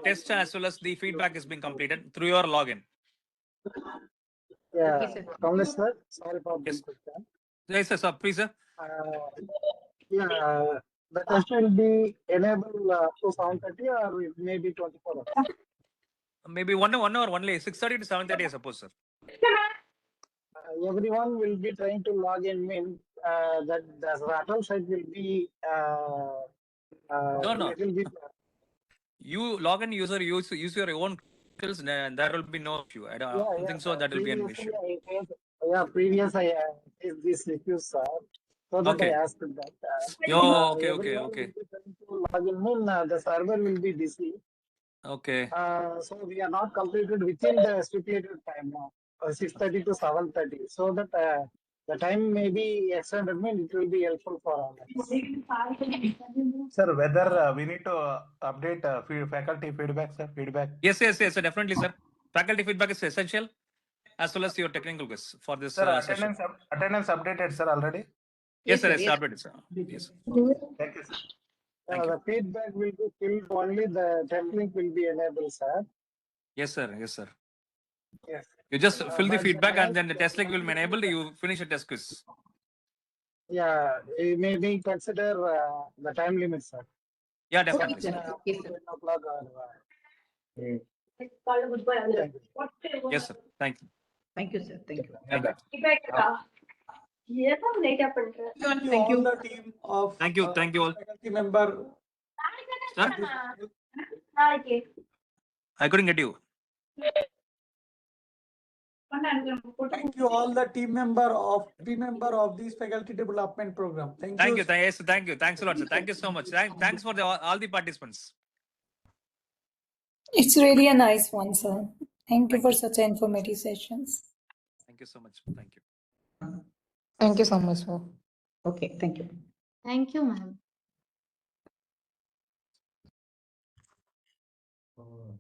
test as well as the feedback is being completed through your login. Yeah, Okay, sir. Kamlesh sir, sorry for Yes. this question. Yes, sir. Please, sir. Yeah, the test will be enabled to 7:30 or it may be 24 hours. Maybe 1 hour only, 6:30 to 7:30, I suppose, sir. Everyone will be trying to log in. Mean that the ATAL site will be No. It will be. You log in, user use your own skills, and there will be no issue. I don't think so. That will be an issue. Previous I faced this issue, sir. So that Okay. I asked that. Okay. Everyone will be trying to log in. Mean the server will be busy. Okay. So we are not completed within the stipulated time now, 6:30 to 7:30. So that the time may be extended. Mean it will be helpful for all. Sir, whether we need to update faculty feedback, sir, feedback. Yes, definitely, sir. Faculty feedback is essential, as well as your technical quiz for this sir, session. Attendance updated, sir, already? Yes, sir. Yes, updated, sir. Yes. Thank you, sir. The feedback will be filled only. The test link will be enabled, sir. Yes, sir. Yes. You You just fill the feedback and then the test link will be enabled. You finish the test quiz. Yeah, it may be consider the time limit, sir. Yeah, definitely. Okay, sir. Yes, sir. 10 o'clock or, Yes, sir. Thank you. Thank you, sir. Thank you. Thank you. Thank you. All the team of Thank you. Thank you all. faculty member. Sir? I couldn't get you. Thank you all the team member of this faculty development program. Thank you. Yes, thank you. Thanks a lot, sir. Thank you so much. Thanks for all the participants. It's really a nice one, sir. Thank you for such informative sessions. Thank you so much. Thank you. Thank you so much, sir. Okay, thank you. Thank you, ma'am.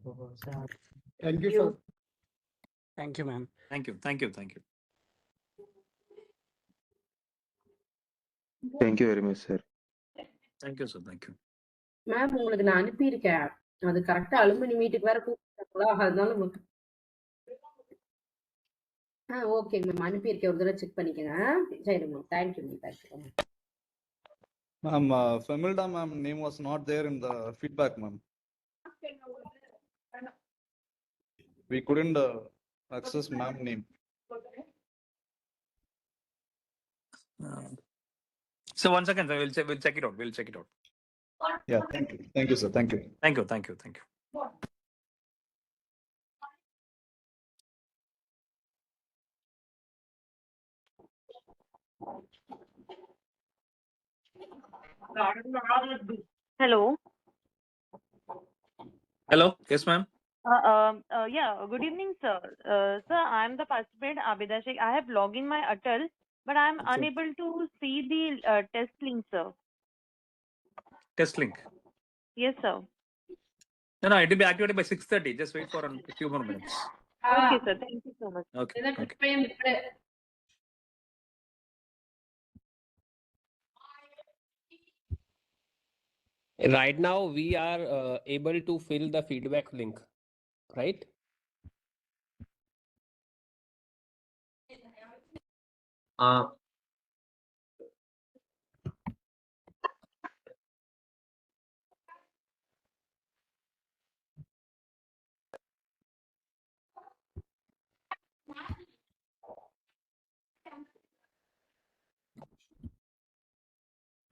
Thank you, sir. Thank you, ma'am. Thank you. Thank you. Thank you. Thank you very much, sir. Thank you, sir. Thank you. Ma'am உங்களுக்கு நான் அனுப்பியிருக்கேன். அது கரெக்டா alumni மீட்டுக்கு வேற கூப்பிட்டாங்களா, அதனால okay ma'am அனுப்பியிருக்கேன், ஒரு தடவை செக் பண்ணிக்கங்க. சரி ma'am, thank you ma'am, thank you ma'am. Ma'am, Femilda ma'am name was not there in the feedback, ma'am. We couldn't access ma'am name. So 1 second, sir. We'll check it out. We'll check it out. Yeah, thank you. Thank you, sir. Thank you. Thank you. Thank you. Thank you. Hello. Hello. Yes, ma'am. Yeah, good evening, sir. Sir, I'm the participant, Abida Sheikh. I have logged in my ATAL, but I'm Okay. unable to see the test link, sir. Test link. Yes, sir. No, it will be activated by 6:30. Just wait for a few more minutes. Okay, sir. Thank you so much. Okay. Okay. Right now, we are able to fill the feedback link, right?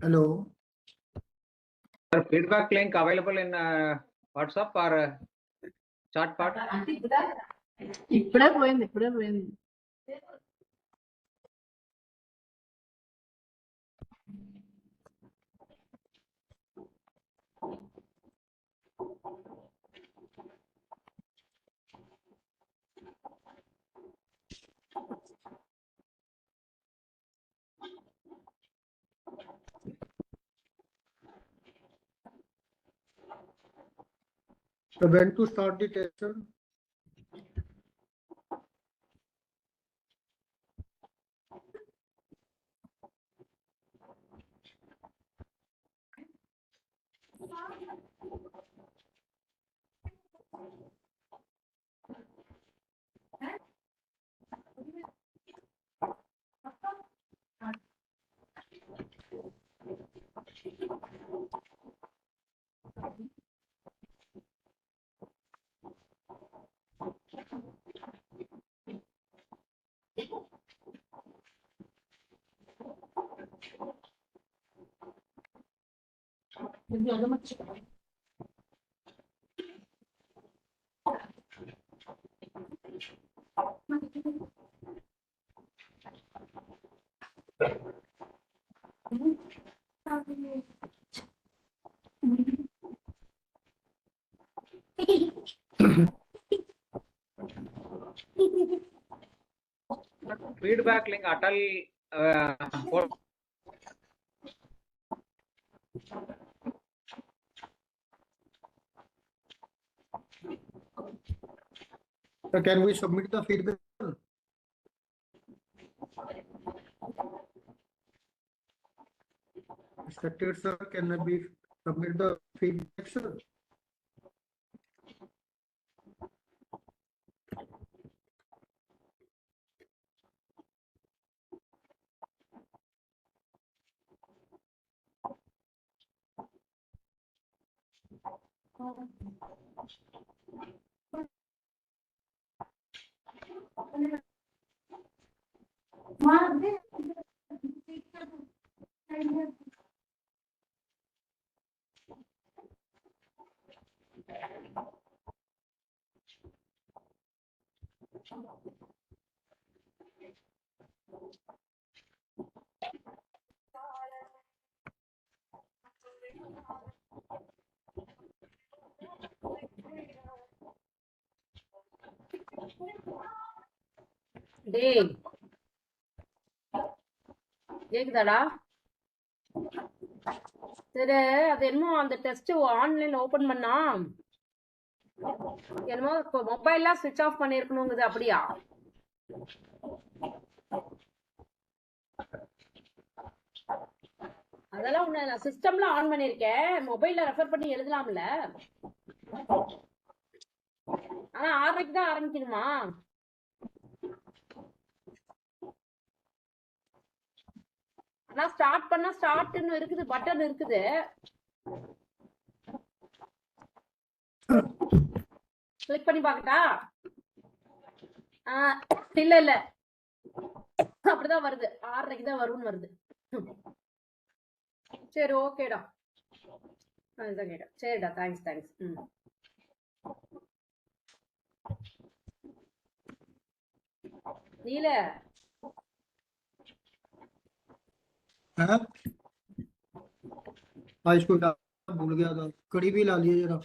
Hello. Feedback link available in WhatsApp or chat part? ఇప్పుడే పోయింది. So when to start the test, sir? Feedback link ATAL So can we submit the feedback? Respected sir, can we submit the feedback, sir? டேய் கேக்குதாடா? சரி, அது என்னமோ அந்த test ஆன்லைன்ல open பண்ணா என்னமோ இப்போ மொபைல்லாம் ஸ்விட்ச் ஆஃப் பண்ணிருக்கணுங்குது, அப்படியா? அதெல்லாம் ஒண்ணு, நான் சிஸ்டம்ல ஆன் பண்ணிருக்கேன், மொபைல்ல ரெஃபர் பண்ணி எழுதலாம்ல. ஆனா 6:30க்கு தான் ஆரம்பிக்கணுமா? ஆனா ஸ்டார்ட் பண்ணா ஸ்டார்ட்னு இருக்குது, பட்டன் இருக்குது. கிளிக் பண்ணி பாக்கட்டா? இல்ல இல்ல, அப்படிதான் வருது, 6:30க்கு தான் வரும்னு வருது. சரி, ஓகேடா, அதுதான் கேட்டேன். சரிடா, தேங்க்ஸ். नील आज कोई भूल गया था, कड़ी भी ला लिए जरा।